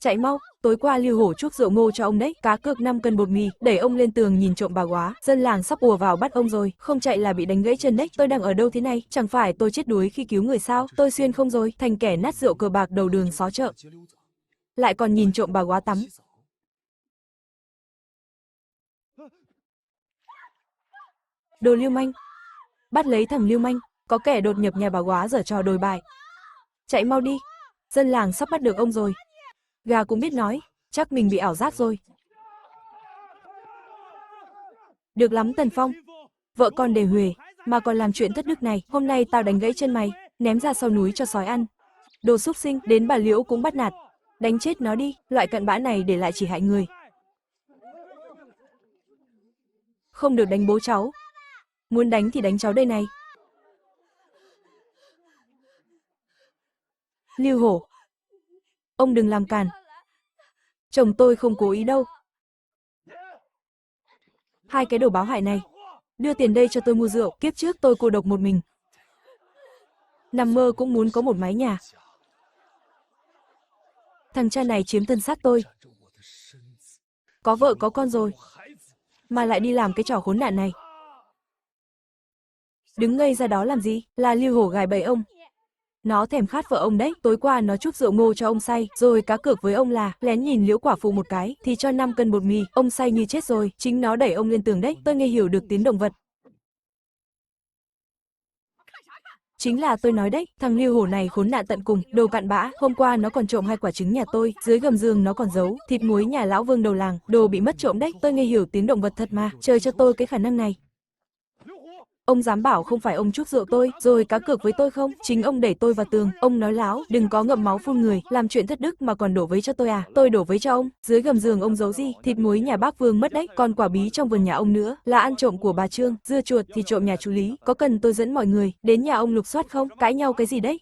Chạy mau, tối qua Lưu Hổ chuốc rượu ngô cho ông đấy, cá cược 5 cân bột mì, đẩy ông lên tường nhìn trộm bà góa, dân làng sắp ùa vào bắt ông rồi, không chạy là bị đánh gãy chân đấy. Tôi đang ở đâu thế này, chẳng phải tôi chết đuối khi cứu người sao? Tôi xuyên không rồi, thành kẻ nát rượu cờ bạc đầu đường xó chợ. Lại còn nhìn trộm bà góa tắm. Đồ lưu manh, bắt lấy thằng lưu manh, có kẻ đột nhập nhà bà góa giở trò đồi bại. Chạy mau đi, dân làng sắp bắt được ông rồi. Gà cũng biết nói, chắc mình bị ảo giác rồi. Được lắm Tần Phong, vợ con đề huề, mà còn làm chuyện thất đức này, hôm nay tao đánh gãy chân mày, ném ra sau núi cho sói ăn. Đồ súc sinh, đến bà Liễu cũng bắt nạt. Đánh chết nó đi, loại cặn bã này để lại chỉ hại người. Không được đánh bố cháu. Muốn đánh thì đánh cháu đây này. Lưu Hổ, ông đừng làm càn. Chồng tôi không cố ý đâu. Hai cái đồ báo hại này, đưa tiền đây cho tôi mua rượu, kiếp trước tôi cô độc một mình. Nằm mơ cũng muốn có một mái nhà. Thằng cha này chiếm thân xác tôi. Có vợ có con rồi, mà lại đi làm cái trò khốn nạn này. Đứng ngây ra đó làm gì, là Lưu Hổ gài bẫy ông. Nó thèm khát vợ ông đấy, tối qua nó chuốc rượu ngô cho ông say, rồi cá cược với ông là lén nhìn Liễu quả phụ một cái, thì cho 5 cân bột mì, ông say như chết rồi, chính nó đẩy ông lên tường đấy, tôi nghe hiểu được tiếng động vật. Chính là tôi nói đấy, thằng Lưu Hổ này khốn nạn tận cùng, đồ cặn bã, hôm qua nó còn trộm 2 quả trứng nhà tôi, dưới gầm giường nó còn giấu thịt muối nhà lão Vương đầu làng, đồ bị mất trộm đấy, tôi nghe hiểu tiếng động vật thật mà, trời cho tôi cái khả năng này. Ông dám bảo không phải ông chuốc rượu tôi, rồi cá cược với tôi không? Chính ông đẩy tôi vào tường, ông nói láo, đừng có ngậm máu phun người, làm chuyện thất đức mà còn đổ vấy cho tôi à? Tôi đổ vấy cho ông, dưới gầm giường ông giấu gì? Thịt muối nhà bác Vương mất đấy, còn quả bí trong vườn nhà ông nữa, là ăn trộm của bà Trương, dưa chuột thì trộm nhà chú Lý, có cần tôi dẫn mọi người đến nhà ông lục soát không? Cãi nhau cái gì đấy?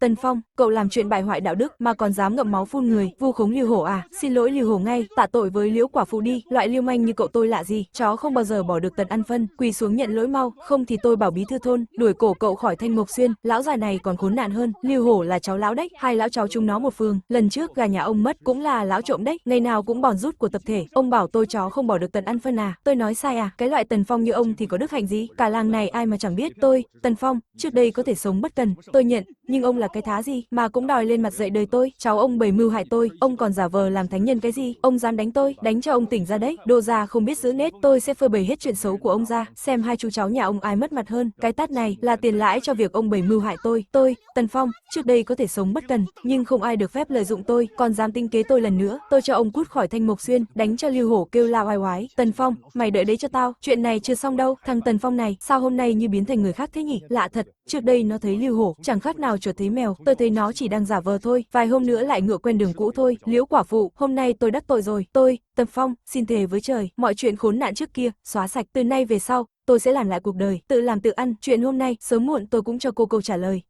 Tần Phong, cậu làm chuyện bại hoại đạo đức mà còn dám ngậm máu phun người, vu khống Lưu Hổ à? Xin lỗi Lưu Hổ ngay, tạ tội với Liễu quả phụ đi, loại lưu manh như cậu tôi lạ gì, chó không bao giờ bỏ được tật ăn phân, quỳ xuống nhận lỗi mau, không thì tôi bảo bí thư thôn đuổi cổ cậu khỏi Thanh Mộc Xuyên, lão già này còn khốn nạn hơn. Lưu Hổ là cháu lão đấy, hai lão cháu chúng nó một phường, lần trước gà nhà ông mất cũng là lão trộm đấy, ngày nào cũng bòn rút của tập thể, ông bảo tôi chó không bỏ được tật ăn phân à? Tôi nói sai à? Cái loại Tần Phong như ông thì có đức hạnh gì? Cả làng này ai mà chẳng biết tôi, Tần Phong, trước đây có thể sống bất cần, tôi nhận, nhưng ông là cái thá gì mà cũng đòi lên mặt dạy đời tôi, cháu ông bày mưu hại tôi, ông còn giả vờ làm thánh nhân cái gì, ông dám đánh tôi, đánh cho ông tỉnh ra đấy, đồ già không biết giữ nết, tôi sẽ phơi bày hết chuyện xấu của ông ra, xem hai chú cháu nhà ông ai mất mặt hơn, cái tát này là tiền lãi cho việc ông bày mưu hại tôi, Tần Phong, trước đây có thể sống bất cần, nhưng không ai được phép lợi dụng tôi, còn dám tính kế tôi lần nữa, tôi cho ông cút khỏi Thanh Mộc Xuyên, đánh cho Lưu Hổ kêu la oai oái, Tần Phong, mày đợi đấy cho tao, chuyện này chưa xong đâu, thằng Tần Phong này, sao hôm nay như biến thành người khác thế nhỉ, lạ thật, trước đây nó thấy Lưu Hổ, chẳng khác nào chuột thấy mèo, tôi thấy nó chỉ đang giả vờ thôi, vài hôm nữa lại ngựa quen đường cũ thôi. Liễu quả phụ, hôm nay tôi đắc tội rồi, tôi, Tần Phong, xin thề với trời, mọi chuyện khốn nạn trước kia, xóa sạch, từ nay về sau, tôi sẽ làm lại cuộc đời, tự làm tự ăn, chuyện hôm nay, sớm muộn tôi cũng cho cô câu trả lời.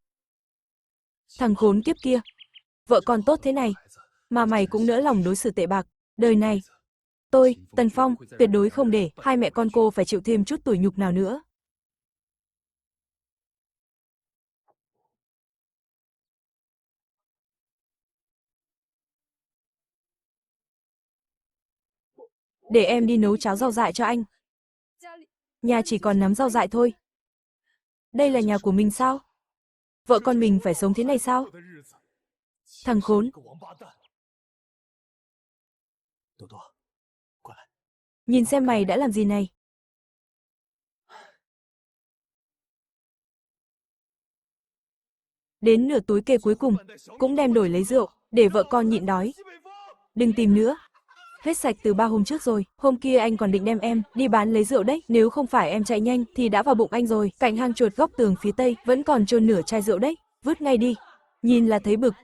Thằng khốn kiếp kia, vợ con tốt thế này, mà mày cũng nỡ lòng đối xử tệ bạc, đời này, tôi, Tần Phong, tuyệt đối không để hai mẹ con cô phải chịu thêm chút tủi nhục nào nữa. Để em đi nấu cháo rau dại cho anh. Nhà chỉ còn nắm rau dại thôi. Đây là nhà của mình sao? Vợ con mình phải sống thế này sao? Thằng khốn. Nhìn xem mày đã làm gì này. Đến nửa túi kê cuối cùng, cũng đem đổi lấy rượu, để vợ con nhịn đói. Đừng tìm nữa. Hết sạch từ 3 hôm trước rồi, hôm kia anh còn định đem em đi bán lấy rượu đấy, nếu không phải em chạy nhanh thì đã vào bụng anh rồi. Cạnh hang chuột góc tường phía tây vẫn còn chôn nửa chai rượu đấy, vứt ngay đi. Nhìn là thấy bực.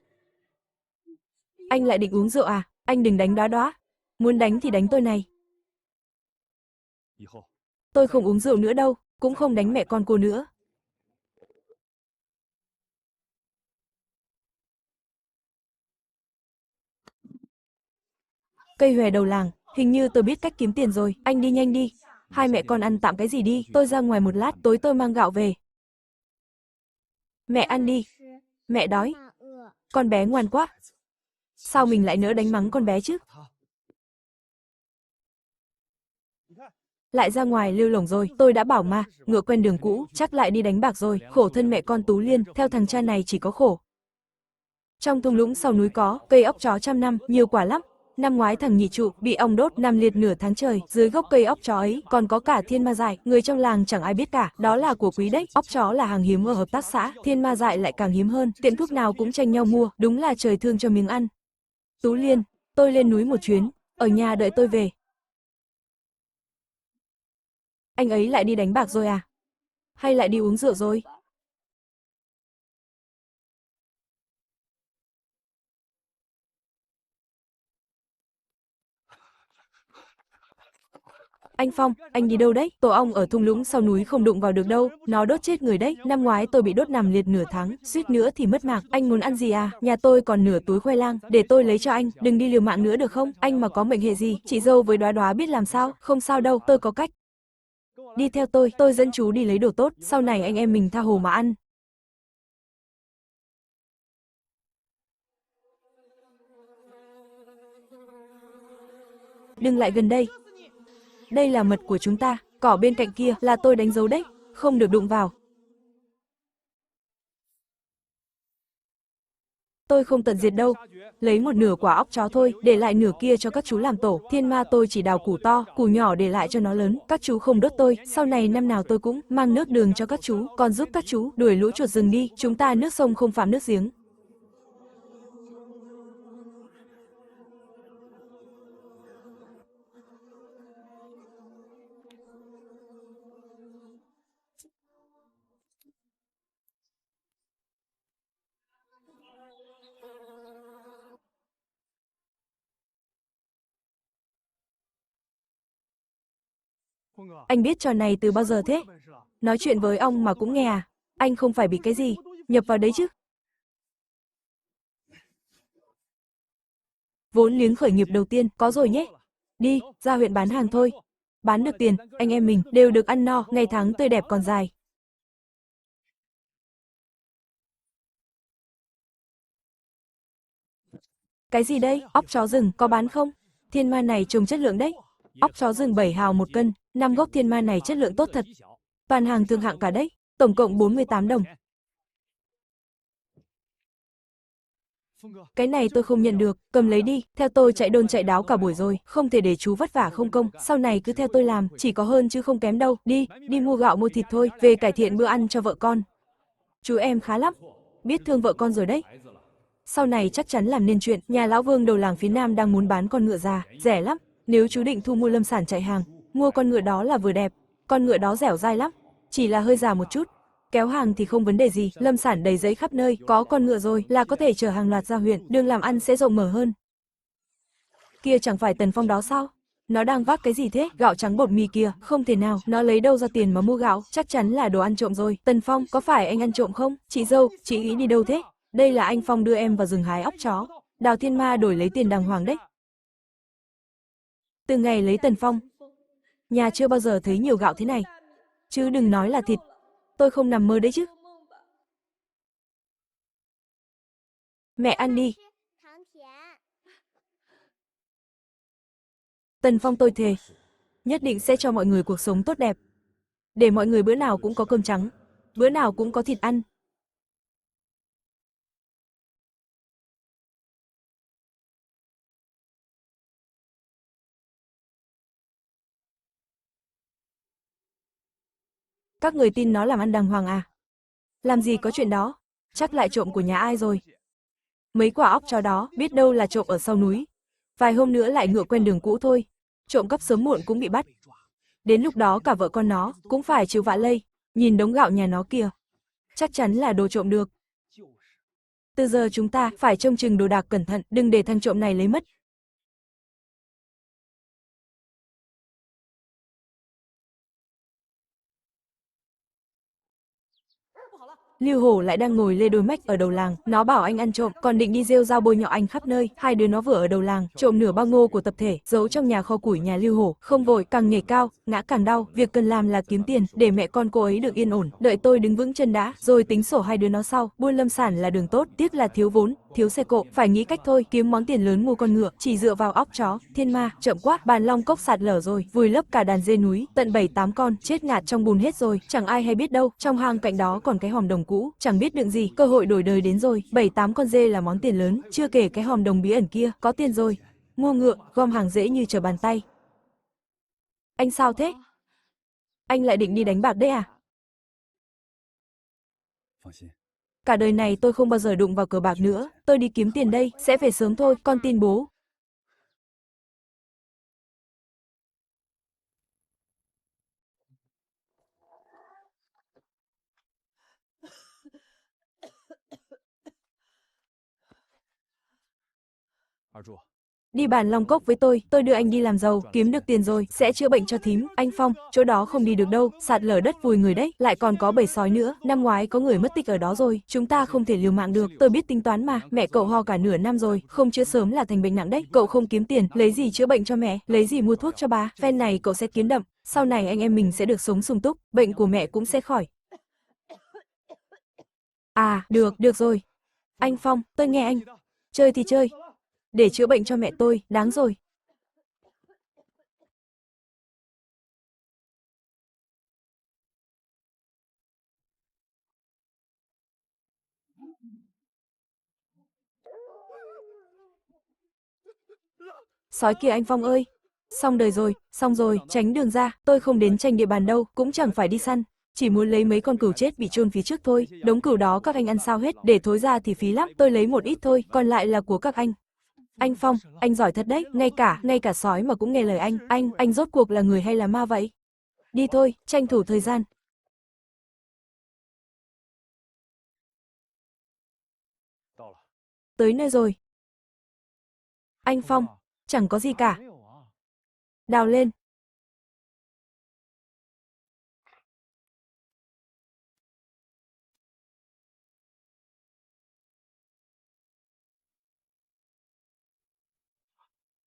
Anh lại định uống rượu à? Anh đừng đánh đóa đóa. Muốn đánh thì đánh tôi này. Tôi không uống rượu nữa đâu, cũng không đánh mẹ con cô nữa. Cây hòe đầu làng, hình như tôi biết cách kiếm tiền rồi, anh đi nhanh đi. Hai mẹ con ăn tạm cái gì đi, tôi ra ngoài một lát, tối tôi mang gạo về. Mẹ ăn đi. Mẹ đói. Con bé ngoan quá. Sao mình lại nỡ đánh mắng con bé chứ? Lại ra ngoài lêu lổng rồi, tôi đã bảo mà, ngựa quen đường cũ, chắc lại đi đánh bạc rồi, khổ thân mẹ con Tú Liên, theo thằng cha này chỉ có khổ. Trong thung lũng sau núi có cây óc chó trăm năm, nhiều quả lắm. Năm ngoái thằng nhị trụ bị ong đốt nằm liệt nửa tháng trời, dưới gốc cây óc chó ấy còn có cả thiên ma dại, người trong làng chẳng ai biết cả, đó là của quý đấy. Óc chó là hàng hiếm ở hợp tác xã, thiên ma dại lại càng hiếm hơn, tiệm thuốc nào cũng tranh nhau mua, đúng là trời thương cho miếng ăn. Tú Liên, tôi lên núi một chuyến, ở nhà đợi tôi về. Anh ấy lại đi đánh bạc rồi à? Hay lại đi uống rượu rồi? Anh Phong, anh đi đâu đấy? Tổ ong ở thung lũng sau núi không đụng vào được đâu, nó đốt chết người đấy. Năm ngoái tôi bị đốt nằm liệt nửa tháng, suýt nữa thì mất mạng. Anh muốn ăn gì à? Nhà tôi còn nửa túi khoai lang, để tôi lấy cho anh, đừng đi liều mạng nữa được không? Anh mà có mệnh hệ gì, chị dâu với Đóa Đóa biết làm sao? Không sao đâu, tôi có cách. Đi theo tôi dẫn chú đi lấy đồ tốt, sau này anh em mình tha hồ mà ăn. Đừng lại gần đây. Đây là mật của chúng ta, cỏ bên cạnh kia là tôi đánh dấu đấy, không được đụng vào. Tôi không tận diệt đâu, lấy một nửa quả óc chó thôi, để lại nửa kia cho các chú làm tổ. Thiên ma tôi chỉ đào củ to, củ nhỏ để lại cho nó lớn. Các chú không đốt tôi, sau này năm nào tôi cũng mang nước đường cho các chú, còn giúp các chú đuổi lũ chuột rừng đi. Chúng ta nước sông không phạm nước giếng. Anh biết trò này từ bao giờ thế? Nói chuyện với ông mà cũng nghe à? Anh không phải bị cái gì, nhập vào đấy chứ? Vốn liếng khởi nghiệp đầu tiên, có rồi nhé. Đi, ra huyện bán hàng thôi. Bán được tiền, anh em mình đều được ăn no, ngày tháng tươi đẹp còn dài. Cái gì đây? Óc chó rừng, có bán không? Thiên ma này trồng chất lượng đấy. Óc chó rừng 7 hào một cân, 5 gốc thiên ma này chất lượng tốt thật. Toàn hàng thượng hạng cả đấy, tổng cộng 48 đồng. Cái này tôi không nhận được, cầm lấy đi, theo tôi chạy đôn chạy đáo cả buổi rồi, không thể để chú vất vả không công, sau này cứ theo tôi làm, chỉ có hơn chứ không kém đâu, đi mua gạo mua thịt thôi, về cải thiện bữa ăn cho vợ con. Chú em khá lắm, biết thương vợ con rồi đấy. Sau này chắc chắn làm nên chuyện, nhà lão Vương đầu làng phía Nam đang muốn bán con ngựa già, rẻ lắm, nếu chú định thu mua lâm sản chạy hàng, mua con ngựa đó là vừa đẹp, con ngựa đó dẻo dai lắm, chỉ là hơi già một chút. Kéo hàng thì không vấn đề gì, lâm sản đầy giấy khắp nơi, có con ngựa rồi là có thể chở hàng loạt ra huyện, đường làm ăn sẽ rộng mở hơn. Kia chẳng phải Tần Phong đó sao? Nó đang vác cái gì thế? Gạo trắng bột mì kia, không thể nào, nó lấy đâu ra tiền mà mua gạo, chắc chắn là đồ ăn trộm rồi. Tần Phong, có phải anh ăn trộm không? Chị dâu, chị nghĩ đi đâu thế? Đây là anh Phong đưa em vào rừng hái óc chó. Đào Thiên Ma đổi lấy tiền đàng hoàng đấy. Từ ngày lấy Tần Phong, nhà chưa bao giờ thấy nhiều gạo thế này. Chứ đừng nói là thịt, tôi không nằm mơ đấy chứ. Mẹ ăn đi. Tần Phong tôi thề, nhất định sẽ cho mọi người cuộc sống tốt đẹp. Để mọi người bữa nào cũng có cơm trắng, bữa nào cũng có thịt ăn. Các người tin nó làm ăn đàng hoàng à? Làm gì có chuyện đó, chắc lại trộm của nhà ai rồi. Mấy quả óc chó đó, biết đâu là trộm ở sau núi. Vài hôm nữa lại ngựa quen đường cũ thôi. Trộm cắp sớm muộn cũng bị bắt. Đến lúc đó cả vợ con nó cũng phải chịu vạ lây. Nhìn đống gạo nhà nó kìa, chắc chắn là đồ trộm được. Từ giờ chúng ta phải trông chừng đồ đạc cẩn thận, đừng để thằng trộm này lấy mất. Lưu Hổ lại đang ngồi lê đôi mách ở đầu làng, nó bảo anh ăn trộm, còn định đi rêu rao bôi nhọ anh khắp nơi. Hai đứa nó vừa ở đầu làng, trộm nửa bao ngô của tập thể, giấu trong nhà kho củi nhà Lưu Hổ. Không vội, càng nhảy cao, ngã càng đau. Việc cần làm là kiếm tiền, để mẹ con cô ấy được yên ổn. Đợi tôi đứng vững chân đã, rồi tính sổ hai đứa nó sau. Buôn lâm sản là đường tốt, tiếc là thiếu vốn, thiếu xe cộ, phải nghĩ cách thôi, kiếm món tiền lớn mua con ngựa, chỉ dựa vào óc chó. Thiên ma, chậm quá, Bàn Long Cốc sạt lở rồi, vùi lấp cả đàn dê núi, tận 7-8 con, chết ngạt trong bùn hết rồi, chẳng ai hay biết đâu. Trong hang cạnh đó còn cái hòm đồng cũ, chẳng biết đựng gì, cơ hội đổi đời đến rồi. 7-8 con dê là món tiền lớn, chưa kể cái hòm đồng bí ẩn kia, có tiền rồi. Mua ngựa, gom hàng dễ như trở bàn tay. Anh sao thế? Anh lại định đi đánh bạc đấy à? Cả đời này tôi không bao giờ đụng vào cờ bạc nữa, tôi đi kiếm tiền đây, sẽ về sớm thôi, con tin bố. Đi Bàn Long Cốc với tôi đưa anh đi làm giàu, kiếm được tiền rồi, sẽ chữa bệnh cho thím. Anh Phong, chỗ đó không đi được đâu, sạt lở đất vùi người đấy, lại còn có bầy sói nữa, năm ngoái có người mất tích ở đó rồi, chúng ta không thể liều mạng được, tôi biết tính toán mà, mẹ cậu ho cả nửa năm rồi, không chữa sớm là thành bệnh nặng đấy, cậu không kiếm tiền, lấy gì chữa bệnh cho mẹ, lấy gì mua thuốc cho bà, phen này cậu sẽ kiến đậm, sau này anh em mình sẽ được sống sung túc, bệnh của mẹ cũng sẽ khỏi. À, được rồi. Anh Phong, tôi nghe anh. Chơi thì chơi, để chữa bệnh cho mẹ tôi, đáng rồi. Sói kìa anh Phong ơi. Xong đời rồi, xong rồi, tránh đường ra, tôi không đến tranh địa bàn đâu, cũng chẳng phải đi săn. Chỉ muốn lấy mấy con cừu chết bị chôn phía trước thôi, đống cừu đó các anh ăn sao hết, để thối ra thì phí lắm, tôi lấy một ít thôi, còn lại là của các anh. Anh Phong, anh giỏi thật đấy, ngay cả sói mà cũng nghe lời anh rốt cuộc là người hay là ma vậy? Đi thôi, tranh thủ thời gian. Tới nơi rồi. Anh Phong, chẳng có gì cả. Đào lên.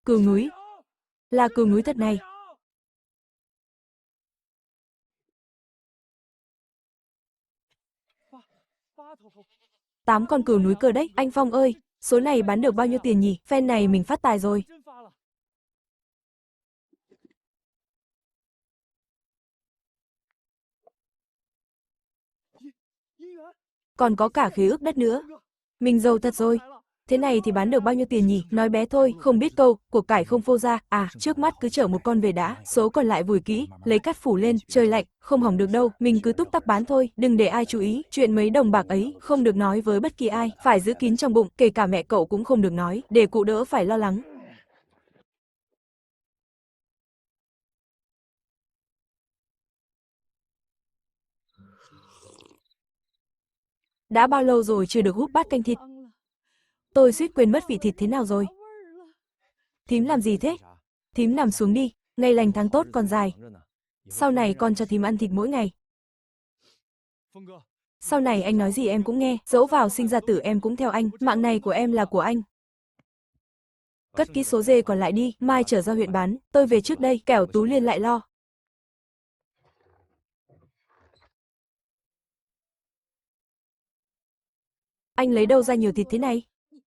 Cừu núi, là cừu núi thật này. 8 con cừu núi cơ đấy, anh Phong ơi, số này bán được bao nhiêu tiền nhỉ? Phen này mình phát tài rồi. Còn có cả khế ước đất nữa. Mình giàu thật rồi. Thế này thì bán được bao nhiêu tiền nhỉ? Nói bé thôi, không biết câu, của cải không phô ra. À, trước mắt cứ chở một con về đã, số còn lại vùi kỹ, lấy cát phủ lên, trời lạnh, không hỏng được đâu, mình cứ túc tắc bán thôi, đừng để ai chú ý. Chuyện mấy đồng bạc ấy, không được nói với bất kỳ ai, phải giữ kín trong bụng, kể cả mẹ cậu cũng không được nói, để cụ đỡ phải lo lắng. Đã bao lâu rồi chưa được húp bát canh thịt? Tôi suýt quên mất vị thịt thế nào rồi. Thím làm gì thế? Thím nằm xuống đi, ngày lành tháng tốt còn dài. Sau này con cho thím ăn thịt mỗi ngày. Sau này anh nói gì em cũng nghe, dẫu vào sinh ra tử em cũng theo anh, mạng này của em là của anh. Cất kỹ số dê còn lại đi, mai trở ra huyện bán, tôi về trước đây, kẻo Tú Liên lại lo. Anh lấy đâu ra nhiều thịt thế này?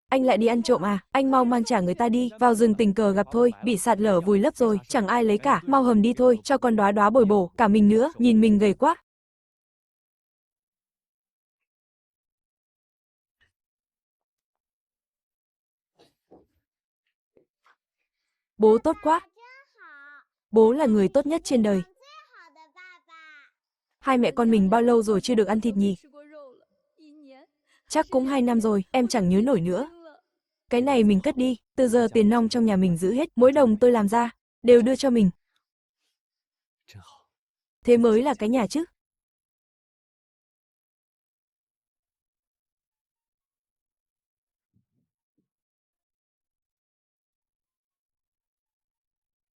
Anh lại đi ăn trộm à? Anh mau mang trả người ta đi, vào rừng tình cờ gặp thôi, bị sạt lở vùi lấp rồi, chẳng ai lấy cả, mau hầm đi thôi, cho con đóa đóa bồi bổ, cả mình nữa, nhìn mình gầy quá. Bố tốt quá, bố là người tốt nhất trên đời. Hai mẹ con mình bao lâu rồi chưa được ăn thịt nhỉ? Chắc cũng 2 năm rồi, em chẳng nhớ nổi nữa. Cái này mình cất đi, từ giờ tiền nong trong nhà mình giữ hết, mỗi đồng tôi làm ra, đều đưa cho mình. Thế mới là cái nhà chứ.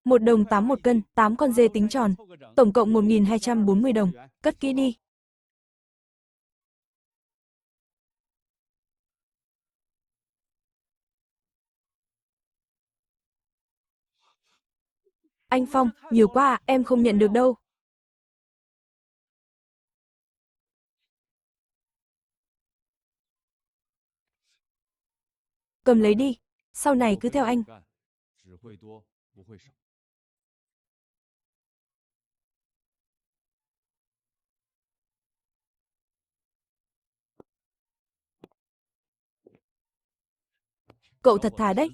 Một đồng 8 một cân, 8 con dê tính tròn, tổng cộng 1.240 đồng, cất kỹ đi. Anh Phong, nhiều quá à, em không nhận được đâu. Cầm lấy đi, sau này cứ theo anh. Cậu thật thà đấy.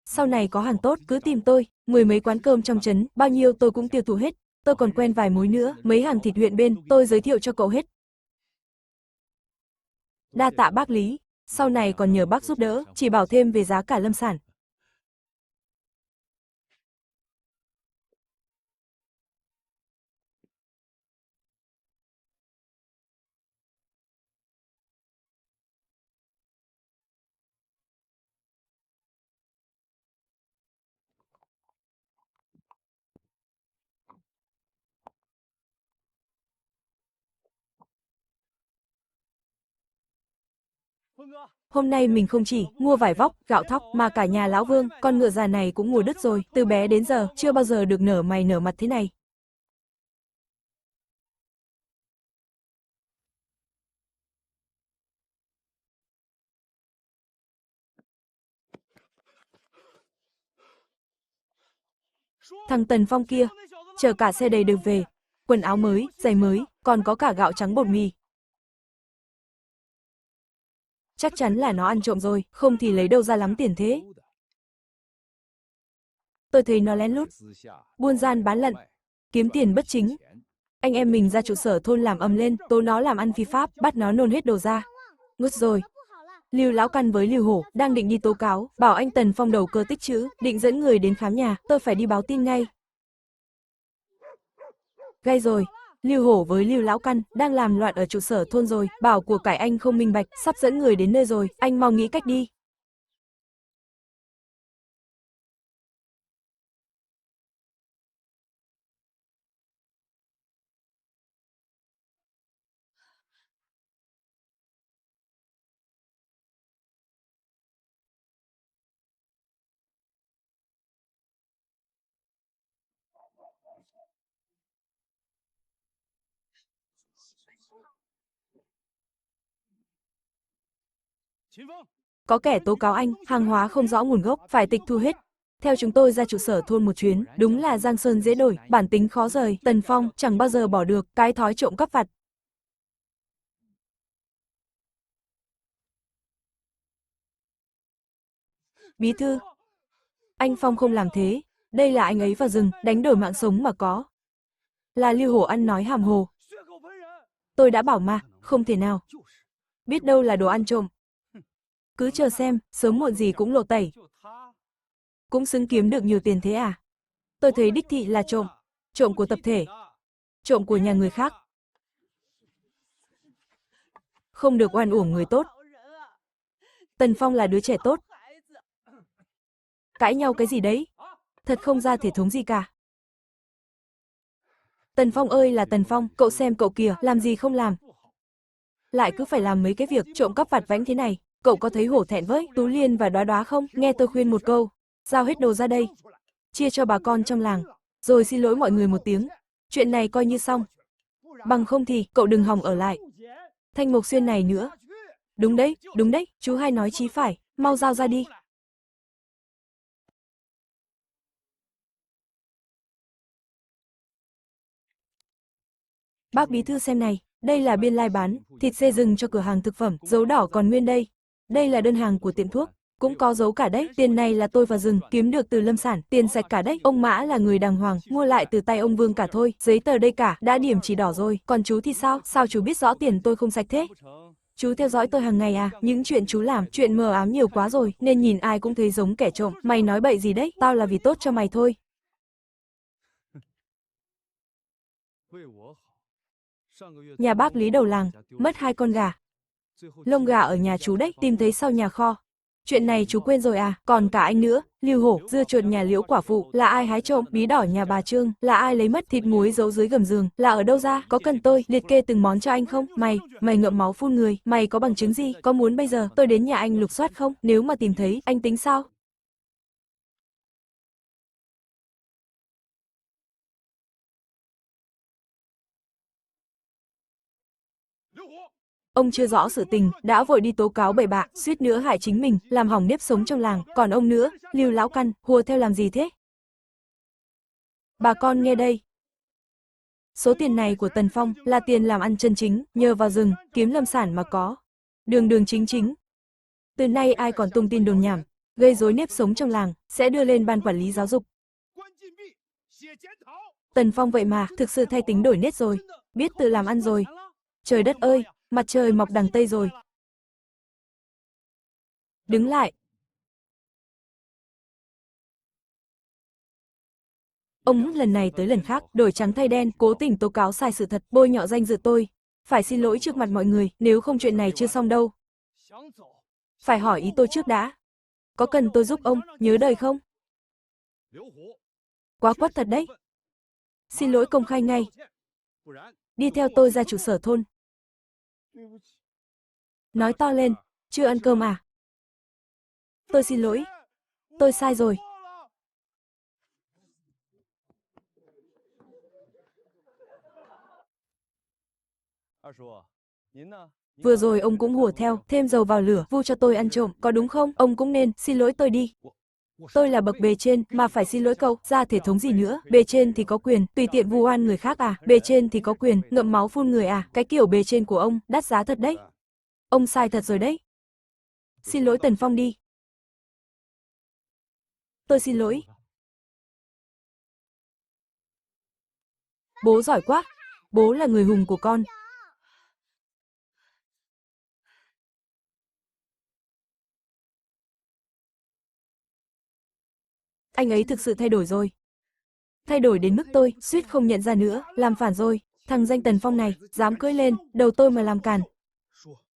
Sau này có hàng tốt, cứ tìm tôi, mười mấy quán cơm trong trấn, bao nhiêu tôi cũng tiêu thụ hết. Tôi còn quen vài mối nữa, mấy hàng thịt huyện bên, tôi giới thiệu cho cậu hết. Đa tạ bác Lý, sau này còn nhờ bác giúp đỡ, chỉ bảo thêm về giá cả lâm sản. Hôm nay mình không chỉ mua vải vóc, gạo thóc mà cả nhà lão Vương, con ngựa già này cũng ngủ đứt rồi, từ bé đến giờ chưa bao giờ được nở mày nở mặt thế này. Thằng Tần Phong kia, chở cả xe đầy đường về, quần áo mới, giày mới, còn có cả gạo trắng bột mì. Chắc chắn là nó ăn trộm rồi, không thì lấy đâu ra lắm tiền thế. Tôi thấy nó lén lút, buôn gian bán lận, kiếm tiền bất chính. Anh em mình ra trụ sở thôn làm ầm lên, tố nó làm ăn phi pháp, bắt nó nôn hết đồ ra. Ngất rồi. Lưu Lão Căn với Lưu Hổ đang định đi tố cáo, bảo anh Tần Phong đầu cơ tích trữ, định dẫn người đến khám nhà, tôi phải đi báo tin ngay. Gay rồi. Lưu Hổ với Lưu Lão Căn đang làm loạn ở trụ sở thôn rồi, bảo của cải anh không minh bạch, sắp dẫn người đến nơi rồi, anh mau nghĩ cách đi. Có kẻ tố cáo anh, hàng hóa không rõ nguồn gốc, phải tịch thu hết. Theo chúng tôi ra trụ sở thôn một chuyến, đúng là giang sơn dễ đổi, bản tính khó rời, Tần Phong chẳng bao giờ bỏ được cái thói trộm cắp vặt. Bí thư, anh Phong không làm thế, đây là anh ấy vào rừng, đánh đổi mạng sống mà có. Là Lưu Hổ ăn nói hàm hồ. Tôi đã bảo mà, không thể nào. Biết đâu là đồ ăn trộm. Cứ chờ xem, sớm muộn gì cũng lộ tẩy. Cũng xứng kiếm được nhiều tiền thế à? Tôi thấy đích thị là trộm. Trộm của tập thể. Trộm của nhà người khác. Không được oan uổng người tốt. Tần Phong là đứa trẻ tốt. Cãi nhau cái gì đấy? Thật không ra thể thống gì cả. Tần Phong ơi là Tần Phong, cậu xem cậu kìa, làm gì không làm. Lại cứ phải làm mấy cái việc trộm cắp vặt vãnh thế này. Cậu có thấy hổ thẹn với Tú Liên và Đóa Đóa không? Nghe tôi khuyên một câu, giao hết đồ ra đây, chia cho bà con trong làng, rồi xin lỗi mọi người một tiếng. Chuyện này coi như xong. Bằng không thì cậu đừng hòng ở lại. Thanh Mộc Xuyên này nữa. Đúng đấy, chú hai nói chí phải, mau giao ra đi. Bác bí thư xem này, đây là biên lai bán, thịt dê rừng cho cửa hàng thực phẩm, dấu đỏ còn nguyên đây. Đây là đơn hàng của tiệm thuốc, cũng có dấu cả đấy, tiền này là tôi vào rừng kiếm được từ lâm sản, tiền sạch cả đấy. Ông Mã là người đàng hoàng, mua lại từ tay ông Vương cả thôi, giấy tờ đây cả, đã điểm chỉ đỏ rồi, còn chú thì sao, sao chú biết rõ tiền tôi không sạch thế? Chú theo dõi tôi hàng ngày à, những chuyện chú làm, chuyện mờ ám nhiều quá rồi, nên nhìn ai cũng thấy giống kẻ trộm, mày nói bậy gì đấy, tao là vì tốt cho mày thôi. Nhà bác Lý đầu làng, mất 2 con gà. Lông gà ở nhà chú đấy, tìm thấy sau nhà kho. Chuyện này chú quên rồi à, còn cả anh nữa, Lưu Hổ, dưa chuột nhà Liễu quả phụ, là ai hái trộm, bí đỏ nhà bà Trương, là ai lấy mất, thịt muối giấu dưới gầm giường, là ở đâu ra, có cần tôi liệt kê từng món cho anh không? Mày ngậm máu phun người, mày có bằng chứng gì, có muốn bây giờ tôi đến nhà anh lục soát không, nếu mà tìm thấy, anh tính sao? Ông chưa rõ sự tình, đã vội đi tố cáo bậy bạ, suýt nữa hại chính mình, làm hỏng nếp sống trong làng, còn ông nữa, Lưu lão căn, hùa theo làm gì thế? Bà con nghe đây. Số tiền này của Tần Phong là tiền làm ăn chân chính, nhờ vào rừng, kiếm lâm sản mà có. Đường đường chính chính. Từ nay ai còn tung tin đồn nhảm, gây rối nếp sống trong làng, sẽ đưa lên ban quản lý giáo dục. Tần Phong vậy mà, thực sự thay tính đổi nết rồi, biết tự làm ăn rồi. Trời đất ơi, mặt trời mọc đằng Tây rồi. Đứng lại. Ông hết lần này tới lần khác, đổi trắng thay đen, cố tình tố cáo sai sự thật, bôi nhọ danh dự tôi. Phải xin lỗi trước mặt mọi người, nếu không chuyện này chưa xong đâu. Phải hỏi ý tôi trước đã. Có cần tôi giúp ông, nhớ đời không? Quá quắt thật đấy. Xin lỗi công khai ngay. Đi theo tôi ra trụ sở thôn. Nói to lên, chưa ăn cơm à? Tôi xin lỗi. Tôi sai rồi. Vừa rồi ông cũng hùa theo, thêm dầu vào lửa, vu cho tôi ăn trộm, có đúng không? Ông cũng nên, xin lỗi tôi đi. Tôi là bậc bề trên, mà phải xin lỗi cậu, ra thể thống gì nữa, bề trên thì có quyền, tùy tiện vu oan người khác à, bề trên thì có quyền, ngậm máu phun người à, cái kiểu bề trên của ông, đắt giá thật đấy. Ông sai thật rồi đấy. Xin lỗi Tần Phong đi. Tôi xin lỗi. Bố giỏi quá, bố là người hùng của con. Anh ấy thực sự thay đổi rồi. Thay đổi đến mức tôi suýt không nhận ra nữa, làm phản rồi. Thằng danh Tần Phong này, dám cưỡi lên, đầu tôi mà làm càn.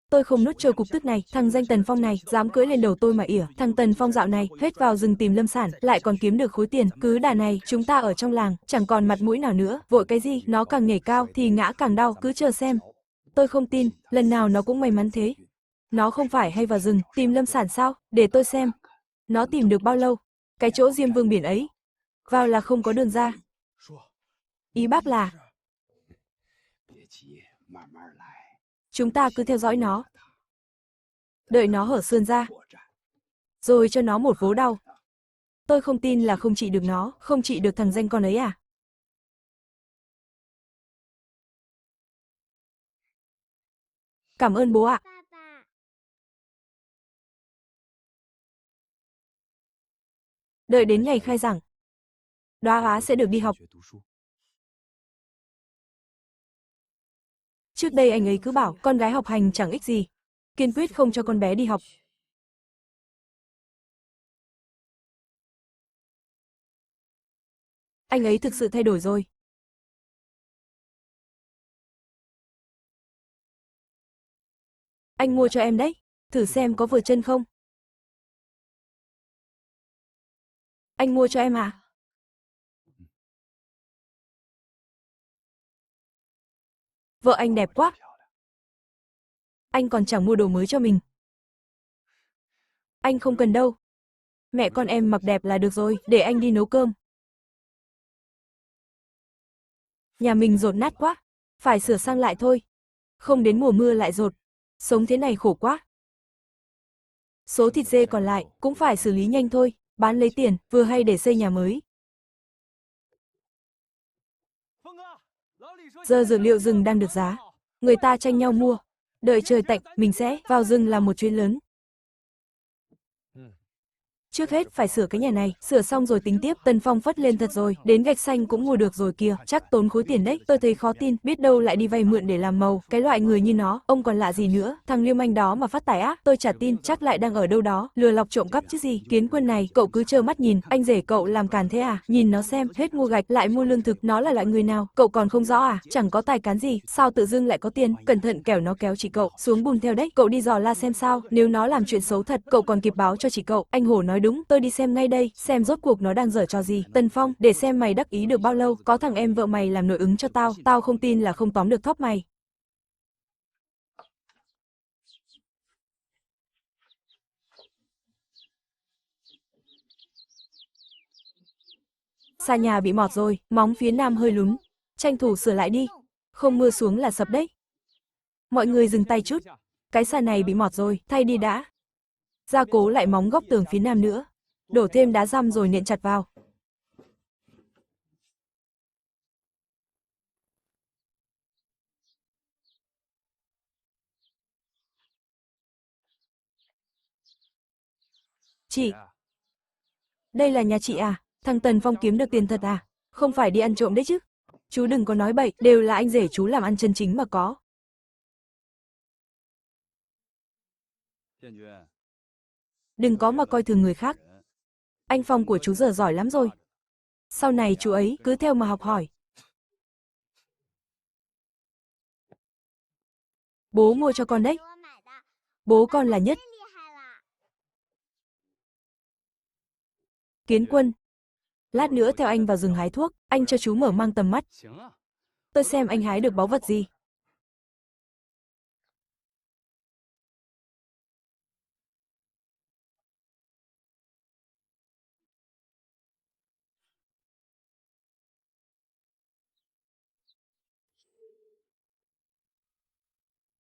Tôi không nuốt trôi cục tức này, thằng danh Tần Phong này, dám cưỡi lên đầu tôi mà ỉa. Thằng Tần Phong dạo này, hết vào rừng tìm lâm sản, lại còn kiếm được khối tiền. Cứ đà này, chúng ta ở trong làng, chẳng còn mặt mũi nào nữa. Vội cái gì, nó càng nhảy cao, thì ngã càng đau, cứ chờ xem. Tôi không tin, lần nào nó cũng may mắn thế. Nó không phải hay vào rừng, tìm lâm sản sao, để tôi xem. Nó tìm được bao lâu? Cái chỗ Diêm Vương biển ấy. Vào là không có đường ra. Ý bác là chúng ta cứ theo dõi nó. Đợi nó hở sườn ra. Rồi cho nó một vố đau. Tôi không tin là không trị được nó, không trị được thằng danh con ấy à. Cảm ơn bố ạ. Đợi đến ngày khai giảng, Đóa Hóa sẽ được đi học. Trước đây anh ấy cứ bảo con gái học hành chẳng ích gì, kiên quyết không cho con bé đi học. Anh ấy thực sự thay đổi rồi. Anh mua cho em đấy, thử xem có vừa chân không. Anh mua cho em à? Vợ anh đẹp quá. Anh còn chẳng mua đồ mới cho mình. Anh không cần đâu. Mẹ con em mặc đẹp là được rồi, để anh đi nấu cơm. Nhà mình dột nát quá, phải sửa sang lại thôi. Không đến mùa mưa lại dột. Sống thế này khổ quá. Số thịt dê còn lại cũng phải xử lý nhanh thôi, bán lấy tiền, vừa hay để xây nhà mới. Giờ dược liệu rừng đang được giá, người ta tranh nhau mua. Đợi trời tạnh, mình sẽ vào rừng làm một chuyến lớn. Trước hết phải sửa cái nhà này, sửa xong rồi tính tiếp. Tần Phong phất lên thật rồi, đến gạch xanh cũng mua được rồi kìa, chắc tốn khối tiền đấy. Tôi thấy khó tin, biết đâu lại đi vay mượn để làm màu. Cái loại người như nó, ông còn lạ gì nữa, thằng liêm anh đó mà phát tài ác, tôi chả tin, chắc lại đang ở đâu đó, lừa lọc trộm cắp chứ gì. Kiến Quân này, cậu cứ trơ mắt nhìn, anh rể cậu làm càn thế à? Nhìn nó xem, hết mua gạch lại mua lương thực, nó là loại người nào, cậu còn không rõ à? Chẳng có tài cán gì, sao tự dưng lại có tiền? Cẩn thận kẻo nó kéo chị cậu xuống bùn theo đấy. Cậu đi dò la xem sao, nếu nó làm chuyện xấu thật, cậu còn kịp báo cho chị cậu. Anh Hổ nói đúng, tôi đi xem ngay đây, xem rốt cuộc nó đang giở trò gì. Tần Phong, để xem mày đắc ý được bao lâu, có thằng em vợ mày làm nội ứng cho tao, tao không tin là không tóm được thóp mày. Xa nhà bị mọt rồi, móng phía nam hơi lún, tranh thủ sửa lại đi, không mưa xuống là sập đấy. Mọi người dừng tay chút. Cái sàn này bị mọt rồi, thay đi đã. Gia cố lại móng góc tường phía nam nữa. Đổ thêm đá răm rồi nện chặt vào. Chị, đây là nhà chị à? Thằng Tần Phong kiếm được tiền thật à? Không phải đi ăn trộm đấy chứ? Chú đừng có nói bậy, đều là anh rể chú làm ăn chân chính mà có. Đừng có mà coi thường người khác. Anh Phong của chú giờ giỏi lắm rồi. Sau này chú ấy cứ theo mà học hỏi. Bố mua cho con đấy. Bố con là nhất. Kiến Quân, lát nữa theo anh vào rừng hái thuốc, anh cho chú mở mang tầm mắt. Tôi xem anh hái được báu vật gì.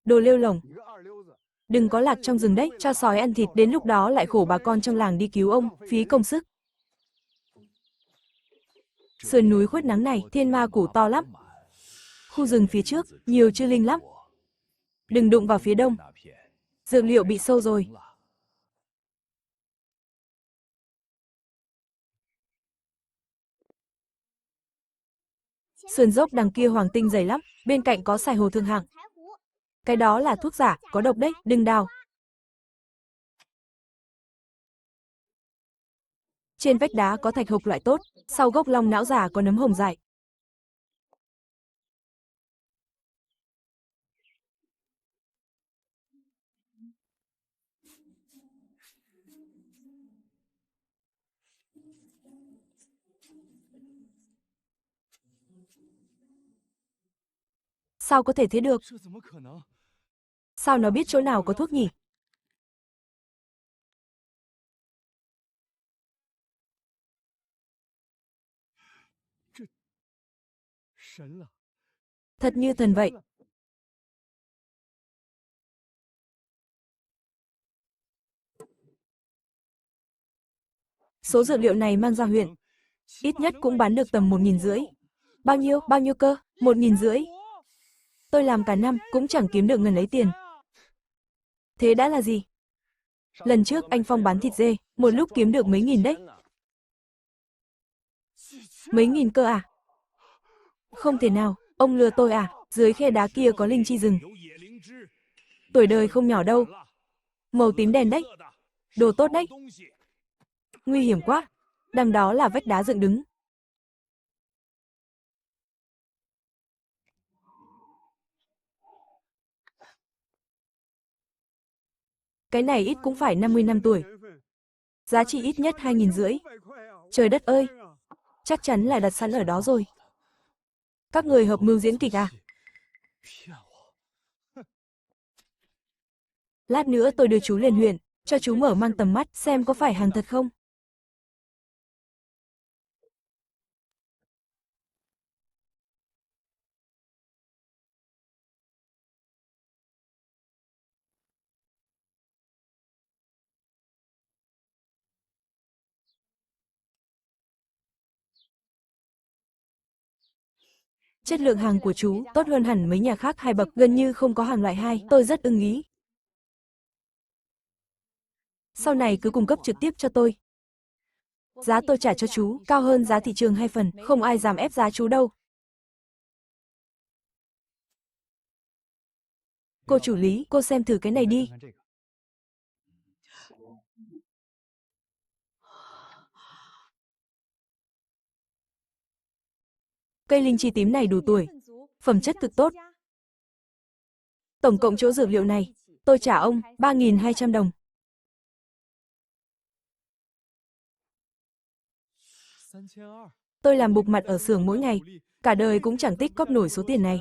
Đồ lêu lổng. Đừng có lạc trong rừng đấy, cho sói ăn thịt, đến lúc đó lại khổ bà con trong làng đi cứu ông, phí công sức. Sườn núi khuất nắng này, thiên ma củ to lắm. Khu rừng phía trước, nhiều chư linh lắm. Đừng đụng vào phía đông. Dược liệu bị sâu rồi. Sườn dốc đằng kia hoàng tinh dày lắm, bên cạnh có sài hồ thượng hạng. Cái đó là thuốc giả, có độc đấy, đừng đào. Trên vách đá có thạch hộc loại tốt, sau gốc long não giả có nấm hồng dại. Sao có thể thế được? Sao nó biết chỗ nào có thuốc nhỉ? Thật như thần vậy. Số dược liệu này mang ra huyện, ít nhất cũng bán được tầm 1.500. Bao nhiêu cơ? 1.500. Tôi làm cả năm cũng chẳng kiếm được ngần ấy tiền. Thế đã là gì? Lần trước anh Phong bán thịt dê, một lúc kiếm được mấy nghìn đấy. Mấy nghìn cơ à? Không thể nào, ông lừa tôi à? Dưới khe đá kia có linh chi rừng. Tuổi đời không nhỏ đâu. Màu tím đen đấy. Đồ tốt đấy. Nguy hiểm quá. Đằng đó là vách đá dựng đứng. Cái này ít cũng phải 50 năm tuổi. Giá trị ít nhất 2.500. Trời đất ơi, chắc chắn là đặt sẵn ở đó rồi. Các người hợp mưu diễn kịch à? Lát nữa tôi đưa chú lên huyện, cho chú mở mang tầm mắt xem có phải hàng thật không. Chất lượng hàng của chú tốt hơn hẳn mấy nhà khác 2 bậc, gần như không có hàng loại 2, tôi rất ưng ý. Sau này cứ cung cấp trực tiếp cho tôi. Giá tôi trả cho chú cao hơn giá thị trường 2 phần, không ai dám ép giá chú đâu. Cô chủ lý, cô xem thử cái này đi. Cây linh chi tím này đủ tuổi, phẩm chất cực tốt. Tổng cộng chỗ dược liệu này, tôi trả ông 3.200 đồng. Tôi làm bục mặt ở xưởng mỗi ngày, cả đời cũng chẳng tích cóp nổi số tiền này.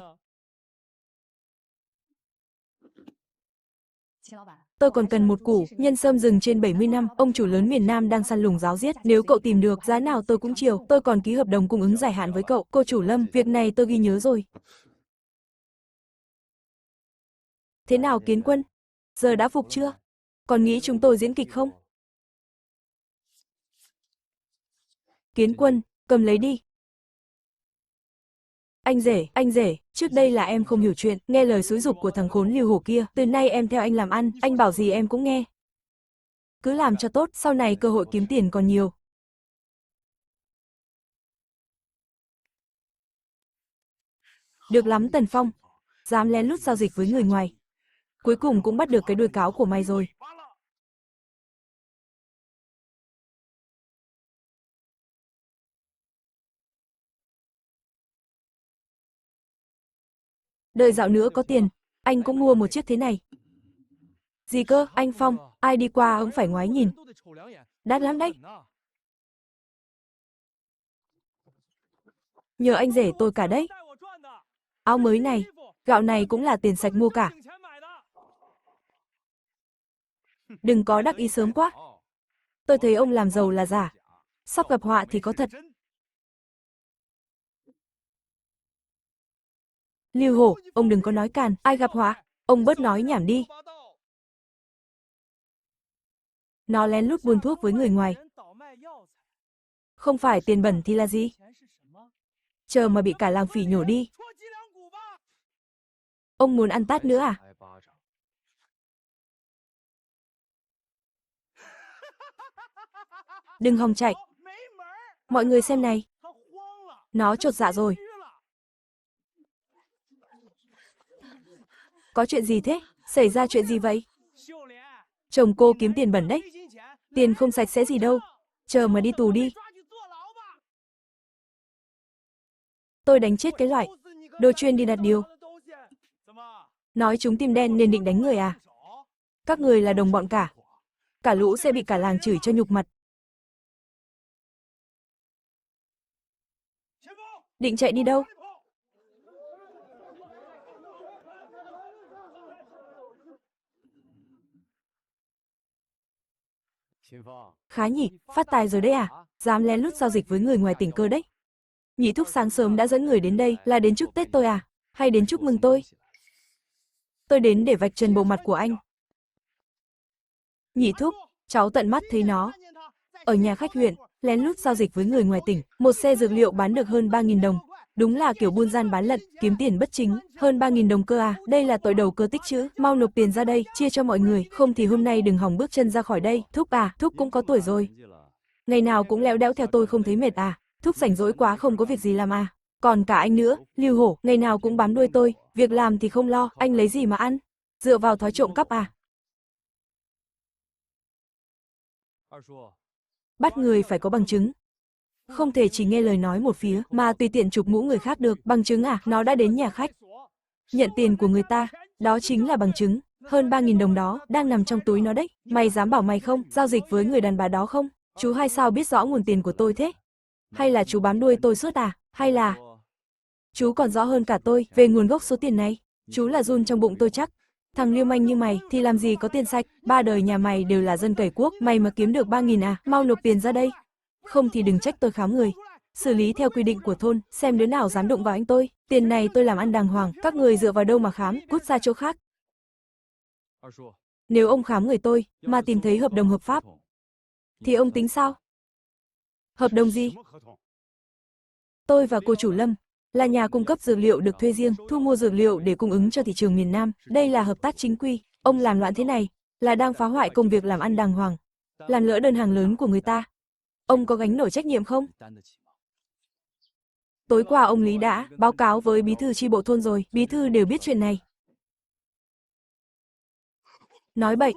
Tôi còn cần một củ nhân sâm rừng trên 70 năm, ông chủ lớn miền Nam đang săn lùng ráo giết, nếu cậu tìm được, giá nào tôi cũng chiều, tôi còn ký hợp đồng cung ứng dài hạn với cậu. Cô chủ Lâm, việc này tôi ghi nhớ rồi. Thế nào Kiến Quân? Giờ đã phục chưa? Còn nghĩ chúng tôi diễn kịch không? Kiến Quân, cầm lấy đi. Anh rể, trước đây là em không hiểu chuyện, nghe lời xúi giục của thằng khốn Lưu Hổ kia, từ nay em theo anh làm ăn, anh bảo gì em cũng nghe. Cứ làm cho tốt, sau này cơ hội kiếm tiền còn nhiều. Được lắm Tần Phong, dám lén lút giao dịch với người ngoài. Cuối cùng cũng bắt được cái đuôi cáo của mày rồi. Đợi dạo nữa có tiền, anh cũng mua một chiếc thế này. Gì cơ, anh Phong, ai đi qua cũng phải ngoái nhìn. Đắt lắm đấy. Nhờ anh rể tôi cả đấy. Áo mới này, gạo này cũng là tiền sạch mua cả. Đừng có đắc ý sớm quá. Tôi thấy ông làm giàu là giả. Sắp gặp họa thì có thật. Lưu Hổ, ông đừng có nói càn, ai gặp họa, ông bớt nói nhảm đi. Nó lén lút buôn thuốc với người ngoài. Không phải tiền bẩn thì là gì? Chờ mà bị cả làng phỉ nhổ đi. Ông muốn ăn tát nữa à? Đừng hòng chạy. Mọi người xem này. Nó chột dạ rồi. Có chuyện gì thế? Xảy ra chuyện gì vậy? Chồng cô kiếm tiền bẩn đấy. Tiền không sạch sẽ gì đâu. Chờ mà đi tù đi. Tôi đánh chết cái loại đồ chuyên đi đặt điều. Nói chúng tim đen nên định đánh người à? Các người là đồng bọn cả. Cả lũ sẽ bị cả làng chửi cho nhục mặt. Định chạy đi đâu? Khá nhỉ, phát tài rồi đấy à? Dám lén lút giao dịch với người ngoài tỉnh cơ đấy. Nhị thúc sáng sớm đã dẫn người đến đây là đến chúc Tết tôi à? Hay đến chúc mừng tôi? Tôi đến để vạch trần bộ mặt của anh. Nhị thúc, cháu tận mắt thấy nó. Ở nhà khách huyện, lén lút giao dịch với người ngoài tỉnh, một xe dược liệu bán được hơn 3.000 đồng. Đúng là kiểu buôn gian bán lận, kiếm tiền bất chính, hơn 3.000 đồng cơ à, đây là tội đầu cơ tích trữ, mau nộp tiền ra đây, chia cho mọi người, không thì hôm nay đừng hòng bước chân ra khỏi đây, thúc à, thúc cũng có tuổi rồi. Ngày nào cũng léo đẽo theo tôi không thấy mệt à, thúc rảnh rỗi quá không có việc gì làm à. Còn cả anh nữa, Lưu Hổ, ngày nào cũng bám đuôi tôi, việc làm thì không lo, anh lấy gì mà ăn? Dựa vào thói trộm cắp à? Bắt người phải có bằng chứng. Không thể chỉ nghe lời nói một phía mà tùy tiện chụp mũ người khác được. Bằng chứng à? Nó đã đến nhà khách, nhận tiền của người ta, đó chính là bằng chứng. Hơn 3.000 đồng đó đang nằm trong túi nó đấy. Mày dám bảo mày không giao dịch với người đàn bà đó không? Chú hay sao biết rõ nguồn tiền của tôi thế? Hay là chú bám đuôi tôi suốt à? Hay là chú còn rõ hơn cả tôi về nguồn gốc số tiền này? Chú là giun trong bụng tôi chắc. Thằng lưu manh như mày thì làm gì có tiền sạch, ba đời nhà mày đều là dân cày cuốc, mày mà kiếm được 3.000 à, mau nộp tiền ra đây. Không thì đừng trách tôi khám người. Xử lý theo quy định của thôn, xem đứa nào dám đụng vào anh tôi. Tiền này tôi làm ăn đàng hoàng, các người dựa vào đâu mà khám, cút ra chỗ khác. Nếu ông khám người tôi, mà tìm thấy hợp đồng hợp pháp, thì ông tính sao? Hợp đồng gì? Tôi và cô chủ Lâm là nhà cung cấp dược liệu được thuê riêng, thu mua dược liệu để cung ứng cho thị trường miền Nam. Đây là hợp tác chính quy. Ông làm loạn thế này là đang phá hoại công việc làm ăn đàng hoàng, làm lỡ đơn hàng lớn của người ta. Ông có gánh nổi trách nhiệm không? Tối qua ông Lý đã báo cáo với bí thư chi bộ thôn rồi, bí thư đều biết chuyện này. Nói bậy.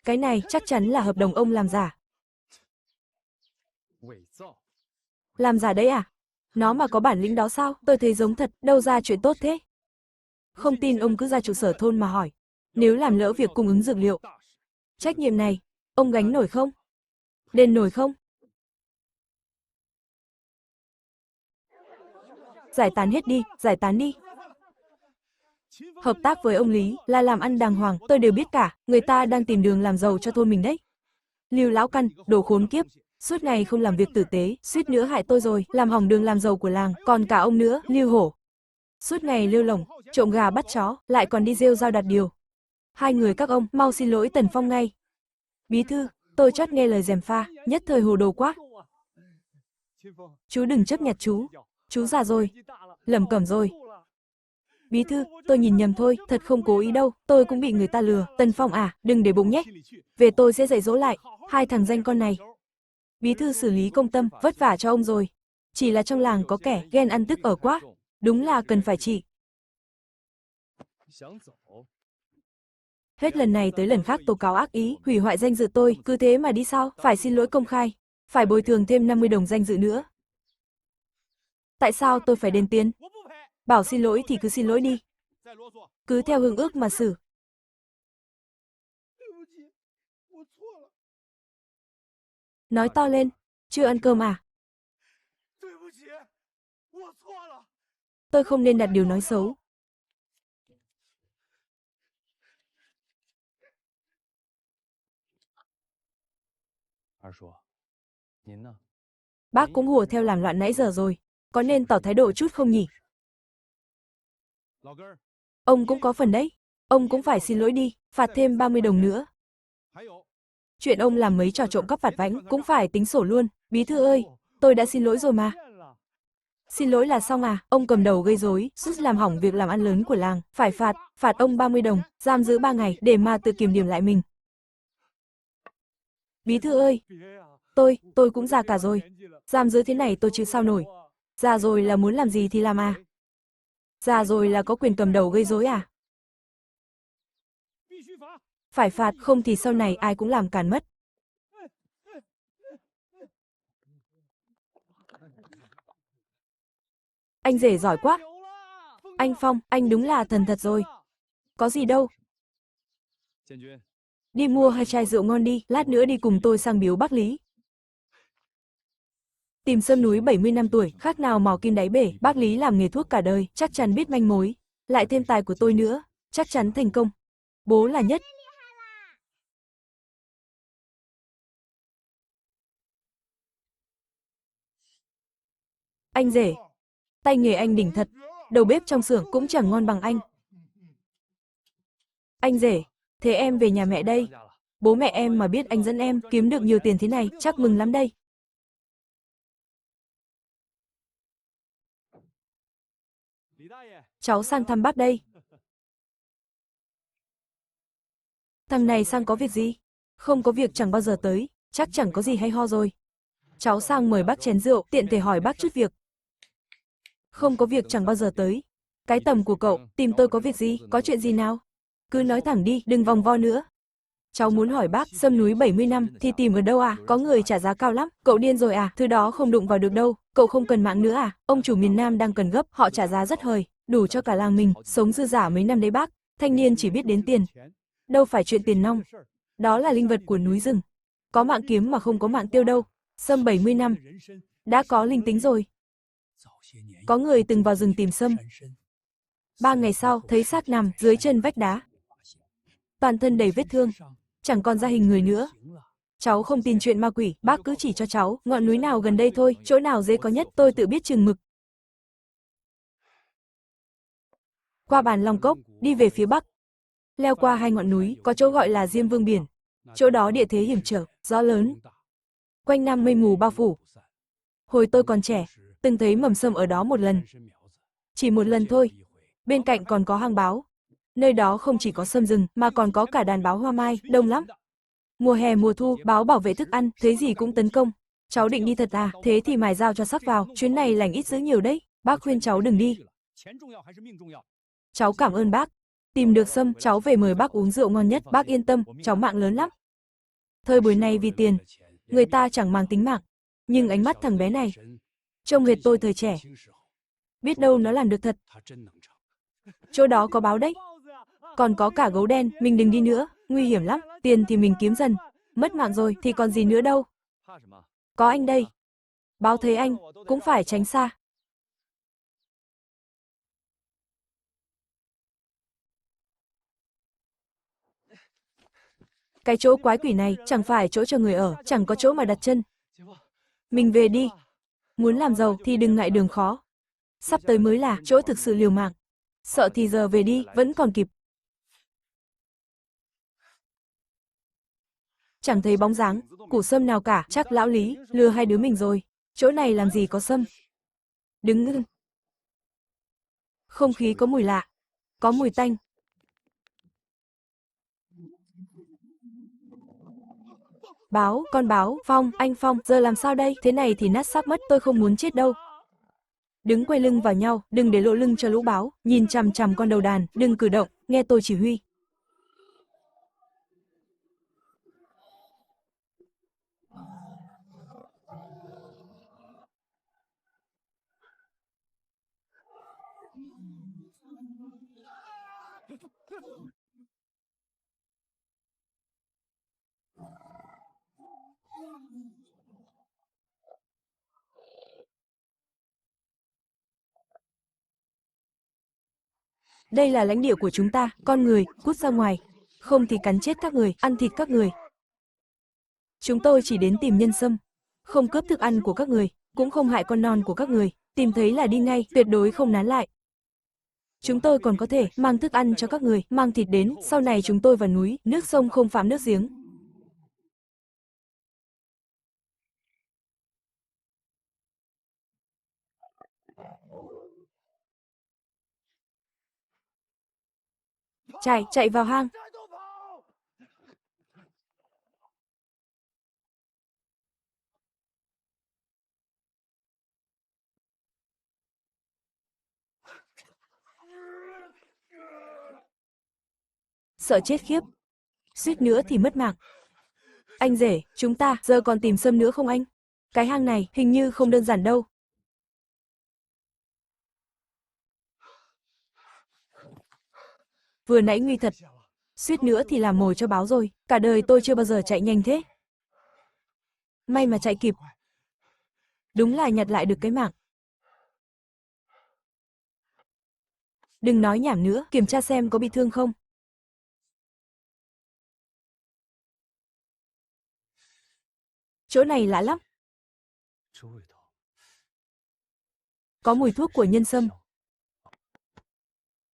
Cái này chắc chắn là hợp đồng ông làm giả. Làm giả đấy à? Nó mà có bản lĩnh đó sao? Tôi thấy giống thật, đâu ra chuyện tốt thế. Không tin ông cứ ra trụ sở thôn mà hỏi. Nếu làm lỡ việc cung ứng dược liệu, trách nhiệm này, ông gánh nổi không? Đền nổi không? Giải tán hết đi, giải tán đi. Hợp tác với ông Lý là làm ăn đàng hoàng, tôi đều biết cả, người ta đang tìm đường làm giàu cho thôn mình đấy. Lưu lão căn, đồ khốn kiếp, suốt ngày không làm việc tử tế, suýt nữa hại tôi rồi, làm hỏng đường làm giàu của làng, còn cả ông nữa, Lưu Hổ. Suốt ngày lêu lổng, trộm gà bắt chó, lại còn đi rêu rao đặt điều. Hai người các ông mau xin lỗi Tần Phong ngay. Bí thư, tôi chót nghe lời gièm pha, nhất thời hồ đồ quá. Chú đừng chấp nhặt chú già rồi, lẩm cẩm rồi. Bí thư, tôi nhìn nhầm thôi, thật không cố ý đâu, tôi cũng bị người ta lừa. Tần Phong à, đừng để bụng nhé. Về tôi sẽ dạy dỗ lại, hai thằng danh con này. Bí thư xử lý công tâm, vất vả cho ông rồi. Chỉ là trong làng có kẻ ghen ăn tức ở quá, đúng là cần phải trị. Hết lần này tới lần khác tố cáo ác ý, hủy hoại danh dự tôi, cứ thế mà đi sao, phải xin lỗi công khai, phải bồi thường thêm 50 đồng danh dự nữa. Tại sao tôi phải đền tiền? Bảo xin lỗi thì cứ xin lỗi đi. Cứ theo hương ước mà xử. Nói to lên, chưa ăn cơm à? Tôi không nên đặt điều nói xấu. Bác cũng hùa theo làm loạn nãy giờ rồi, có nên tỏ thái độ chút không nhỉ? Ông cũng có phần đấy, ông cũng phải xin lỗi đi, phạt thêm 30 đồng nữa. Chuyện ông làm mấy trò trộm cắp vặt vãnh cũng phải tính sổ luôn. Bí thư ơi, tôi đã xin lỗi rồi mà. Xin lỗi là xong à? Ông cầm đầu gây rối, giúp làm hỏng việc làm ăn lớn của làng, phải phạt ông 30 đồng, giam giữ 3 ngày để mà tự kiểm điểm lại mình. Bí thư ơi, tôi cũng già cả rồi, giam giữ thế này tôi chịu sao nổi. Già rồi là muốn làm gì thì làm à? Già rồi là có quyền cầm đầu gây rối à? Phải phạt, không thì sau này ai cũng làm càn mất. Anh rể giỏi quá. Anh Phong, anh đúng là thần thật rồi. Có gì đâu. Đi mua 2 chai rượu ngon đi, lát nữa đi cùng tôi sang biếu bác Lý. Tìm sâm núi 70 năm tuổi, khác nào mò kim đáy bể, bác Lý làm nghề thuốc cả đời, chắc chắn biết manh mối. Lại thêm tài của tôi nữa, chắc chắn thành công. Bố là nhất. Anh rể, tay nghề anh đỉnh thật, đầu bếp trong xưởng cũng chẳng ngon bằng anh. Anh rể, thế em về nhà mẹ đây. Bố mẹ em mà biết anh dẫn em kiếm được nhiều tiền thế này, chắc mừng lắm đây. Cháu sang thăm bác đây. Thằng này sang có việc gì? Không có việc chẳng bao giờ tới, chắc chẳng có gì hay ho rồi. Cháu sang mời bác chén rượu, tiện thể hỏi bác chút việc. Không có việc chẳng bao giờ tới. Cái tầm của cậu, tìm tôi có việc gì, có chuyện gì nào? Cứ nói thẳng đi, đừng vòng vo nữa. Cháu muốn hỏi bác, sâm núi 70 năm thì tìm ở đâu à? Có người trả giá cao lắm, cậu điên rồi à? Thứ đó không đụng vào được đâu, cậu không cần mạng nữa à? Ông chủ miền Nam đang cần gấp, họ trả giá rất hời, đủ cho cả làng mình sống dư dả mấy năm đấy bác. Thanh niên chỉ biết đến tiền, đâu phải chuyện tiền nong. Đó là linh vật của núi rừng. Có mạng kiếm mà không có mạng tiêu đâu. Sâm 70 năm, đã có linh tính rồi. Có người từng vào rừng tìm sâm. 3 ngày sau, thấy xác nằm dưới chân vách đá. Toàn thân đầy vết thương, chẳng còn ra hình người nữa. Cháu không tin chuyện ma quỷ, bác cứ chỉ cho cháu ngọn núi nào gần đây thôi, chỗ nào dễ có nhất, tôi tự biết chừng mực. Qua bản Long Cốc, đi về phía bắc. Leo qua 2 ngọn núi, có chỗ gọi là Diêm Vương Biển. Chỗ đó địa thế hiểm trở, gió lớn. Quanh năm mây mù bao phủ. Hồi tôi còn trẻ, từng thấy mầm sâm ở đó một lần. Chỉ một lần thôi. Bên cạnh còn có hang báo. Nơi đó không chỉ có sâm rừng, mà còn có cả đàn báo hoa mai, đông lắm. Mùa hè mùa thu, báo bảo vệ thức ăn, thế gì cũng tấn công. Cháu định đi thật à, thế thì mài dao cho sắc vào, chuyến này lành ít dữ nhiều đấy. Bác khuyên cháu đừng đi. Cháu cảm ơn bác. Tìm được sâm, cháu về mời bác uống rượu ngon nhất, bác yên tâm, cháu mạng lớn lắm. Thời buổi này vì tiền, người ta chẳng mang tính mạng. Nhưng ánh mắt thằng bé này, trông hệt tôi thời trẻ. Biết đâu nó làm được thật. Chỗ đó có báo đấy. Còn có cả gấu đen, mình đừng đi nữa, nguy hiểm lắm, tiền thì mình kiếm dần. Mất mạng rồi thì còn gì nữa đâu. Có anh đây. Báo thấy anh, cũng phải tránh xa. Cái chỗ quái quỷ này chẳng phải chỗ cho người ở, chẳng có chỗ mà đặt chân. Mình về đi. Muốn làm giàu thì đừng ngại đường khó. Sắp tới mới là chỗ thực sự liều mạng. Sợ thì giờ về đi, vẫn còn kịp. Chẳng thấy bóng dáng, củ sâm nào cả, chắc lão Lý, lừa hai đứa mình rồi. Chỗ này làm gì có sâm. Đứng ngưng. Không khí có mùi lạ. Có mùi tanh. Báo, con báo, Phong, anh Phong, giờ làm sao đây? Thế này thì nát xác mất, tôi không muốn chết đâu. Đứng quay lưng vào nhau, đừng để lộ lưng cho lũ báo, nhìn chằm chằm con đầu đàn, đừng cử động, nghe tôi chỉ huy. Đây là lãnh địa của chúng ta, con người, cút ra ngoài. Không thì cắn chết các người, ăn thịt các người. Chúng tôi chỉ đến tìm nhân sâm, không cướp thức ăn của các người, cũng không hại con non của các người, tìm thấy là đi ngay, tuyệt đối không nán lại. Chúng tôi còn có thể mang thức ăn cho các người, mang thịt đến, sau này chúng tôi vào núi, nước sông không phạm nước giếng. Chạy, chạy vào hang. Sợ chết khiếp. Suýt nữa thì mất mạng. Anh rể, chúng ta giờ còn tìm sâm nữa không anh? Cái hang này hình như không đơn giản đâu. Vừa nãy nguy thật. Suýt nữa thì làm mồi cho báo rồi. Cả đời tôi chưa bao giờ chạy nhanh thế. May mà chạy kịp. Đúng là nhặt lại được cái mạng. Đừng nói nhảm nữa, kiểm tra xem có bị thương không. Chỗ này lạ lắm. Có mùi thuốc của nhân sâm.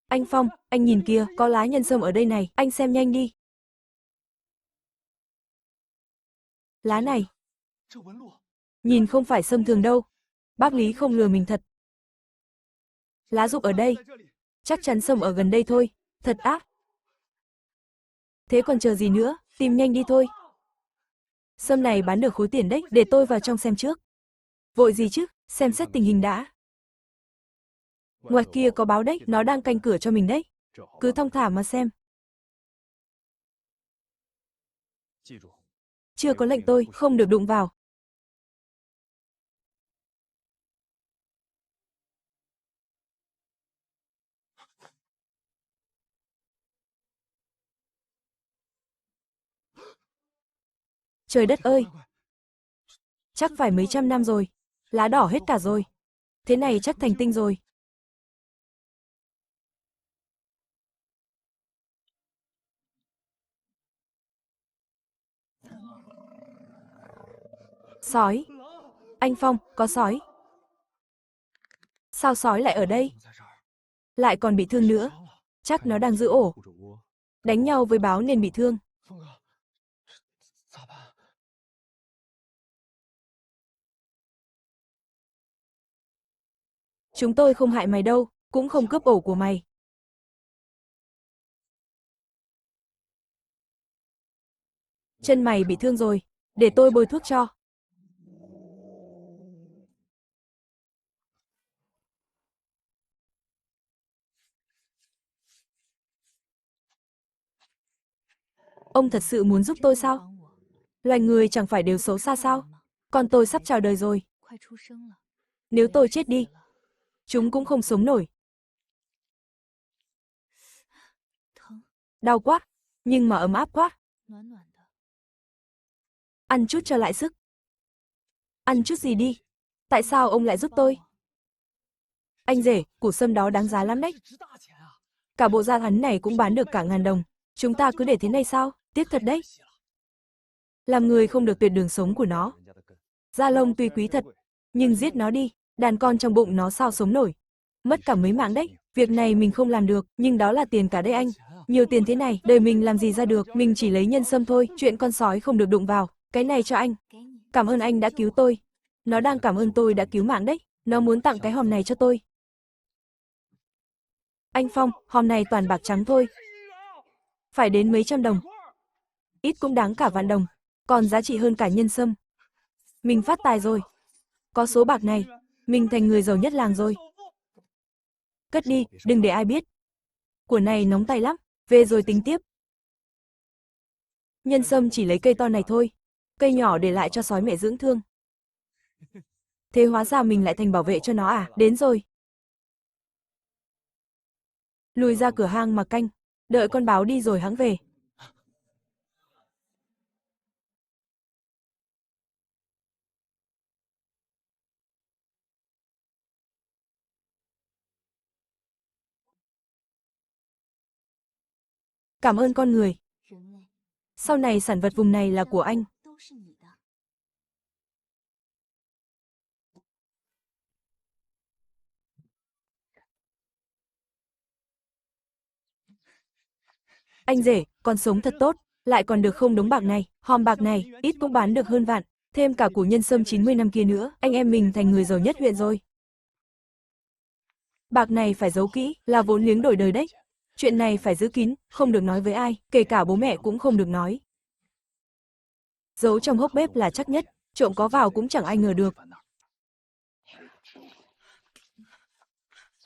Anh Phong, anh nhìn kìa, có lá nhân sâm ở đây này, anh xem nhanh đi. Lá này. Nhìn không phải sâm thường đâu. Bác Lý không lừa mình thật. Lá rụng ở đây. Chắc chắn sâm ở gần đây thôi. Thật ác. Thế còn chờ gì nữa, tìm nhanh đi thôi. Sâm này bán được khối tiền đấy, để tôi vào trong xem trước. Vội gì chứ, xem xét tình hình đã. Ngoài kia có báo đấy, nó đang canh cửa cho mình đấy. Cứ thong thả mà xem. Chưa có lệnh tôi, không được đụng vào. Trời đất ơi! Chắc phải mấy trăm năm rồi. Lá đỏ hết cả rồi. Thế này chắc thành tinh rồi. Sói. Anh Phong, có sói. Sao sói lại ở đây? Lại còn bị thương nữa. Chắc nó đang giữ ổ. Đánh nhau với báo nên bị thương. Chúng tôi không hại mày đâu, cũng không cướp ổ của mày. Chân mày bị thương rồi, để tôi bôi thuốc cho. Ông thật sự muốn giúp tôi sao? Loài người chẳng phải đều xấu xa sao? Còn tôi sắp chào đời rồi. Nếu tôi chết đi, chúng cũng không sống nổi. Đau quá, nhưng mà ấm áp quá. Ăn chút cho lại sức. Ăn chút gì đi. Tại sao ông lại giúp tôi? Anh rể, củ sâm đó đáng giá lắm đấy. Cả bộ da hắn này cũng bán được cả 1000 đồng. Chúng ta cứ để thế này sao? Tiếc thật đấy. Làm người không được tuyệt đường sống của nó. Da lông tuy quý thật, nhưng giết nó đi, đàn con trong bụng nó sao sống nổi. mất cả mấy mạng đấy. Việc này mình không làm được, nhưng đó là tiền cả đấy anh. Nhiều tiền thế này, đời mình làm gì ra được, mình chỉ lấy nhân sâm thôi, chuyện con sói không được đụng vào. Cái này cho anh. Cảm ơn anh đã cứu tôi. Nó đang cảm ơn tôi đã cứu mạng đấy. Nó muốn tặng cái hòm này cho tôi. Anh Phong, hòm này toàn bạc trắng thôi. Phải đến mấy trăm đồng. Ít cũng đáng cả vạn đồng. Còn giá trị hơn cả nhân sâm. Mình phát tài rồi. Có số bạc này, mình thành người giàu nhất làng rồi. Cất đi, đừng để ai biết. Của này nóng tay lắm, về rồi tính tiếp. Nhân sâm chỉ lấy cây to này thôi. Cây nhỏ để lại cho sói mẹ dưỡng thương. Thế hóa ra mình lại thành bảo vệ cho nó à? Đến rồi. Lùi ra cửa hang mà canh. Đợi con báo đi rồi hãng về. Cảm ơn con người. Sau này sản vật vùng này là của anh. Anh rể, con sống thật tốt, lại còn được không đống bạc này, hòm bạc này, ít cũng bán được hơn vạn. Thêm cả củ nhân sâm 90 năm kia nữa, anh em mình thành người giàu nhất huyện rồi. Bạc này phải giấu kỹ, là vốn liếng đổi đời đấy. Chuyện này phải giữ kín, không được nói với ai, kể cả bố mẹ cũng không được nói. Giấu trong hốc bếp là chắc nhất, trộm có vào cũng chẳng ai ngờ được.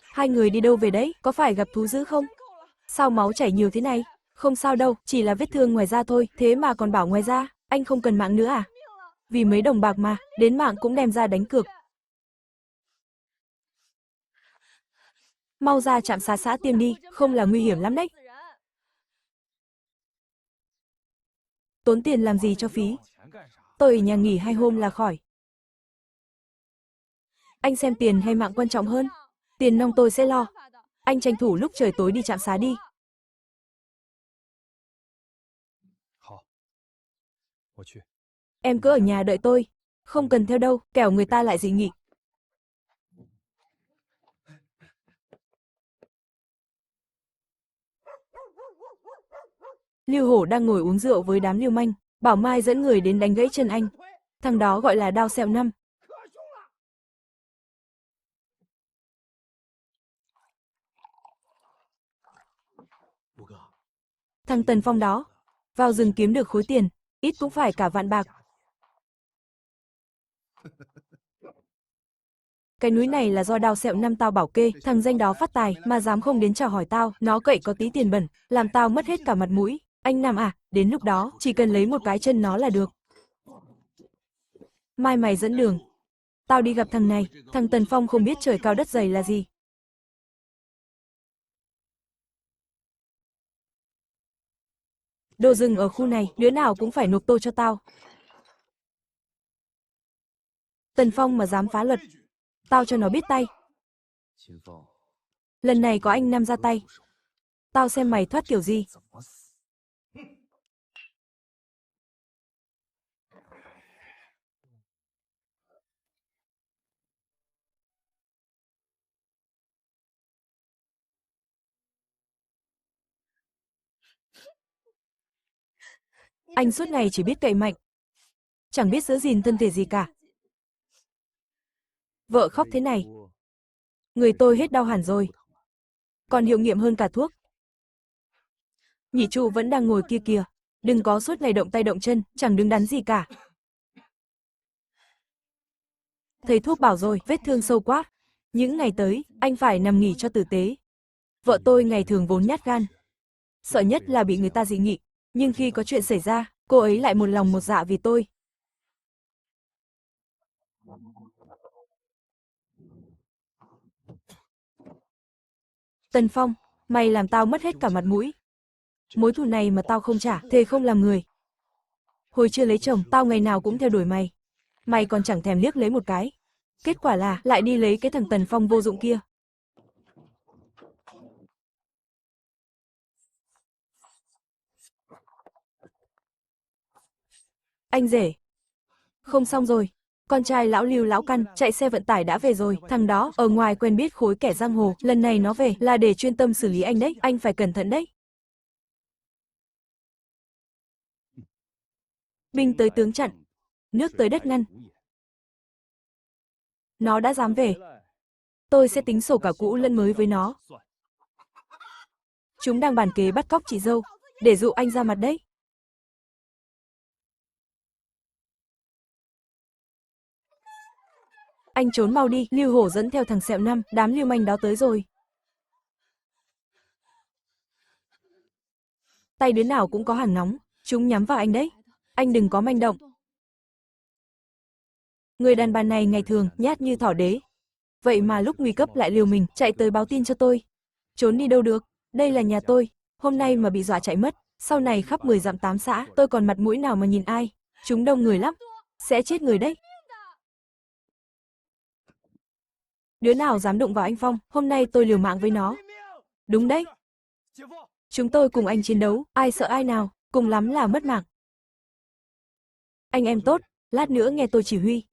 Hai người đi đâu về đấy, có phải gặp thú dữ không? Sao máu chảy nhiều thế này? Không sao đâu, chỉ là vết thương ngoài da thôi, thế mà còn bảo ngoài da, anh không cần mạng nữa à? Vì mấy đồng bạc mà, đến mạng cũng đem ra đánh cược. Mau ra trạm xá xã tiêm đi, không là nguy hiểm lắm đấy. Tốn tiền làm gì cho phí. Tôi ở nhà nghỉ 2 hôm là khỏi. Anh xem tiền hay mạng quan trọng hơn? Tiền nong tôi sẽ lo. Anh tranh thủ lúc trời tối đi trạm xá đi. Em cứ ở nhà đợi tôi. Không cần theo đâu, kẻo người ta lại dị nghị. Lưu Hổ đang ngồi uống rượu với đám lưu manh. Bảo Mai dẫn người đến đánh gãy chân anh. Thằng đó gọi là Đao Sẹo Năm. Thằng Tần Phong đó, vào rừng kiếm được khối tiền, ít cũng phải cả vạn bạc. Cái núi này là do Đao Sẹo Năm tao bảo kê, thằng danh đó phát tài mà dám không đến chào hỏi tao, nó cậy có tí tiền bẩn, làm tao mất hết cả mặt mũi. Anh Nam à, đến lúc đó, chỉ cần lấy một cái chân nó là được. Mai mày dẫn đường. Tao đi gặp thằng này, thằng Tần Phong không biết trời cao đất dày là gì. Đồ rừng ở khu này, đứa nào cũng phải nộp tô cho tao. Tần Phong mà dám phá luật, tao cho nó biết tay. Lần này có anh Nam ra tay, tao xem mày thoát kiểu gì. Anh suốt ngày chỉ biết cậy mạnh, chẳng biết giữ gìn thân thể gì cả. Vợ khóc thế này, người tôi hết đau hẳn rồi. Còn hiệu nghiệm hơn cả thuốc. Nhị trụ vẫn đang ngồi kia kìa, đừng có suốt ngày động tay động chân, chẳng đứng đắn gì cả. Thầy thuốc bảo rồi, vết thương sâu quá. Những ngày tới, anh phải nằm nghỉ cho tử tế. Vợ tôi ngày thường vốn nhát gan, sợ nhất là bị người ta dị nghị. Nhưng khi có chuyện xảy ra, cô ấy lại một lòng một dạ vì tôi. Tần Phong, mày làm tao mất hết cả mặt mũi. Mối thù này mà tao không trả, thề không làm người. Hồi chưa lấy chồng, tao ngày nào cũng theo đuổi mày. Mày còn chẳng thèm liếc lấy một cái. Kết quả là, lại đi lấy cái thằng Tần Phong vô dụng kia. Anh rể. Không xong rồi. Con trai lão Lưu lão Căn, chạy xe vận tải đã về rồi, thằng đó, ở ngoài quen biết khối kẻ giang hồ, lần này nó về, là để chuyên tâm xử lý anh đấy, anh phải cẩn thận đấy. Binh tới tướng chặn, nước tới đất ngăn. Nó đã dám về. Tôi sẽ tính sổ cả cũ lẫn mới với nó. Chúng đang bàn kế bắt cóc chị dâu, để dụ anh ra mặt đấy. Anh trốn mau đi, Lưu Hổ dẫn theo thằng Sẹo Năm, đám lưu manh đó tới rồi. Tay đứa nào cũng có hàng nóng, chúng nhắm vào anh đấy. Anh đừng có manh động. Người đàn bà này ngày thường nhát như thỏ đế. Vậy mà lúc nguy cấp lại liều mình, chạy tới báo tin cho tôi. Trốn đi đâu được, đây là nhà tôi. Hôm nay mà bị dọa chạy mất, sau này khắp 10 dặm 8 xã, tôi còn mặt mũi nào mà nhìn ai. Chúng đông người lắm, sẽ chết người đấy. Đứa nào dám đụng vào anh Phong, hôm nay tôi liều mạng với nó. Đúng đấy. Chúng tôi cùng anh chiến đấu, ai sợ ai nào, cùng lắm là mất mạng. Anh em tốt, lát nữa nghe tôi chỉ huy.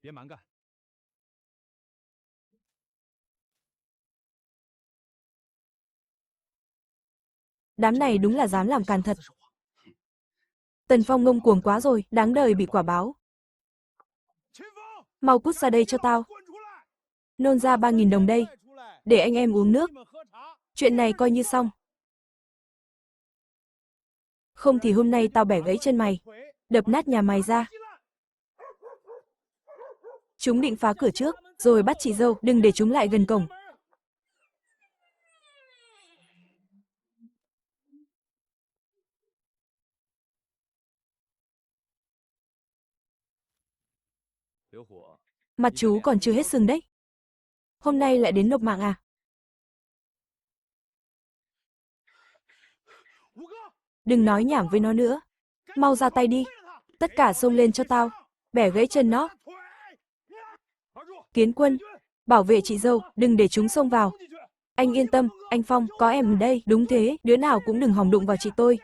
Đám này đúng là dám làm càn thật. Tần Phong ngông cuồng quá rồi, đáng đời bị quả báo. Mau cút ra đây cho tao. Nôn ra 3.000 đồng đây, để anh em uống nước. Chuyện này coi như xong. Không thì hôm nay tao bẻ gãy chân mày, đập nát nhà mày ra. Chúng định phá cửa trước, rồi bắt chị dâu, đừng để chúng lại gần cổng. Mặt chú còn chưa hết sưng đấy. Hôm nay lại đến nộp mạng à? Đừng nói nhảm với nó nữa. Mau ra tay đi. Tất cả xông lên cho tao. Bẻ gãy chân nó. Kiến Quân, bảo vệ chị dâu, đừng để chúng xông vào. Anh yên tâm, anh Phong, có em ở đây. Đúng thế, đứa nào cũng đừng hòng đụng vào chị tôi.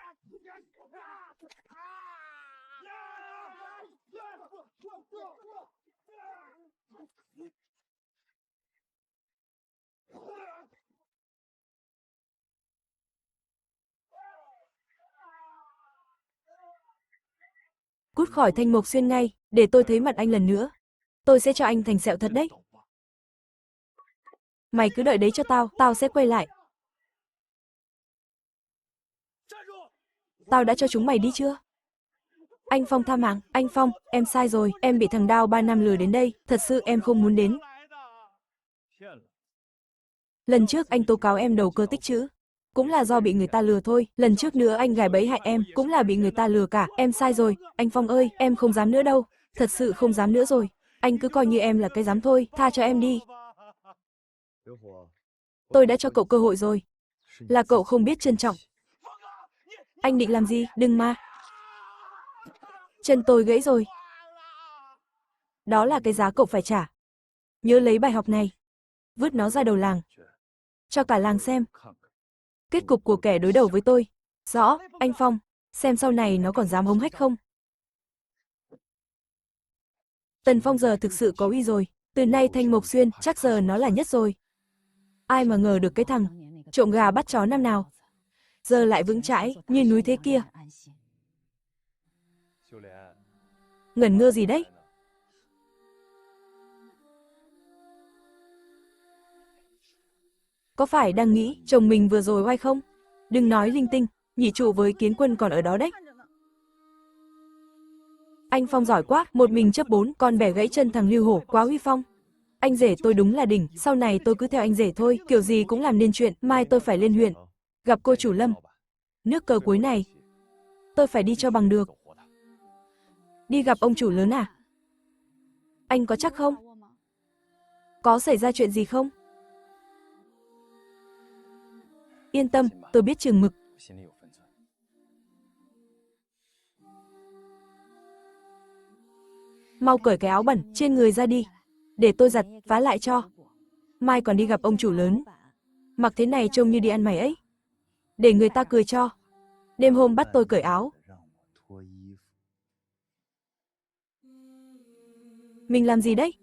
Cút khỏi Thanh Mộc Xuyên ngay, để tôi thấy mặt anh lần nữa. Tôi sẽ cho anh thành sẹo thật đấy. Mày cứ đợi đấy cho tao, tao sẽ quay lại. Tao đã cho chúng mày đi chưa? Anh Phong tha mạng, anh Phong, em sai rồi, em bị thằng Đao 3 năm lừa đến đây, thật sự em không muốn đến. Lần trước anh tố cáo em đầu cơ tích trữ, cũng là do bị người ta lừa thôi, lần trước nữa anh gài bẫy hại em, cũng là bị người ta lừa cả, em sai rồi, anh Phong ơi, em không dám nữa đâu, thật sự không dám nữa rồi, anh cứ coi như em là cái dám thôi, tha cho em đi. Tôi đã cho cậu cơ hội rồi, là cậu không biết trân trọng. Anh định làm gì, đừng mà. Chân tôi gãy rồi. Đó là cái giá cậu phải trả. Nhớ lấy bài học này, vứt nó ra đầu làng, cho cả làng xem. Kết cục của kẻ đối đầu với tôi. Rõ, anh Phong, xem sau này nó còn dám hống hách không. Tần Phong giờ thực sự có uy rồi, từ nay Thanh Mộc Xuyên chắc giờ nó là nhất rồi. Ai mà ngờ được cái thằng trộm gà bắt chó năm nào, giờ lại vững chãi như núi thế kia. Ngẩn ngơ gì đấy? Có phải đang nghĩ chồng mình vừa rồi oai không? Đừng nói linh tinh, nhị trụ với Kiến Quân còn ở đó đấy. Anh Phong giỏi quá, một mình chấp 4 con bẻ gãy chân thằng Lưu Hổ, quá huy phong. Anh rể tôi đúng là đỉnh, sau này tôi cứ theo anh rể thôi, kiểu gì cũng làm nên chuyện, mai tôi phải lên huyện, gặp cô chủ Lâm. Nước cờ cuối này, tôi phải đi cho bằng được. Đi gặp ông chủ lớn à? Anh có chắc không? Có xảy ra chuyện gì không? Yên tâm, tôi biết chừng mực. Mau cởi cái áo bẩn trên người ra đi, để tôi giặt, vá lại cho. Mai còn đi gặp ông chủ lớn. Mặc thế này trông như đi ăn mày ấy. Để người ta cười cho. Đêm hôm bắt tôi cởi áo. Mình làm gì đấy?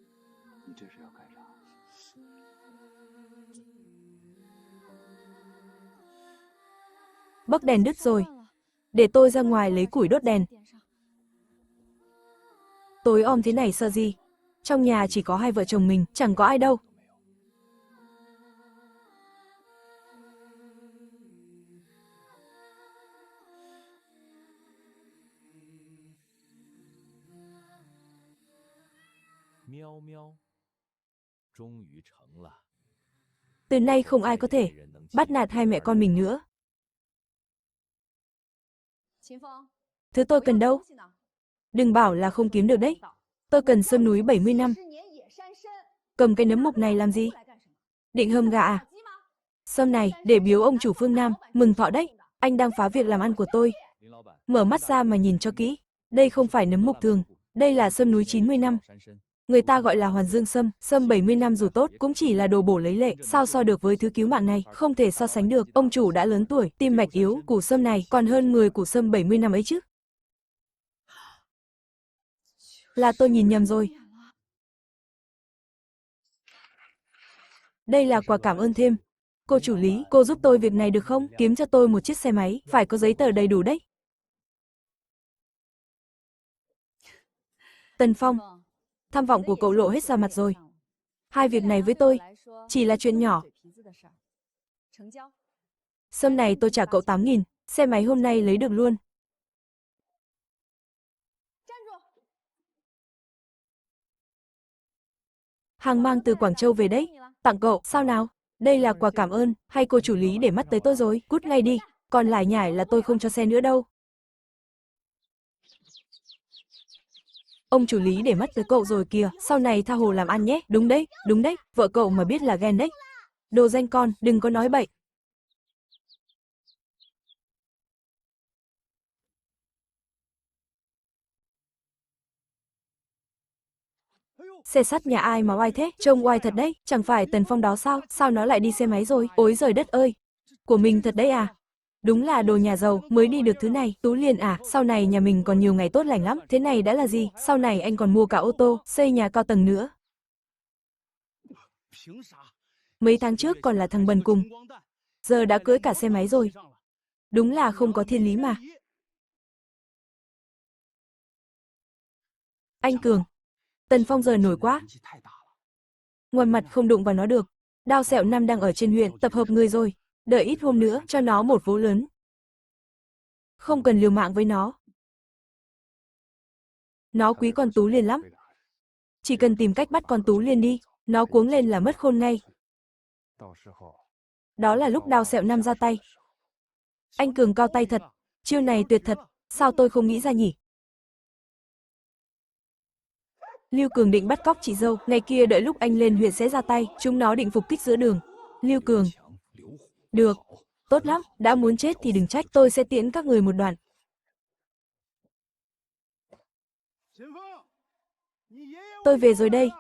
Bấc đèn đứt rồi. Để tôi ra ngoài lấy củi đốt đèn. Tối om thế này sợ gì? Trong nhà chỉ có hai vợ chồng mình, chẳng có ai đâu. Từ nay không ai có thể bắt nạt hai mẹ con mình nữa. Thứ tôi cần đâu? Đừng bảo là không kiếm được đấy. Tôi cần sơn núi 70 năm. Cầm cái nấm mục này làm gì? Định hầm gà à? Sâm này, để biếu ông chủ phương Nam, mừng thọ đấy. Anh đang phá việc làm ăn của tôi. Mở mắt ra mà nhìn cho kỹ. Đây không phải nấm mục thường. Đây là sâm núi 90 năm. Người ta gọi là hoàn dương sâm, sâm 70 năm dù tốt cũng chỉ là đồ bổ lấy lệ, sao so được với thứ cứu mạng này, không thể so sánh được. Ông chủ đã lớn tuổi, tim mạch yếu, củ sâm này còn hơn 10 củ sâm 70 năm ấy chứ. Là tôi nhìn nhầm rồi. Đây là quà cảm ơn thêm. Cô chủ lý, cô giúp tôi việc này được không? Kiếm cho tôi một chiếc xe máy, phải có giấy tờ đầy đủ đấy. Tần Phong, tham vọng của cậu lộ hết ra mặt rồi. Hai việc này với tôi chỉ là chuyện nhỏ. Sâm này tôi trả cậu 8.000, xe máy hôm nay lấy được luôn. Hàng mang từ Quảng Châu về đấy, tặng cậu, sao nào? Đây là quà cảm ơn, hay cô chủ lý để mắt tới tôi rồi, cút ngay đi, còn lải nhải là tôi không cho xe nữa đâu. Ông chủ lý để mắt tới cậu rồi kìa, sau này tha hồ làm ăn nhé, đúng đấy, vợ cậu mà biết là ghen đấy. Đồ danh con, đừng có nói bậy. Xe sắt nhà ai mà oai thế, trông oai thật đấy, chẳng phải Tần Phong đó sao, sao nó lại đi xe máy rồi, ối giời đất ơi, của mình thật đấy à. Đúng là đồ nhà giàu, mới đi được thứ này. Tú Liên à, sau này nhà mình còn nhiều ngày tốt lành lắm. Thế này đã là gì? Sau này anh còn mua cả ô tô, xây nhà cao tầng nữa. Mấy tháng trước còn là thằng bần cùng, giờ đã cưỡi cả xe máy rồi. Đúng là không có thiên lý mà. Anh Cường, Tần Phong giờ nổi quá. Ngoài mặt không đụng vào nó được. Đao Sẹo Năm đang ở trên huyện, tập hợp người rồi. Đợi ít hôm nữa, cho nó một vố lớn. Không cần liều mạng với nó. Nó quý con Tú Liên lắm. Chỉ cần tìm cách bắt con Tú Liên đi, nó cuống lên là mất khôn ngay. Đó là lúc Đao Sẹo Năm ra tay. Anh Cường cao tay thật, chiêu này tuyệt thật, sao tôi không nghĩ ra nhỉ? Lưu Cường định bắt cóc chị dâu, ngày kia đợi lúc anh lên huyện sẽ ra tay, chúng nó định phục kích giữa đường. Lưu Cường, được, tốt lắm, đã muốn chết thì đừng trách, tôi sẽ tiễn các người một đoạn. Tôi về rồi đây.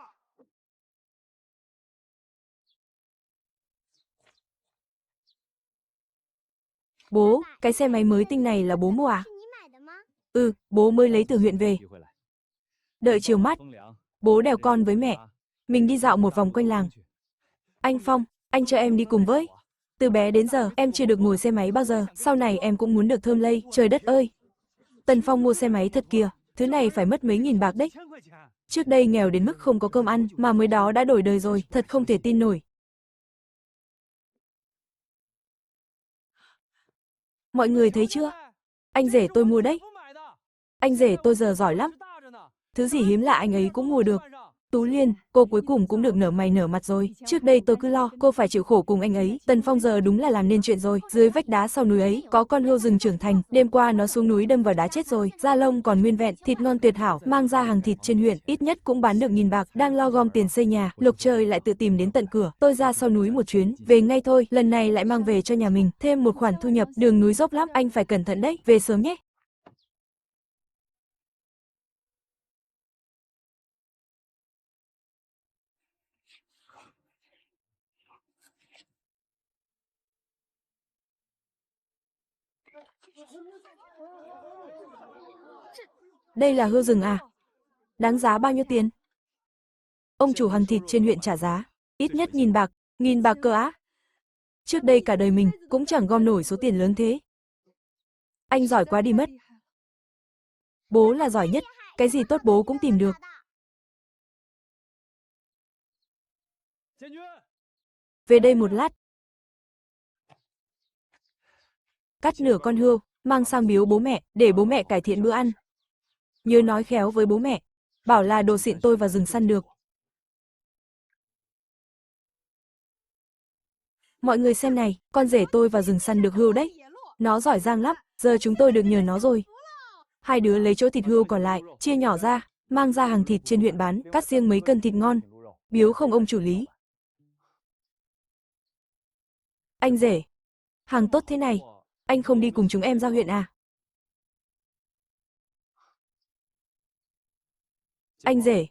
Bố, cái xe máy mới tinh này là bố mua à? Ừ, bố mới lấy từ huyện về. Đợi chiều mát, bố đèo con với mẹ. Mình đi dạo một vòng quanh làng. Anh Phong, anh cho em đi cùng với. Từ bé đến giờ, em chưa được ngồi xe máy bao giờ, sau này em cũng muốn được thơm lây, trời đất ơi. Tần Phong mua xe máy thật kìa, thứ này phải mất mấy nghìn bạc đấy. Trước đây nghèo đến mức không có cơm ăn, mà mới đó đã đổi đời rồi, thật không thể tin nổi. Mọi người thấy chưa? Anh rể tôi mua đấy. Anh rể tôi giờ giỏi lắm. Thứ gì hiếm lạ anh ấy cũng mua được. Tú Liên, cô cuối cùng cũng được nở mày nở mặt rồi. Trước đây tôi cứ lo cô phải chịu khổ cùng anh ấy. Tần Phong giờ đúng là làm nên chuyện rồi. Dưới vách đá sau núi ấy, có con hươu rừng trưởng thành. Đêm qua nó xuống núi đâm vào đá chết rồi. Da lông còn nguyên vẹn, thịt ngon tuyệt hảo. Mang ra hàng thịt trên huyện, ít nhất cũng bán được 1.000 bạc. Đang lo gom tiền xây nhà, Lục Trời lại tự tìm đến tận cửa. Tôi ra sau núi một chuyến, về ngay thôi. Lần này lại mang về cho nhà mình thêm một khoản thu nhập. Đường núi dốc lắm, anh phải cẩn thận đấy. Về sớm nhé. Đây là hươu rừng à? Đáng giá bao nhiêu tiền? Ông chủ hàng thịt trên huyện trả giá, ít nhất nghìn bạc cơ á. Trước đây cả đời mình cũng chẳng gom nổi số tiền lớn thế. Anh giỏi quá đi mất. Bố là giỏi nhất, cái gì tốt bố cũng tìm được. Về đây một lát. Cắt nửa con hươu, mang sang biếu bố mẹ, để bố mẹ cải thiện bữa ăn. Nhớ nói khéo với bố mẹ, bảo là đồ xịn tôi vào rừng săn được. Mọi người xem này, con rể tôi vào rừng săn được hươu đấy. Nó giỏi giang lắm, giờ chúng tôi được nhờ nó rồi. Hai đứa lấy chỗ thịt hươu còn lại, chia nhỏ ra, mang ra hàng thịt trên huyện bán, cắt riêng mấy cân thịt ngon. Biếu không ông chủ Lý. Anh rể, hàng tốt thế này, anh không đi cùng chúng em ra huyện à? Anh rể,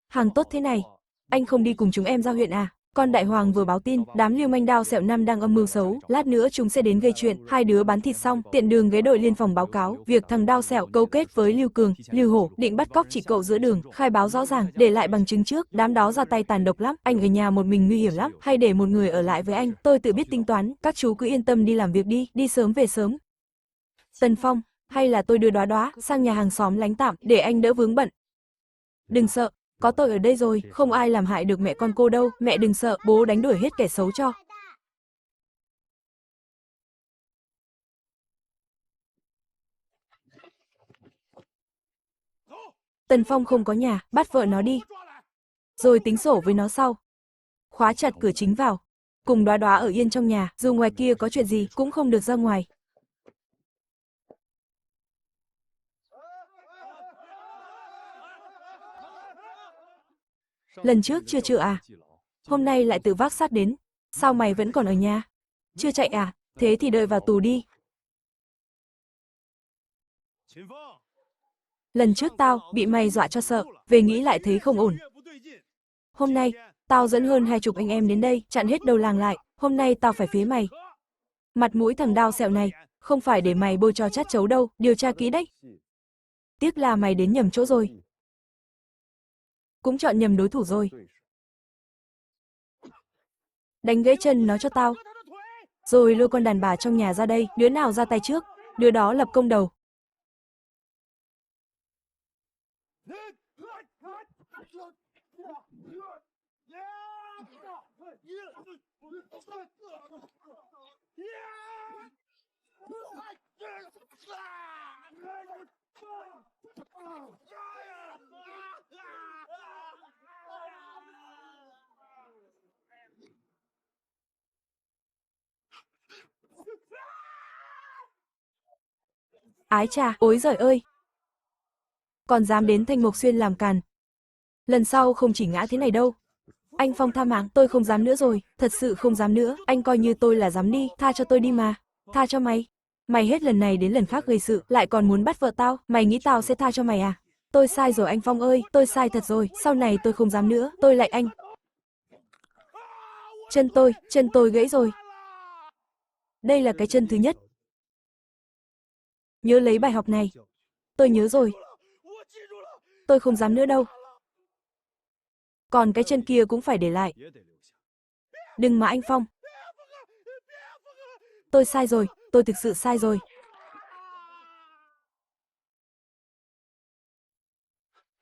hàng tốt thế này, anh không đi cùng chúng em ra huyện à? Con đại hoàng vừa báo tin, đám lưu manh Đao Sẹo Năm đang âm mưu xấu, lát nữa chúng sẽ đến gây chuyện, hai đứa bán thịt xong, tiện đường ghé đội liên phòng báo cáo, việc thằng Đao Sẹo cấu kết với Lưu Cường, Lưu Hổ, định bắt cóc chị cậu giữa đường, khai báo rõ ràng, để lại bằng chứng trước, đám đó ra tay tàn độc lắm, anh ở nhà một mình nguy hiểm lắm, hay để một người ở lại với anh, tôi tự biết tính toán, các chú cứ yên tâm đi làm việc đi sớm về sớm. Tần Phong, hay là tôi đưa Đóa Đóa sang nhà hàng xóm lánh tạm, để anh đỡ vướng bận. Đừng sợ, có tôi ở đây rồi, không ai làm hại được mẹ con cô đâu, mẹ đừng sợ, bố đánh đuổi hết kẻ xấu cho. Tần Phong không có nhà, bắt vợ nó đi. Rồi tính sổ với nó sau. Khóa chặt cửa chính vào. Cùng Đóa Đóa ở yên trong nhà, dù ngoài kia có chuyện gì cũng không được ra ngoài. Lần trước chưa à? Hôm nay lại tự vác sát đến. Sao mày vẫn còn ở nhà? Chưa chạy à? Thế thì đợi vào tù đi. Lần trước tao bị mày dọa cho sợ, về nghĩ lại thấy không ổn. Hôm nay, tao dẫn hơn 20 anh em đến đây, chặn hết đầu làng lại, hôm nay tao phải phế mày. Mặt mũi thằng Đao Sẹo này, không phải để mày bôi cho chát chấu đâu, điều tra kỹ đấy. Tiếc là mày đến nhầm chỗ rồi. Cũng chọn nhầm đối thủ rồi. Đánh gãy chân nó cho tao. Rồi lôi con đàn bà trong nhà ra đây, đứa nào ra tay trước, đứa đó lập công đầu. Ái chà, ối giời ơi. Còn dám đến Thanh Mộc Xuyên làm càn. Lần sau không chỉ ngã thế này đâu. Anh Phong tha mạng, tôi không dám nữa rồi, thật sự không dám nữa, anh coi như tôi là dám đi, tha cho tôi đi mà. Tha cho mày. Mày hết lần này đến lần khác gây sự, lại còn muốn bắt vợ tao, mày nghĩ tao sẽ tha cho mày à? Tôi sai rồi anh Phong ơi, tôi sai thật rồi, sau này tôi không dám nữa, tôi lạy anh. Chân tôi gãy rồi. Đây là cái chân thứ nhất. Nhớ lấy bài học này. Tôi nhớ rồi. Tôi không dám nữa đâu. Còn cái chân kia cũng phải để lại. Đừng mà anh Phong. Tôi sai rồi, tôi thực sự sai rồi.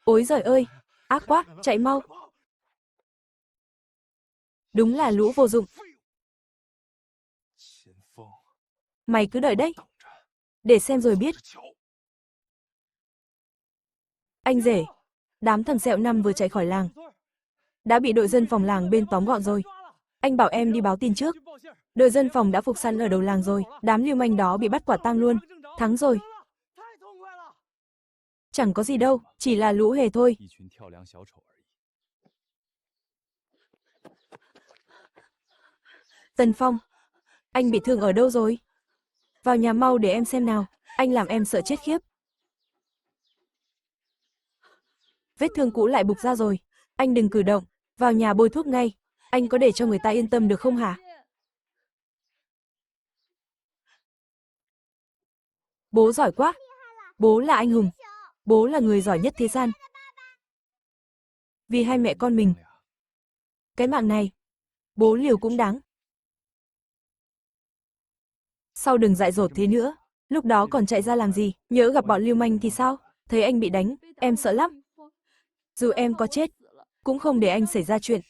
Ối giời ơi, ác quá, chạy mau. Đúng là lũ vô dụng. Mày cứ đợi đấy. Để xem rồi biết. Anh rể, đám thằng Sẹo Năm vừa chạy khỏi làng. Đã bị đội dân phòng làng bên tóm gọn rồi. Anh bảo em đi báo tin trước. Đội dân phòng đã phục săn ở đầu làng rồi, đám lưu manh đó bị bắt quả tang luôn. Thắng rồi. Chẳng có gì đâu, chỉ là lũ hề thôi. Tần Phong, anh bị thương ở đâu rồi? Vào nhà mau để em xem nào, anh làm em sợ chết khiếp. Vết thương cũ lại bục ra rồi, anh đừng cử động, vào nhà bôi thuốc ngay, anh có để cho người ta yên tâm được không hả? Bố giỏi quá, bố là anh hùng, bố là người giỏi nhất thế gian. Vì hai mẹ con mình, Cái mạng này, bố liều cũng đáng. Sau đừng dại dột thế nữa, lúc đó còn chạy ra làm gì, nhỡ gặp bọn lưu manh thì sao? Thấy anh bị đánh, em sợ lắm. Dù em có chết, cũng không để anh xảy ra chuyện.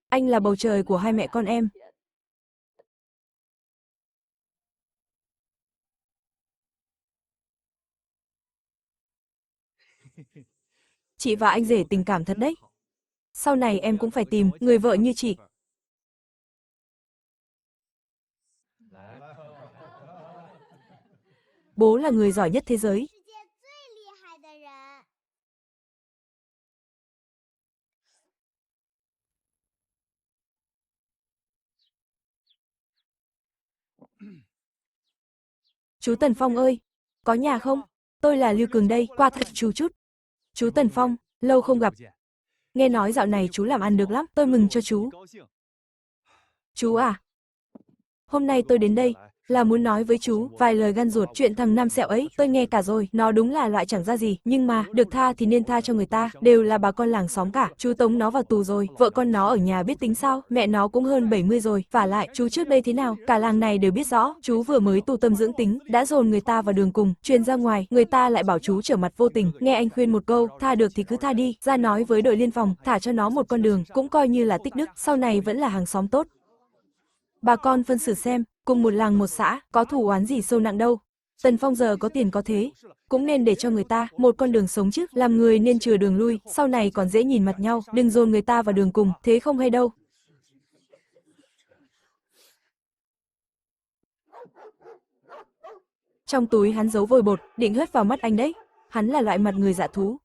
Anh là bầu trời của hai mẹ con em. Chị và anh rể tình cảm thật đấy. Sau này em cũng phải tìm người vợ như chị. Bố là người giỏi nhất thế giới. Chú Tần Phong ơi, có nhà không? Tôi là Lưu Cường đây, qua thật chú chút. Chú Tần Phong, lâu không gặp. Nghe nói dạo này chú làm ăn được lắm, tôi mừng cho chú. Chú à, hôm nay tôi đến đây là muốn nói với chú vài lời gan ruột. Chuyện thằng Nam Sẹo ấy tôi nghe cả rồi, nó đúng là loại chẳng ra gì, nhưng mà được tha thì nên tha cho người ta, đều là bà con làng xóm cả. Chú tống nó vào tù rồi, vợ con nó ở nhà biết tính sao, mẹ nó cũng hơn 70 rồi, vả lại chú trước đây thế nào cả làng này đều biết rõ. Chú vừa mới tu tâm dưỡng tính đã dồn người ta vào đường cùng, truyền ra ngoài người ta lại bảo chú trở mặt vô tình. Nghe anh khuyên một câu, tha được thì cứ tha đi, ra nói với đội liên phòng thả cho nó một con đường, cũng coi như là tích đức, sau này vẫn là hàng xóm tốt. Bà con phân xử xem, cùng một làng một xã, có thù oán gì sâu nặng đâu. Tần Phong giờ có tiền có thế, cũng nên để cho người ta một con đường sống chứ, làm người nên chừa đường lui, sau này còn dễ nhìn mặt nhau, đừng dồn người ta vào đường cùng, thế không hay đâu. Trong túi hắn giấu vôi bột, định hất vào mắt anh đấy. Hắn là loại mặt người dạ thú.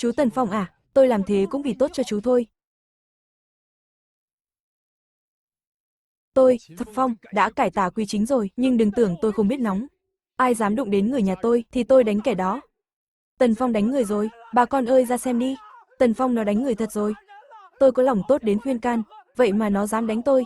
Chú Tần Phong à, tôi làm thế cũng vì tốt cho chú thôi. Tôi, Thật Phong, đã cải tà quy chính rồi, nhưng đừng tưởng tôi không biết nóng. Ai dám đụng đến người nhà tôi, thì tôi đánh kẻ đó. Tần Phong đánh người rồi, bà con ơi ra xem đi. Tần Phong nó đánh người thật rồi. Tôi có lòng tốt đến khuyên can, vậy mà nó dám đánh tôi.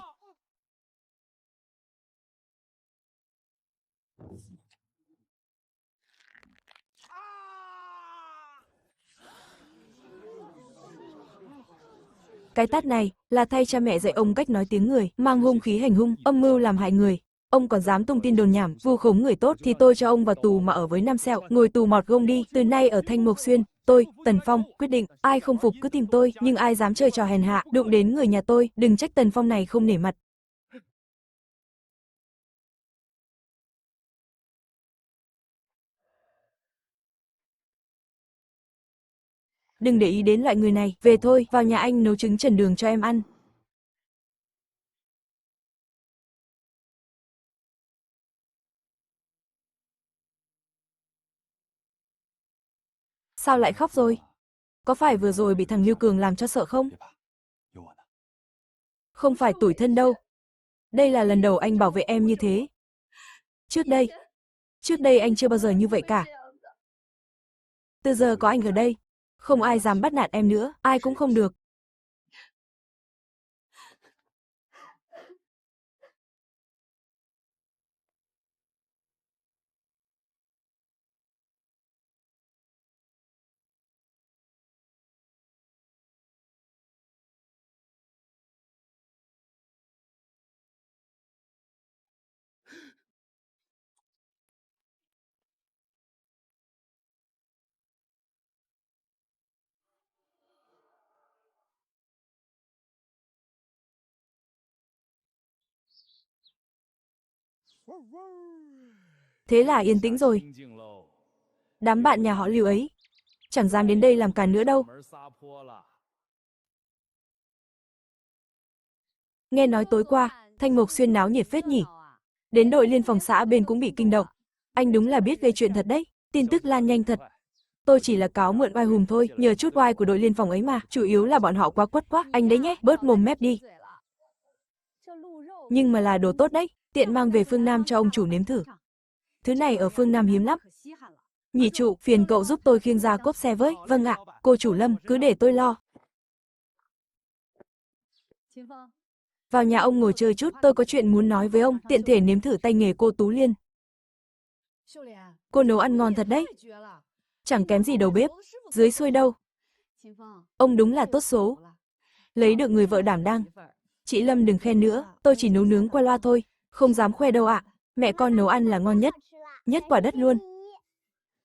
Cái tát này là thay cha mẹ dạy ông cách nói tiếng người, mang hung khí hành hung, âm mưu làm hại người. Ông còn dám tung tin đồn nhảm, vu khống người tốt thì tôi cho ông vào tù mà ở với Nam Sẹo, ngồi tù mọt gông đi. Từ nay ở Thanh Mộc Xuyên, tôi, Tần Phong, quyết định, ai không phục cứ tìm tôi, nhưng ai dám chơi trò hèn hạ, đụng đến người nhà tôi, đừng trách Tần Phong này không nể mặt. Đừng để ý đến loại người này, về thôi, vào nhà anh nấu trứng trần đường cho em ăn. Sao lại khóc rồi? Có phải vừa rồi bị thằng Lưu Cường làm cho sợ không? Không phải tủi thân đâu. Đây là lần đầu anh bảo vệ em như thế. Trước đây, trước đây anh chưa bao giờ như vậy cả. Từ giờ có anh ở đây, không ai dám bắt nạt em nữa, ai cũng không được. Thế là yên tĩnh rồi. Đám bạn nhà họ Lưu ấy, chẳng dám đến đây làm càn nữa đâu. Nghe nói tối qua, Thanh Mộc Xuyên náo nhiệt phết nhỉ. Đến đội liên phòng xã bên cũng bị kinh động. Anh đúng là biết gây chuyện thật đấy, tin tức lan nhanh thật. Tôi chỉ là cáo mượn oai hùng thôi, nhờ chút oai của đội liên phòng ấy mà, chủ yếu là bọn họ quá quất quá, anh đấy nhé, bớt mồm mép đi. Nhưng mà là đồ tốt đấy, tiện mang về phương Nam cho ông chủ nếm thử. Thứ này ở phương Nam hiếm lắm. Nhị trụ, phiền cậu giúp tôi khiêng ra cốp xe với. Vâng ạ, cô chủ Lâm, cứ để tôi lo. Vào nhà ông ngồi chơi chút, tôi có chuyện muốn nói với ông, tiện thể nếm thử tay nghề cô Tú Liên. Cô nấu ăn ngon thật đấy. Chẳng kém gì đầu bếp. Dưới xuôi đâu. Ông đúng là tốt số. Lấy được người vợ đảm đang. Chị Lâm đừng khen nữa, tôi chỉ nấu nướng qua loa thôi. Không dám khoe đâu ạ. Mẹ con nấu ăn là ngon nhất. Nhất quả đất luôn.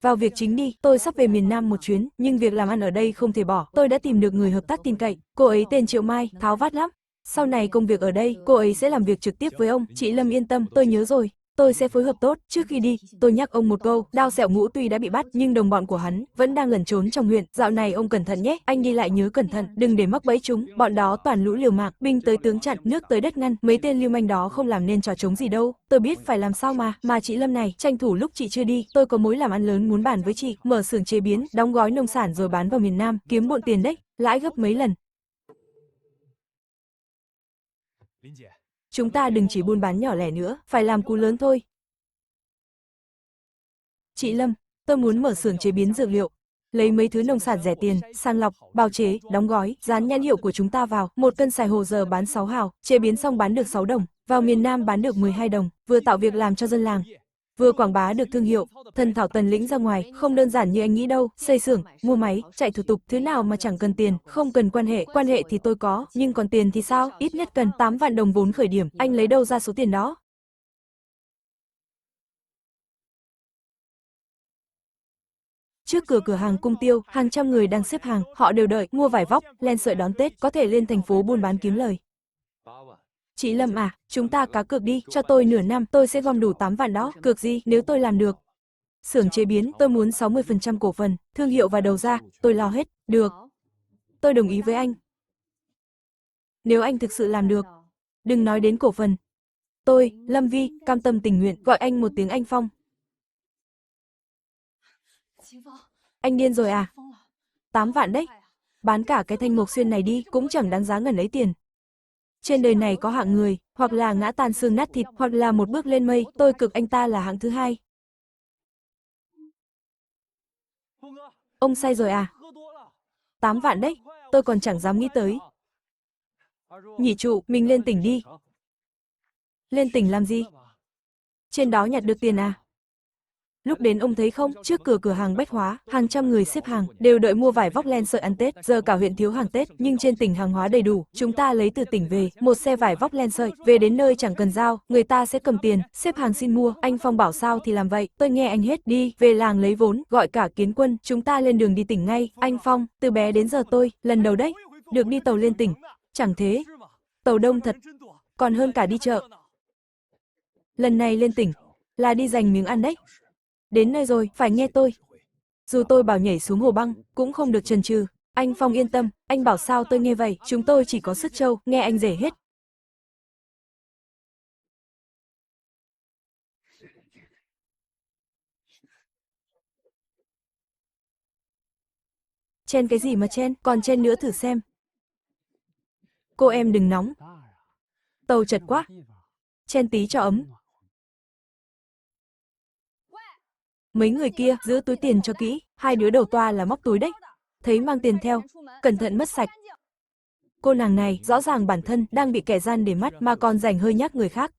Vào việc chính đi, tôi sắp về miền Nam một chuyến, nhưng việc làm ăn ở đây không thể bỏ. Tôi đã tìm được người hợp tác tin cậy. Cô ấy tên Triệu Mai, tháo vát lắm. Sau này công việc ở đây, cô ấy sẽ làm việc trực tiếp với ông. Chị Lâm yên tâm, tôi nhớ rồi. Tôi sẽ phối hợp tốt. Trước khi đi, tôi nhắc ông một câu, Đao Sẹo Ngũ tuy đã bị bắt, nhưng đồng bọn của hắn vẫn đang lẩn trốn trong huyện. Dạo này ông cẩn thận nhé, anh đi lại nhớ cẩn thận, đừng để mắc bẫy chúng. Bọn đó toàn lũ liều mạng, binh tới tướng chặn, nước tới đất ngăn. Mấy tên lưu manh đó không làm nên trò trống gì đâu. Tôi biết phải làm sao mà chị Lâm này, tranh thủ lúc chị chưa đi, tôi có mối làm ăn lớn muốn bàn với chị, mở xưởng chế biến, đóng gói nông sản rồi bán vào miền Nam, kiếm bộn tiền đấy, lãi gấp mấy lần. Chúng ta đừng chỉ buôn bán nhỏ lẻ nữa, phải làm cú lớn thôi. Chị Lâm, tôi muốn mở xưởng chế biến dược liệu. Lấy mấy thứ nông sản rẻ tiền, sàng lọc, bào chế, đóng gói, dán nhãn hiệu của chúng ta vào. 1 cân xoài hồ giờ bán 6 hào, chế biến xong bán được 6 đồng, vào miền Nam bán được 12 đồng, vừa tạo việc làm cho dân làng, vừa quảng bá được thương hiệu. Thần thảo tần lĩnh ra ngoài, không đơn giản như anh nghĩ đâu, xây xưởng, mua máy, chạy thủ tục, thứ nào mà chẳng cần tiền, không cần quan hệ thì tôi có, nhưng còn tiền thì sao, ít nhất cần 8 vạn đồng vốn khởi điểm, anh lấy đâu ra số tiền đó? Trước cửa cửa hàng Cung Tiêu, hàng trăm người đang xếp hàng, họ đều đợi, mua vải vóc, len sợi đón Tết, có thể lên thành phố buôn bán kiếm lời. Chị Lâm à, chúng ta cá cược đi, cho tôi nửa năm, tôi sẽ gom đủ 8 vạn đó, cược gì, nếu tôi làm được. Xưởng chế biến, tôi muốn 60% cổ phần, thương hiệu và đầu ra, tôi lo hết, được. Tôi đồng ý với anh. Nếu anh thực sự làm được, đừng nói đến cổ phần. Tôi, Lâm Vi, cam tâm tình nguyện, gọi anh một tiếng anh Phong. Anh điên rồi à? 8 vạn đấy. Bán cả cái thanh mộc xuyên này đi, cũng chẳng đáng giá ngần ấy tiền. Trên đời này có hạng người, hoặc là ngã tan xương nát thịt, hoặc là một bước lên mây, tôi cực anh ta là hạng thứ hai. Ông say rồi à? 8 vạn đấy, tôi còn chẳng dám nghĩ tới. Nhị trụ, mình lên tỉnh đi. Lên tỉnh làm gì? Trên đó nhặt được tiền à? Lúc đến ông thấy không, trước cửa cửa hàng bách hóa, hàng trăm người xếp hàng, đều đợi mua vải vóc len sợi ăn Tết, giờ cả huyện thiếu hàng Tết, nhưng trên tỉnh hàng hóa đầy đủ, chúng ta lấy từ tỉnh về, một xe vải vóc len sợi, về đến nơi chẳng cần giao, người ta sẽ cầm tiền, xếp hàng xin mua, anh Phong bảo sao thì làm vậy, tôi nghe anh hết, đi, về làng lấy vốn, gọi cả Kiến Quân, chúng ta lên đường đi tỉnh ngay, anh Phong, từ bé đến giờ tôi, lần đầu đấy, được đi tàu lên tỉnh, chẳng thế, tàu đông thật, còn hơn cả đi chợ. Lần này lên tỉnh, là đi giành miếng ăn đấy. Đến nơi rồi, phải nghe tôi. Dù tôi bảo nhảy xuống hồ băng, cũng không được chần chừ. Anh Phong yên tâm, anh bảo sao tôi nghe vậy, chúng tôi chỉ có sức trâu, nghe anh rể hết. Chen cái gì mà chen, còn chen nữa thử xem. Cô em đừng nóng. Tàu chật quá. Chen tí cho ấm. Mấy người kia, giữ túi tiền cho kỹ, hai đứa đầu toa là móc túi đấy. Thấy mang tiền theo, cẩn thận mất sạch. Cô nàng này, rõ ràng bản thân đang bị kẻ gian để mắt mà còn rảnh hơi nhắc người khác.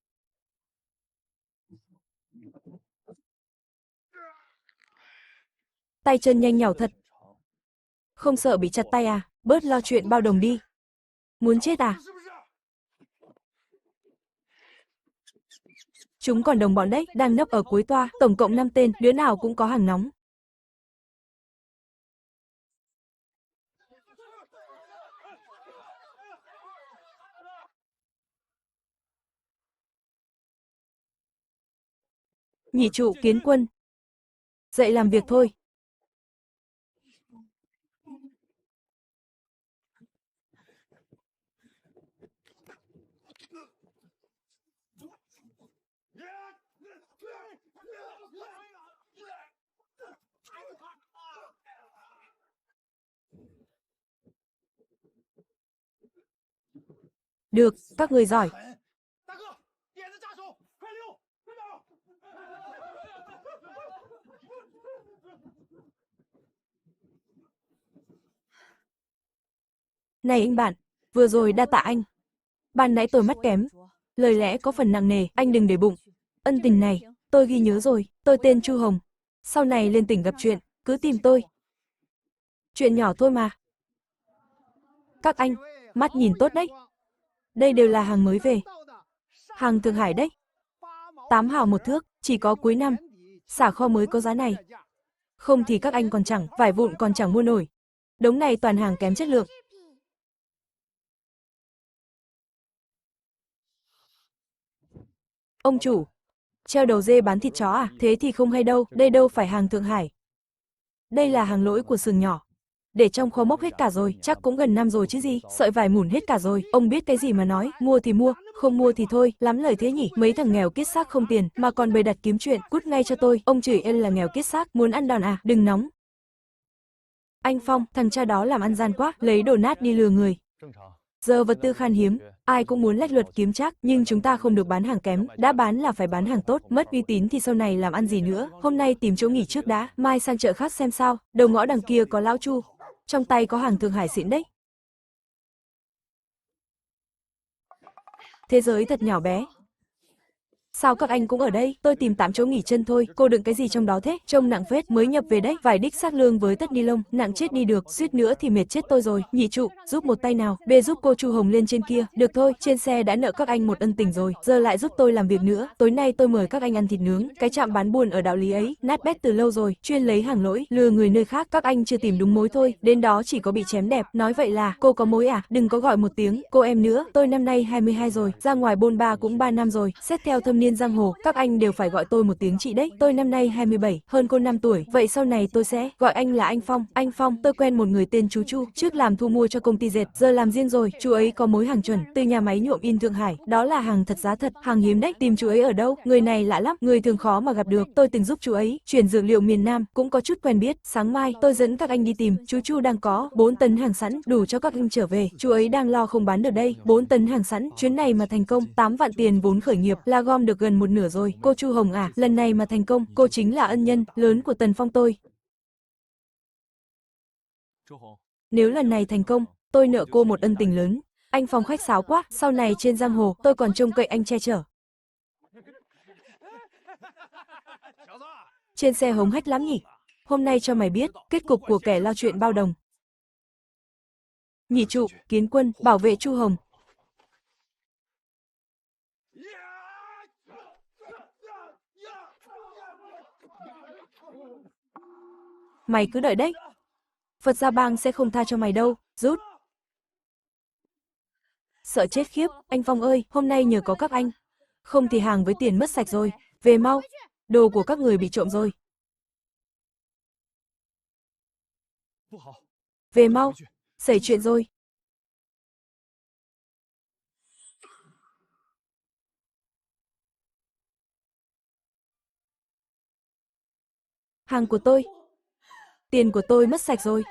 Tay chân nhanh nhảu thật. Không sợ bị chặt tay à, bớt lo chuyện bao đồng đi. Muốn chết à? Chúng còn đồng bọn đấy, đang nấp ở cuối toa, tổng cộng 5 tên, đứa nào cũng có hàng nóng. Nhị trụ, Kiến Quân. Dậy làm việc thôi. Được, các người giỏi. Này anh bạn, vừa rồi đa tạ anh. Ban nãy tôi mắt kém. Lời lẽ có phần nặng nề, anh đừng để bụng. Ân tình này, Tôi ghi nhớ rồi, tôi tên Chu Hồng. Sau này lên tỉnh gặp chuyện, cứ tìm tôi. Chuyện nhỏ thôi mà. Các anh, mắt nhìn tốt đấy. Đây đều là hàng mới về. Hàng Thượng Hải đấy. 8 hào một thước, chỉ có cuối năm. Xả kho mới có giá này. Không thì các anh còn chẳng, vải vụn còn chẳng mua nổi. Đống này toàn hàng kém chất lượng. Ông chủ, treo đầu dê bán thịt chó à? Thế thì không hay đâu, đây đâu phải hàng Thượng Hải. Đây là hàng lỗi của xưởng nhỏ. Để trong kho mốc hết cả rồi, chắc cũng gần năm rồi chứ gì, sợi vải mủn hết cả rồi. Ông biết cái gì mà nói, mua thì mua, không mua thì thôi, lắm lời thế nhỉ. Mấy thằng nghèo kiết xác không tiền, mà còn bày đặt kiếm chuyện, cút ngay cho tôi. Ông chửi em là nghèo kiết xác, muốn ăn đòn à, đừng nóng. Anh Phong, thằng cha đó làm ăn gian quá, lấy đồ nát đi lừa người. Giờ vật tư khan hiếm, ai cũng muốn lách luật kiếm trác, nhưng chúng ta không được bán hàng kém, đã bán là phải bán hàng tốt, mất uy tín thì sau này làm ăn gì nữa. Hôm nay tìm chỗ nghỉ trước đã, mai sang chợ khác xem sao. Đầu ngõ đằng kia có lão Chu, trong tay có hàng Thượng Hải xịn đấy. Thế giới thật nhỏ bé. Sao các anh cũng ở đây? Tôi tìm 8 chỗ nghỉ chân thôi. Cô đựng cái gì trong đó thế? Trông nặng phết, mới nhập về đấy. Vải đích xác lương với tất ni lông, nặng chết đi được, suýt nữa thì mệt chết tôi rồi. Nhị trụ, giúp một tay nào. Bê giúp cô Chu Hồng lên trên kia. Được thôi, trên xe đã nợ các anh một ân tình rồi, giờ lại giúp tôi làm việc nữa. Tối nay tôi mời các anh ăn thịt nướng. Cái trạm bán buôn ở đạo lý ấy, nát bét từ lâu rồi, chuyên lấy hàng lỗi, lừa người nơi khác. Các anh chưa tìm đúng mối thôi. Đến đó chỉ có bị chém đẹp. Nói vậy là, cô có mối à? Đừng có gọi một tiếng. Cô em nữa, tôi năm nay 22 rồi, ra ngoài bôn ba cũng 3 năm rồi. Xét theo thâm niên giang hồ, các anh đều phải gọi tôi một tiếng chị đấy. Tôi năm nay 27, hơn cô 5 tuổi. Vậy sau này tôi sẽ gọi anh là anh Phong. Anh Phong, tôi quen một người tên chú Chu, trước làm thu mua cho công ty dệt, giờ làm riêng rồi. Chú ấy có mối hàng chuẩn từ nhà máy nhuộm in Thượng Hải, đó là hàng thật giá thật, hàng hiếm đấy. Tìm chú ấy ở đâu? Người này lạ lắm, người thường khó mà gặp được. Tôi từng giúp chú ấy chuyển dược liệu miền Nam, cũng có chút quen biết. Sáng mai tôi dẫn các anh đi tìm. Chú Chu đang có 4 tấn hàng sẵn, đủ cho các anh trở về. Chú ấy đang lo không bán được đây. 4 tấn hàng sẵn, chuyến này mà thành công, 8 vạn tiền vốn khởi nghiệp là gom được gần một nửa rồi. Cô Chu Hồng à, lần này mà thành công, cô chính là ân nhân lớn của Tần Phong tôi. Nếu lần này thành công, tôi nợ cô một ân tình lớn. Anh Phong khách sáo quá, sau này trên giang hồ, tôi còn trông cậy anh che chở. Trên xe hống hách lắm nhỉ? Hôm nay cho mày biết, kết cục của kẻ lao chuyện bao đồng. Nhị trụ, Kiến Quân, bảo vệ Chu Hồng. Mày cứ đợi đấy. Phật Gia Bang sẽ không tha cho mày đâu, rút. Sợ chết khiếp, anh Phong ơi, hôm nay nhờ có các anh. Không thì hàng với tiền mất sạch rồi, về mau. Đồ của các người bị trộm rồi. Về mau, xảy chuyện rồi. Hàng của tôi. Tiền của tôi mất sạch rồi.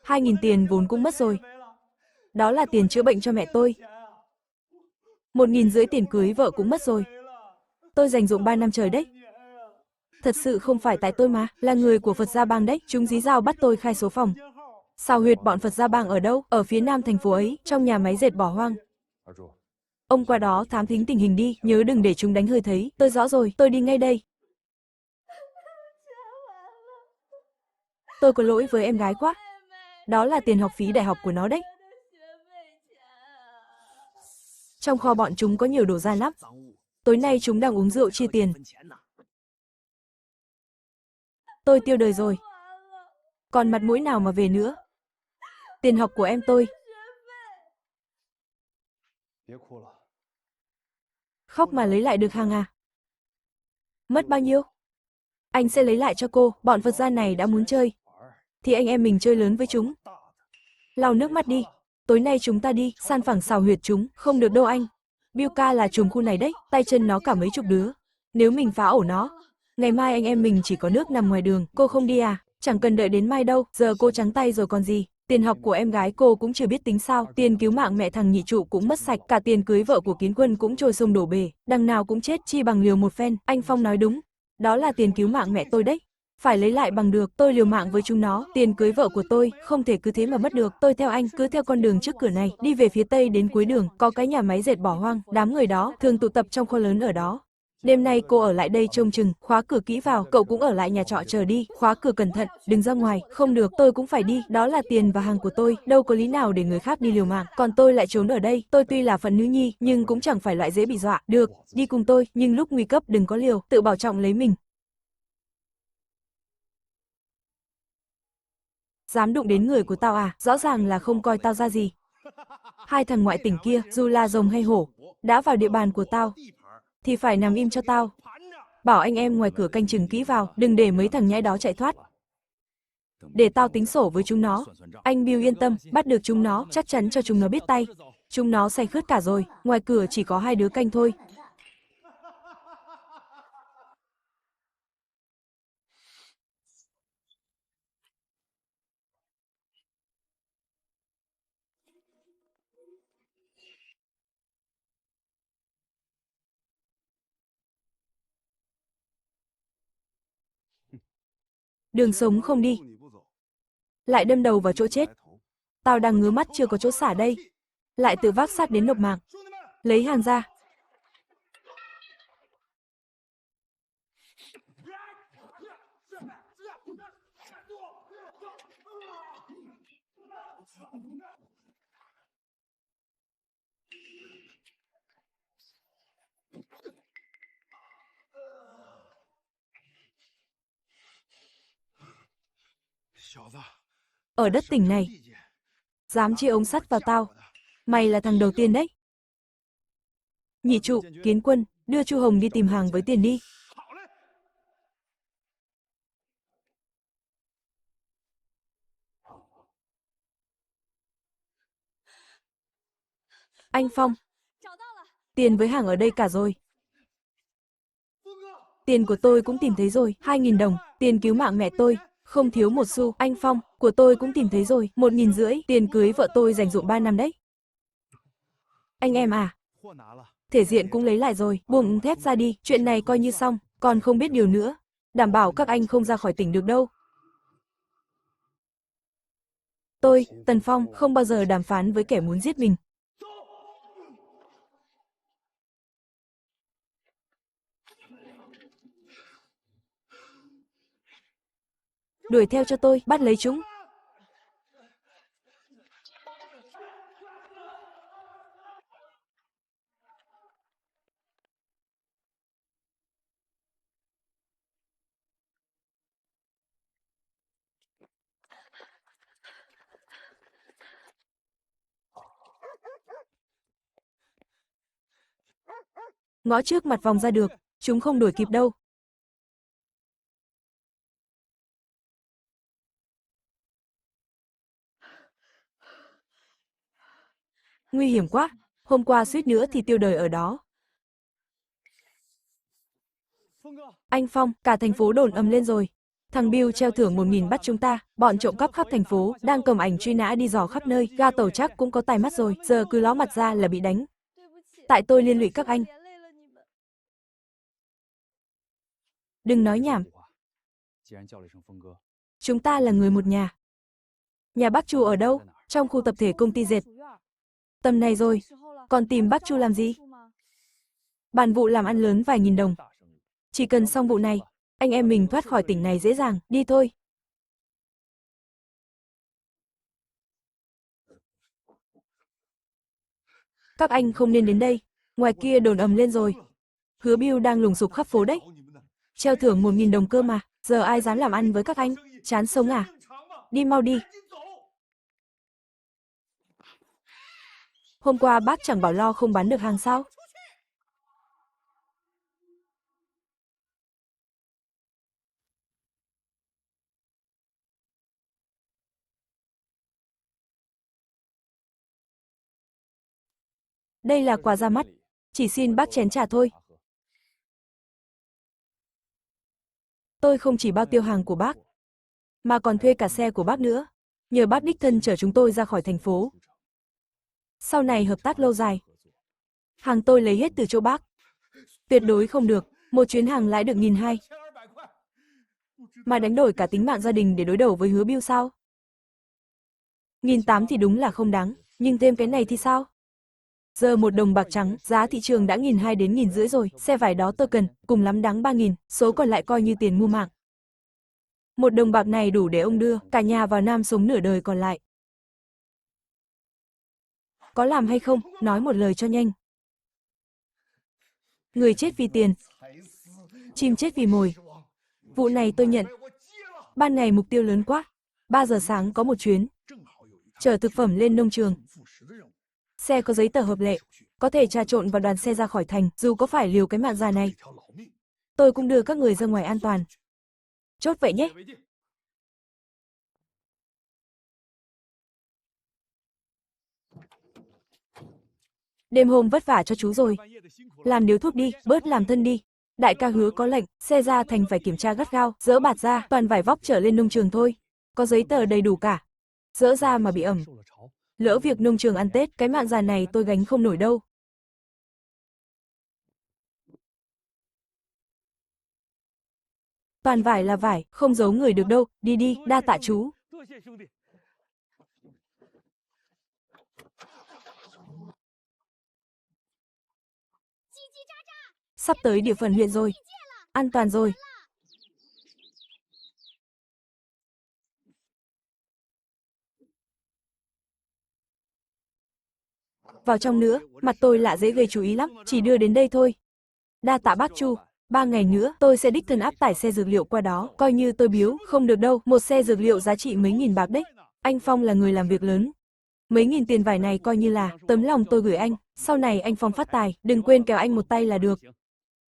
2.000 tiền vốn cũng mất rồi. Đó là tiền chữa bệnh cho mẹ tôi. 1.500 tiền cưới vợ cũng mất rồi. Tôi dành dụm 3 năm trời đấy. Thật sự không phải tại tôi mà, là người của Phật Gia Bang đấy. Chúng dí dao bắt tôi khai số phòng. Sao huyệt bọn Phật Gia Bang ở đâu? Ở phía nam thành phố ấy, trong nhà máy dệt bỏ hoang. Ông qua đó thám thính tình hình đi, nhớ đừng để chúng đánh hơi thấy. Tôi rõ rồi, tôi đi ngay đây. Tôi có lỗi với em gái quá. Đó là tiền học phí đại học của nó đấy. Trong kho bọn chúng có nhiều đồ gian lắm. Tối nay chúng đang uống rượu chia tiền. Tôi tiêu đời rồi. Còn mặt mũi nào mà về nữa. Tiền học của em tôi. Khóc mà lấy lại được hàng à? Mất bao nhiêu? Anh sẽ lấy lại cho cô, bọn Phật gia này đã muốn chơi. Thì anh em mình chơi lớn với chúng. Lau nước mắt đi. Tối nay chúng ta đi, san phẳng xào huyệt chúng, không được đâu anh. Biêu ca là trùm khu này đấy, tay chân nó cả mấy chục đứa. Nếu mình phá ổ nó, ngày mai anh em mình chỉ có nước nằm ngoài đường. Cô không đi à? Chẳng cần đợi đến mai đâu, giờ cô trắng tay rồi còn gì. Tiền học của em gái cô cũng chưa biết tính sao, tiền cứu mạng mẹ thằng nhị trụ cũng mất sạch, cả tiền cưới vợ của Kiến Quân cũng trôi sông đổ bể, đằng nào cũng chết chi bằng liều một phen. Anh Phong nói đúng, đó là tiền cứu mạng mẹ tôi đấy. Phải lấy lại bằng được, tôi liều mạng với chúng nó, tiền cưới vợ của tôi, không thể cứ thế mà mất được, tôi theo anh, cứ theo con đường trước cửa này, đi về phía tây đến cuối đường, có cái nhà máy dệt bỏ hoang, đám người đó, thường tụ tập trong kho lớn ở đó. Đêm nay cô ở lại đây trông chừng, khóa cửa kỹ vào, cậu cũng ở lại nhà trọ chờ đi, khóa cửa cẩn thận, đừng ra ngoài, không được, tôi cũng phải đi, đó là tiền và hàng của tôi, đâu có lý nào để người khác đi liều mạng, còn tôi lại trốn ở đây, tôi tuy là phận nữ nhi, nhưng cũng chẳng phải loại dễ bị dọa, được, đi cùng tôi, nhưng lúc nguy cấp đừng có liều, tự bảo trọng lấy mình. Dám đụng đến người của tao à, rõ ràng là không coi tao ra gì. Hai thằng ngoại tỉnh kia, dù là rồng hay hổ, đã vào địa bàn của tao, thì phải nằm im cho tao. Bảo anh em ngoài cửa canh chừng kỹ vào, đừng để mấy thằng nhãi đó chạy thoát. Để tao tính sổ với chúng nó. Anh Bill yên tâm, bắt được chúng nó, chắc chắn cho chúng nó biết tay. Chúng nó say khướt cả rồi, ngoài cửa chỉ có hai đứa canh thôi. Đường sống không đi, lại đâm đầu vào chỗ chết. Tao đang ngứa mắt chưa có chỗ xả đây, lại tự vác xác đến nộp mạng. Lấy hàng ra. Ở đất tỉnh này, dám chia ống sắt vào tao, mày là thằng đầu tiên đấy. Nhị trụ, Kiến Quân, đưa Chu Hồng đi tìm hàng với tiền đi. Anh Phong, tiền với hàng ở đây cả rồi. Tiền của tôi cũng tìm thấy rồi, 2.000 đồng, tiền cứu mạng mẹ tôi, không thiếu một xu. Anh Phong, của tôi cũng tìm thấy rồi, 1.500, tiền cưới vợ tôi dành dụm 3 năm đấy. Anh em à, thể diện cũng lấy lại rồi, buông thép ra đi, chuyện này coi như xong, còn không biết điều nữa. Đảm bảo các anh không ra khỏi tỉnh được đâu. Tôi, Tần Phong, không bao giờ đàm phán với kẻ muốn giết mình. Đuổi theo cho tôi, bắt lấy chúng. Ngõ trước mặt vòng ra được, chúng không đuổi kịp đâu. Nguy hiểm quá, hôm qua suýt nữa thì tiêu đời ở đó. Anh Phong, cả thành phố đồn ầm lên rồi. Thằng Bill treo thưởng 1.000 bắt chúng ta, bọn trộm cắp khắp thành phố, đang cầm ảnh truy nã đi dò khắp nơi, ga tàu chắc cũng có tai mắt rồi, giờ cứ ló mặt ra là bị đánh. Tại tôi liên lụy các anh. Đừng nói nhảm. Chúng ta là người một nhà. Nhà bác Chu ở đâu? Trong khu tập thể công ty dệt. Tầm này rồi, còn tìm bác Chu làm gì? Bàn vụ làm ăn lớn vài nghìn đồng. Chỉ cần xong vụ này, anh em mình thoát khỏi tỉnh này dễ dàng, đi thôi. Các anh không nên đến đây, ngoài kia đồn ầm lên rồi. Hứa Bill đang lùng sục khắp phố đấy. Treo thưởng 1.000 đồng cơ mà, giờ ai dám làm ăn với các anh, chán sống à? Đi mau đi. Hôm qua bác chẳng bảo lo không bán được hàng sao? Đây là quà ra mắt, chỉ xin bác chén trà thôi. Tôi không chỉ bao tiêu hàng của bác, mà còn thuê cả xe của bác nữa. Nhờ bác đích thân chở chúng tôi ra khỏi thành phố. Sau này hợp tác lâu dài. Hàng tôi lấy hết từ chỗ bác. Tuyệt đối không được, một chuyến hàng lãi được 1.200. Mà đánh đổi cả tính mạng gia đình để đối đầu với Hứa Bưu sao? 1.800 thì đúng là không đáng, nhưng thêm cái này thì sao? Giờ 1 đồng bạc trắng, giá thị trường đã 1.200 đến 1.500 rồi, xe vải đó tôi cần, cùng lắm đáng 3.000, số còn lại coi như tiền mua mạng. 1 đồng bạc này đủ để ông đưa cả nhà vào Nam sống nửa đời còn lại. Có làm hay không, nói một lời cho nhanh. Người chết vì tiền, chim chết vì mồi. Vụ này tôi nhận. Ban ngày mục tiêu lớn quá. 3 giờ sáng có một chuyến. Chở thực phẩm lên nông trường. Xe có giấy tờ hợp lệ, có thể trà trộn vào đoàn xe ra khỏi thành, dù có phải liều cái mạng già này. Tôi cũng đưa các người ra ngoài an toàn. Chốt vậy nhé. Đêm hôm vất vả cho chú rồi. Làm điếu thuốc đi, bớt làm thân đi. Đại ca Hứa có lệnh, xe ra thành phải kiểm tra gắt gao, dỡ bạt ra, toàn vải vóc trở lên nông trường thôi. Có giấy tờ đầy đủ cả. Dỡ ra mà bị ẩm. Lỡ việc nông trường ăn Tết, cái mạng già này tôi gánh không nổi đâu. Toàn vải là vải, không giấu người được đâu, đi đi, đa tạ chú. Sắp tới địa phận huyện rồi. An toàn rồi. Vào trong nữa, mặt tôi lạ dễ gây chú ý lắm, chỉ đưa đến đây thôi. Đa tạ bác Chu, 3 ngày nữa tôi sẽ đích thân áp tải xe dược liệu qua đó, coi như tôi biếu, không được đâu, một xe dược liệu giá trị mấy nghìn bạc đấy. Anh Phong là người làm việc lớn. Mấy nghìn tiền vải này coi như là tấm lòng tôi gửi anh, sau này anh Phong phát tài, đừng quên kéo anh một tay là được.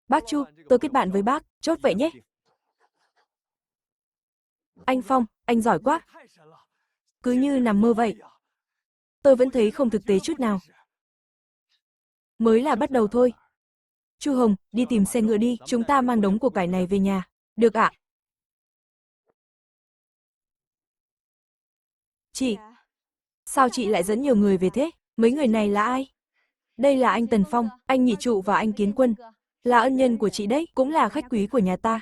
Bác Chu, tôi kết bạn với bác, chốt vậy nhé. Anh Phong, anh giỏi quá. Cứ như nằm mơ vậy. Tôi vẫn thấy không thực tế chút nào. Mới là bắt đầu thôi. Chu Hồng, đi tìm xe ngựa đi, chúng ta mang đống của cải này về nhà. Được ạ. Chị, sao chị lại dẫn nhiều người về thế? Mấy người này là ai? Đây là anh Tần Phong, anh Nhị Trụ và anh Kiến Quân. Là ân nhân của chị đấy, cũng là khách quý của nhà ta.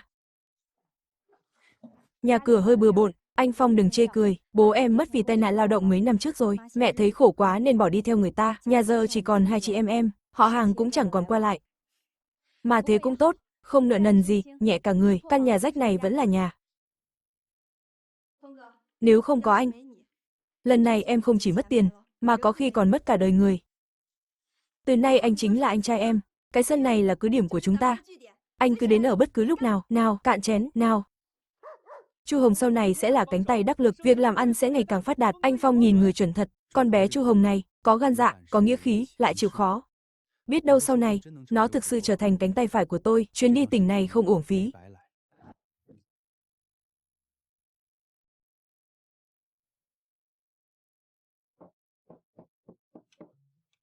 Nhà cửa hơi bừa bộn, anh Phong đừng chê cười, bố em mất vì tai nạn lao động mấy năm trước rồi, mẹ thấy khổ quá nên bỏ đi theo người ta, nhà giờ chỉ còn 2 chị em, họ hàng cũng chẳng còn qua lại. Mà thế cũng tốt, không nợ nần gì, nhẹ cả người, căn nhà rách này vẫn là nhà. Nếu không có anh, lần này em không chỉ mất tiền, mà có khi còn mất cả đời người. Từ nay anh chính là anh trai em, cái sân này là cứ điểm của chúng ta. Anh cứ đến ở bất cứ lúc nào, nào, cạn chén, nào. Chu Hồng sau này sẽ là cánh tay đắc lực, việc làm ăn sẽ ngày càng phát đạt. Anh Phong nhìn người chuẩn thật, con bé Chu Hồng này, có gan dạ, có nghĩa khí, lại chịu khó. Biết đâu sau này, nó thực sự trở thành cánh tay phải của tôi, chuyến đi tỉnh này không uổng phí.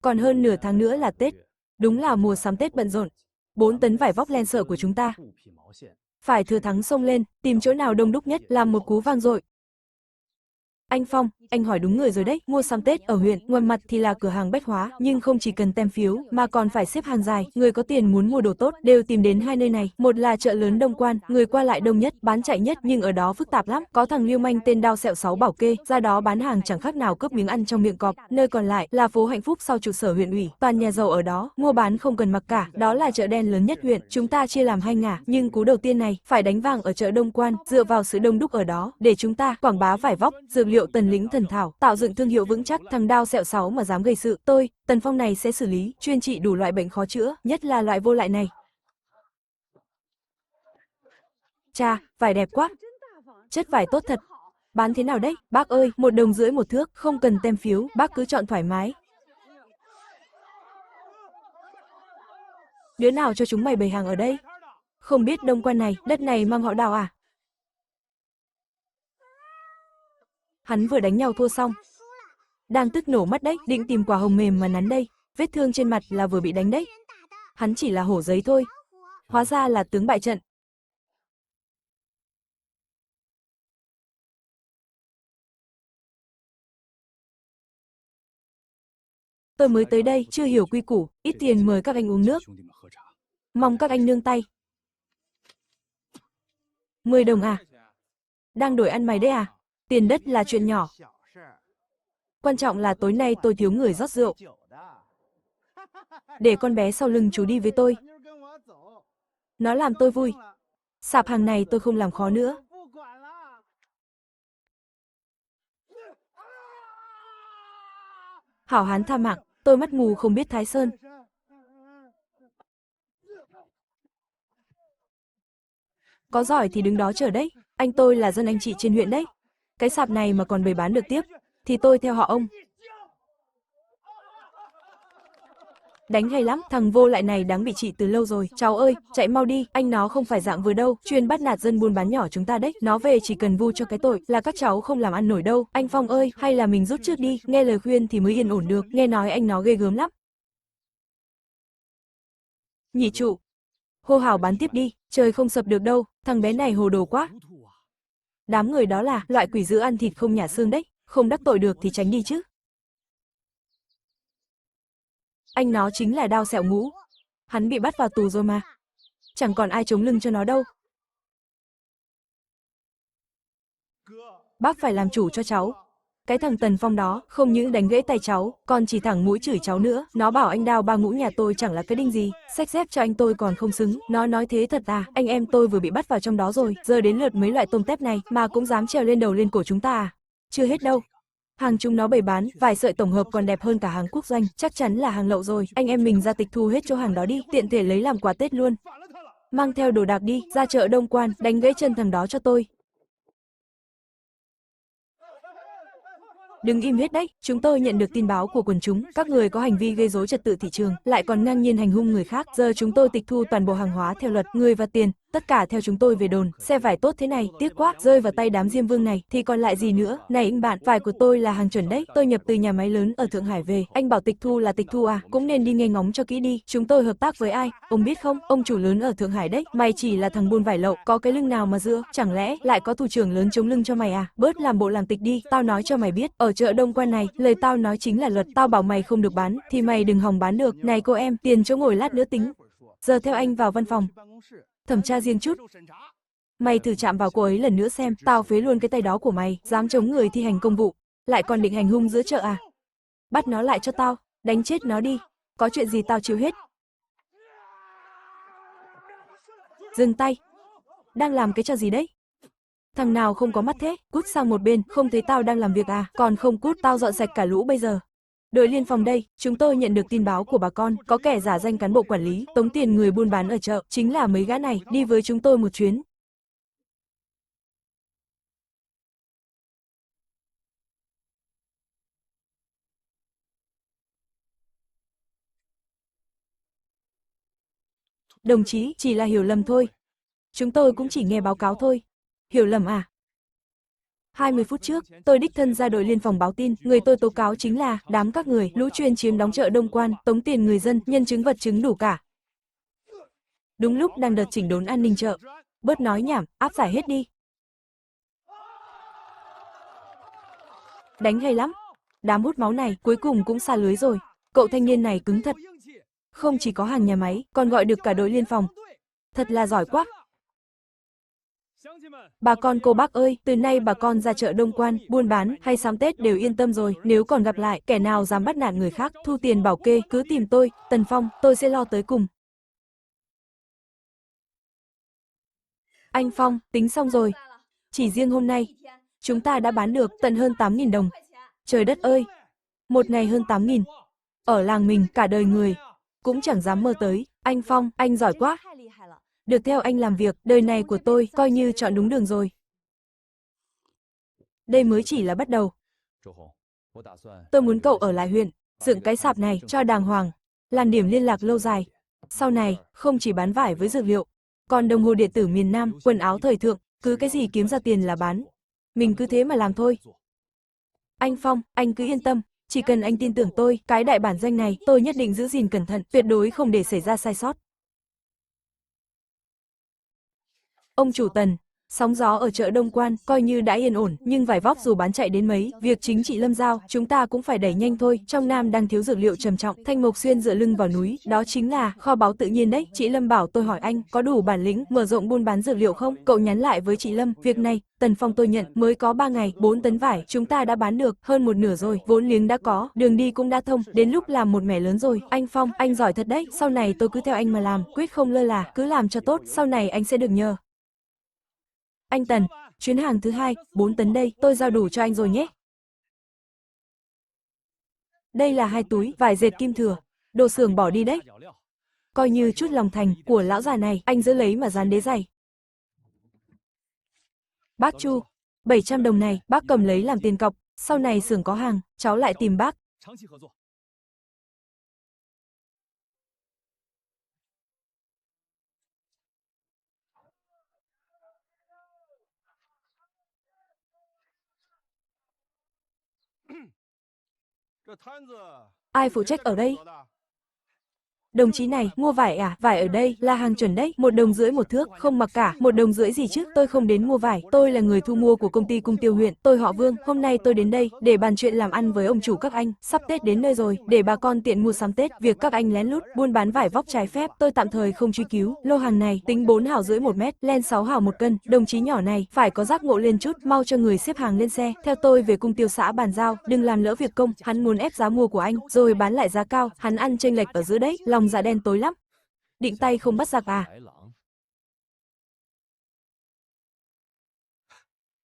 Còn hơn nửa tháng nữa là Tết, đúng là mùa sắm Tết bận rộn. 4 tấn vải vóc len sợi của chúng ta. Phải thừa thắng xông lên, tìm chỗ nào đông đúc nhất, làm một cú vang dội. Anh Phong, anh hỏi đúng người rồi đấy, mua sắm Tết ở huyện, ngoài mặt thì là cửa hàng bách hóa, nhưng không chỉ cần tem phiếu, mà còn phải xếp hàng dài, người có tiền muốn mua đồ tốt, đều tìm đến 2 nơi này, một là chợ lớn Đông Quan, người qua lại đông nhất, bán chạy nhất nhưng ở đó phức tạp lắm, có thằng lưu manh tên Đao Sẹo 6 bảo kê, ra đó bán hàng chẳng khác nào cướp miếng ăn trong miệng cọp, nơi còn lại là phố Hạnh Phúc sau trụ sở huyện ủy, toàn nhà giàu ở đó, mua bán không cần mặc cả, đó là chợ đen lớn nhất huyện, chúng ta chia làm 2 ngả, nhưng cú đầu tiên này, phải đánh vàng ở chợ Đông Quan, dựa vào sự đông đúc ở đó, để chúng ta quảng bá vải vóc, dược liệu Tần Lĩnh Thần Thảo, tạo dựng thương hiệu vững chắc, thằng Đao Sẹo 6 mà dám gây sự, tôi, Tần Phong này sẽ xử lý, chuyên trị đủ loại bệnh khó chữa, nhất là loại vô lại này. Chà, vải đẹp quá. Chất vải tốt thật. Bán thế nào đấy? Bác ơi, 1,50 đồng một thước, không cần tem phiếu, bác cứ chọn thoải mái. Đứa nào cho chúng mày bày hàng ở đây? Không biết Đông Quan này, đất này mang họ Đào à? Hắn vừa đánh nhau thua xong. Đang tức nổ mắt đấy, định tìm quả hồng mềm mà nắn đây. Vết thương trên mặt là vừa bị đánh đấy. Hắn chỉ là hổ giấy thôi. Hóa ra là tướng bại trận. Tôi mới tới đây, chưa hiểu quy củ, ít tiền mời các anh uống nước. Mong các anh nương tay. 10 đồng à? Đang đổi ăn mày đấy à? Tiền đất là chuyện nhỏ. Quan trọng là tối nay tôi thiếu người rót rượu. Để con bé sau lưng chú đi với tôi. Nó làm tôi vui. Sạp hàng này tôi không làm khó nữa. Hảo hán tha mạng, tôi mắt mù không biết Thái Sơn. Có giỏi thì đứng đó chờ đấy. Anh tôi là dân anh chị trên huyện đấy. Cái sạp này mà còn bày bán được tiếp, thì tôi theo họ ông. Đánh hay lắm, thằng vô lại này đáng bị trị từ lâu rồi. Cháu ơi, chạy mau đi, anh nó không phải dạng vừa đâu, chuyên bắt nạt dân buôn bán nhỏ chúng ta đấy. Nó về chỉ cần vu cho cái tội là các cháu không làm ăn nổi đâu. Anh Phong ơi, hay là mình rút trước đi, nghe lời khuyên thì mới yên ổn được, nghe nói anh nó ghê gớm lắm. Nhị trụ, hô hào bán tiếp đi, trời không sập được đâu, thằng bé này hồ đồ quá. Đám người đó là loại quỷ dữ ăn thịt không nhả xương đấy, không đắc tội được thì tránh đi chứ. Anh nó chính là Đao Sẹo Ngũ. Hắn bị bắt vào tù rồi mà. Chẳng còn ai chống lưng cho nó đâu. Bác phải làm chủ cho cháu. Cái thằng Tần Phong đó không những đánh gãy tay cháu, còn chỉ thẳng mũi chửi cháu nữa. Nó bảo anh Đao Ba Ngũ nhà tôi chẳng là cái đinh gì, xách dép cho anh tôi còn không xứng. Nó nói thế thật à? Anh em tôi vừa bị bắt vào trong đó rồi, giờ đến lượt mấy loại tôm tép này mà cũng dám trèo lên đầu lên cổ chúng ta à? Chưa hết đâu. Hàng chúng nó bày bán, vài sợi tổng hợp còn đẹp hơn cả hàng quốc doanh, chắc chắn là hàng lậu rồi. Anh em mình ra tịch thu hết chỗ hàng đó đi, tiện thể lấy làm quà Tết luôn. Mang theo đồ đạc đi, ra chợ Đông Quan, đánh gãy chân thằng đó cho tôi. Đừng im hết đấy, chúng tôi nhận được tin báo của quần chúng, các người có hành vi gây rối trật tự thị trường, lại còn ngang nhiên hành hung người khác. Giờ chúng tôi tịch thu toàn bộ hàng hóa theo luật, người và tiền, tất cả theo chúng tôi về đồn. Xe vải tốt thế này, tiếc quá, rơi vào tay đám Diêm Vương này thì còn lại gì nữa. Này anh bạn, vải của tôi là hàng chuẩn đấy, tôi nhập từ nhà máy lớn ở Thượng Hải về. Anh bảo tịch thu là tịch thu à? Cũng nên đi nghe ngóng cho kỹ đi. Chúng tôi hợp tác với ai? Ông biết không, ông chủ lớn ở Thượng Hải đấy. Mày chỉ là thằng buôn vải lậu, có cái lưng nào mà dựa? Chẳng lẽ lại có thủ trưởng lớn chống lưng cho mày à? Bớt làm bộ làm tịch đi, tao nói cho mày biết, ở chợ Đông Quan này, lời tao nói chính là luật, tao bảo mày không được bán thì mày đừng hòng bán được. Này cô em, tiền chỗ ngồi lát nữa tính. Giờ theo anh vào văn phòng, thẩm tra riêng chút. Mày thử chạm vào cô ấy lần nữa xem, tao phế luôn cái tay đó của mày, dám chống người thi hành công vụ, lại còn định hành hung giữa chợ à? Bắt nó lại cho tao, đánh chết nó đi, có chuyện gì tao chịu hết. Dừng tay, đang làm cái trò gì đấy? Thằng nào không có mắt thế, cút sang một bên, không thấy tao đang làm việc à? Còn không cút, tao dọn sạch cả lũ bây giờ. Đội liên phòng đây, chúng tôi nhận được tin báo của bà con, có kẻ giả danh cán bộ quản lý, tống tiền người buôn bán ở chợ, chính là mấy gã này, đi với chúng tôi một chuyến. Đồng chí, chỉ là hiểu lầm thôi. Chúng tôi cũng chỉ nghe báo cáo thôi. Hiểu lầm à? 20 phút trước, tôi đích thân ra đội liên phòng báo tin, người tôi tố cáo chính là đám các người, lũ chuyên chiếm đóng chợ Đông Quan, tống tiền người dân, nhân chứng vật chứng đủ cả. Đúng lúc đang đợt chỉnh đốn an ninh chợ. Bớt nói nhảm, áp giải hết đi. Đánh hay lắm. Đám hút máu này cuối cùng cũng xa lưới rồi. Cậu thanh niên này cứng thật. Không chỉ có hàng nhà máy, còn gọi được cả đội liên phòng. Thật là giỏi quá. Bà con cô bác ơi, từ nay bà con ra chợ Đông Quan, buôn bán hay sắm Tết đều yên tâm rồi. Nếu còn gặp lại kẻ nào dám bắt nạt người khác, thu tiền bảo kê, cứ tìm tôi, Tần Phong, tôi sẽ lo tới cùng. Anh Phong, tính xong rồi. Chỉ riêng hôm nay, chúng ta đã bán được tận hơn 8.000 đồng. Trời đất ơi, một ngày hơn 8.000. Ở làng mình cả đời người cũng chẳng dám mơ tới. Anh Phong, anh giỏi quá. Được theo anh làm việc, đời này của tôi coi như chọn đúng đường rồi. Đây mới chỉ là bắt đầu. Tôi muốn cậu ở lại huyện, dựng cái sạp này cho đàng hoàng, làm điểm liên lạc lâu dài. Sau này, không chỉ bán vải với dược liệu, còn đồng hồ điện tử miền Nam, quần áo thời thượng, cứ cái gì kiếm ra tiền là bán. Mình cứ thế mà làm thôi. Anh Phong, anh cứ yên tâm, chỉ cần anh tin tưởng tôi, cái đại bản doanh này tôi nhất định giữ gìn cẩn thận, tuyệt đối không để xảy ra sai sót. Ông chủ Tần, Sóng gió ở chợ Đông Quan coi như đã yên ổn, nhưng vải vóc dù bán chạy đến mấy, việc chính chị Lâm giao, chúng ta cũng phải đẩy nhanh thôi. Trong Nam đang thiếu dược liệu trầm trọng, Thanh Mộc Xuyên dựa lưng vào núi, đó chính là kho báu tự nhiên đấy. Chị Lâm bảo tôi hỏi anh có đủ bản lĩnh mở rộng buôn bán dược liệu không? Cậu nhắn lại với chị Lâm, việc này Tần Phong tôi nhận, mới có 3 ngày, 4 tấn vải, chúng ta đã bán được hơn một nửa rồi, vốn liếng đã có, đường đi cũng đã thông, đến lúc làm một mẻ lớn rồi. Anh Phong, anh giỏi thật đấy, sau này tôi cứ theo anh mà làm, quyết không lơ là, cứ làm cho tốt, sau này anh sẽ được nhờ. Anh Tần, chuyến hàng thứ 2, 4 tấn đây, tôi giao đủ cho anh rồi nhé. Đây là 2 túi vải dệt kim thừa, đồ xưởng bỏ đi đấy. Coi như chút lòng thành của lão già này, anh giữ lấy mà dán đế giày. Bác Chu, 700 đồng này, bác cầm lấy làm tiền cọc, sau này xưởng có hàng, cháu lại tìm bác. Ai phụ trách ở đây? Đồng chí này, mua vải à? Vải ở đây là hàng chuẩn đấy, 1,5 đồng một thước, không mặc cả, 1,5 đồng gì chứ? Tôi không đến mua vải, tôi là người thu mua của công ty Cung Tiêu huyện, tôi họ Vương, hôm nay tôi đến đây để bàn chuyện làm ăn với ông chủ các anh, sắp Tết đến nơi rồi, để bà con tiện mua sắm Tết, việc các anh lén lút buôn bán vải vóc trái phép, tôi tạm thời không truy cứu. Lô hàng này tính 4,5 hào một mét, len 6 hào một cân, đồng chí nhỏ này phải có giác ngộ lên chút, mau cho người xếp hàng lên xe, theo tôi về Cung Tiêu xã bàn giao, đừng làm lỡ việc công, hắn muốn ép giá mua của anh, rồi bán lại giá cao, hắn ăn chênh lệch ở giữa đấy, lòng dạ đen tối lắm. Định tay không bắt giặc à?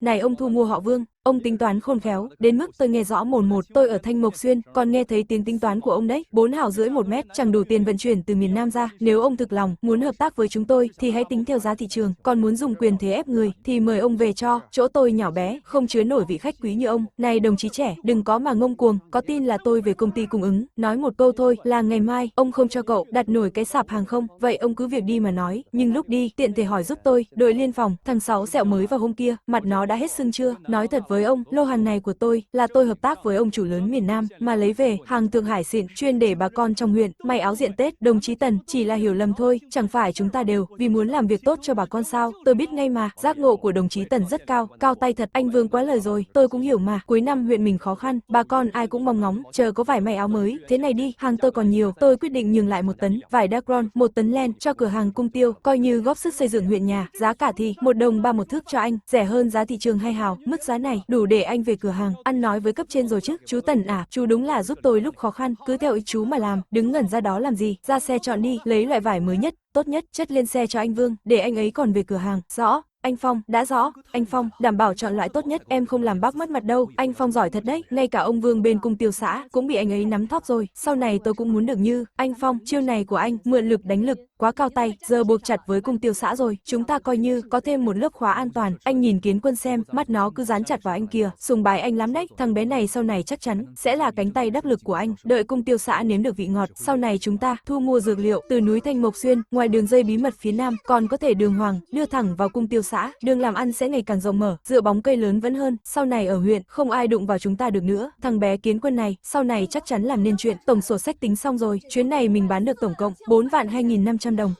Này ông thu mua họ Vương, ông tính toán khôn khéo, đến mức tôi nghe rõ mồn một, tôi ở Thanh Mộc Xuyên, còn nghe thấy tiếng tính toán của ông đấy, 4,5 hào một mét, chẳng đủ tiền vận chuyển từ miền Nam ra, nếu ông thực lòng, muốn hợp tác với chúng tôi, thì hãy tính theo giá thị trường, còn muốn dùng quyền thế ép người, thì mời ông về cho, chỗ tôi nhỏ bé, không chứa nổi vị khách quý như ông. Này đồng chí trẻ, đừng có mà ngông cuồng, có tin là tôi về công ty cung ứng, nói một câu thôi, là ngày mai, ông không cho cậu đặt nổi cái sạp hàng không, vậy ông cứ việc đi mà nói, nhưng lúc đi, tiện thể hỏi giúp tôi, đội liên phòng, thằng Sáu Sẹo mới vào hôm kia, mặt nó đã hết sưng chưa, nói thật với ông, lô hàng này của tôi, là tôi hợp tác với ông chủ lớn miền Nam, mà lấy về, hàng Thượng Hải xịn, chuyên để bà con trong huyện, may áo diện Tết, đồng chí Tần, chỉ là hiểu lầm thôi, chẳng phải chúng ta đều, vì muốn làm việc tốt cho bà con sao, tôi biết ngay mà, giác ngộ của đồng chí Tần rất cao, cao tay thật, anh Vương quá lời rồi, tôi cũng hiểu mà, cuối năm huyện mình khó khăn, bà con ai cũng mong ngóng, chờ có vải may áo mới, thế này đi, hàng tôi còn nhiều, tôi quyết định nhường lại 1 tấn, vải Dacron, 1 tấn len, cho cửa hàng Cung Tiêu, coi như góp sức xây dựng huyện nhà, giá cả thì, 1,3 đồng một thước cho anh, rẻ hơn giá thị trường 2 hào, mức giá này, đủ để anh về cửa hàng, ăn nói với cấp trên rồi chứ, chú Tần à, chú đúng là giúp tôi lúc khó khăn, cứ theo ý chú mà làm, đứng ngẩn ra đó làm gì, ra xe chọn đi, lấy loại vải mới nhất, tốt nhất, chất lên xe cho anh Vương, để anh ấy còn về cửa hàng, rõ. Anh Phong, đã rõ, anh Phong, đảm bảo chọn loại tốt nhất, em không làm bác mất mặt đâu, anh Phong giỏi thật đấy, ngay cả ông Vương bên Cung Tiêu xã, cũng bị anh ấy nắm thóp rồi, sau này tôi cũng muốn được như, anh Phong, chiêu này của anh, mượn lực đánh lực, quá cao tay, giờ buộc chặt với Cung Tiêu xã rồi, chúng ta coi như, có thêm một lớp khóa an toàn, anh nhìn Kiến Quân xem, mắt nó cứ dán chặt vào anh kìa, sùng bái anh lắm đấy, thằng bé này sau này chắc chắn, sẽ là cánh tay đắc lực của anh, đợi Cung Tiêu xã nếm được vị ngọt, sau này chúng ta, thu mua dược liệu, từ núi Thanh Mộc Xuyên, ngoài đường dây bí mật phía Nam, còn có thể đường hoàng, đưa thẳng vào Cung Tiêu xã, đường làm ăn sẽ ngày càng rộng mở, dựa bóng cây lớn vẫn hơn, sau này ở huyện, không ai đụng vào chúng ta được nữa, thằng bé Kiến Quân này, sau này chắc chắn làm nên chuyện, tổng sổ sách tính xong rồi, chuyến này mình bán được tổng cộng, 4,2.500 đồng.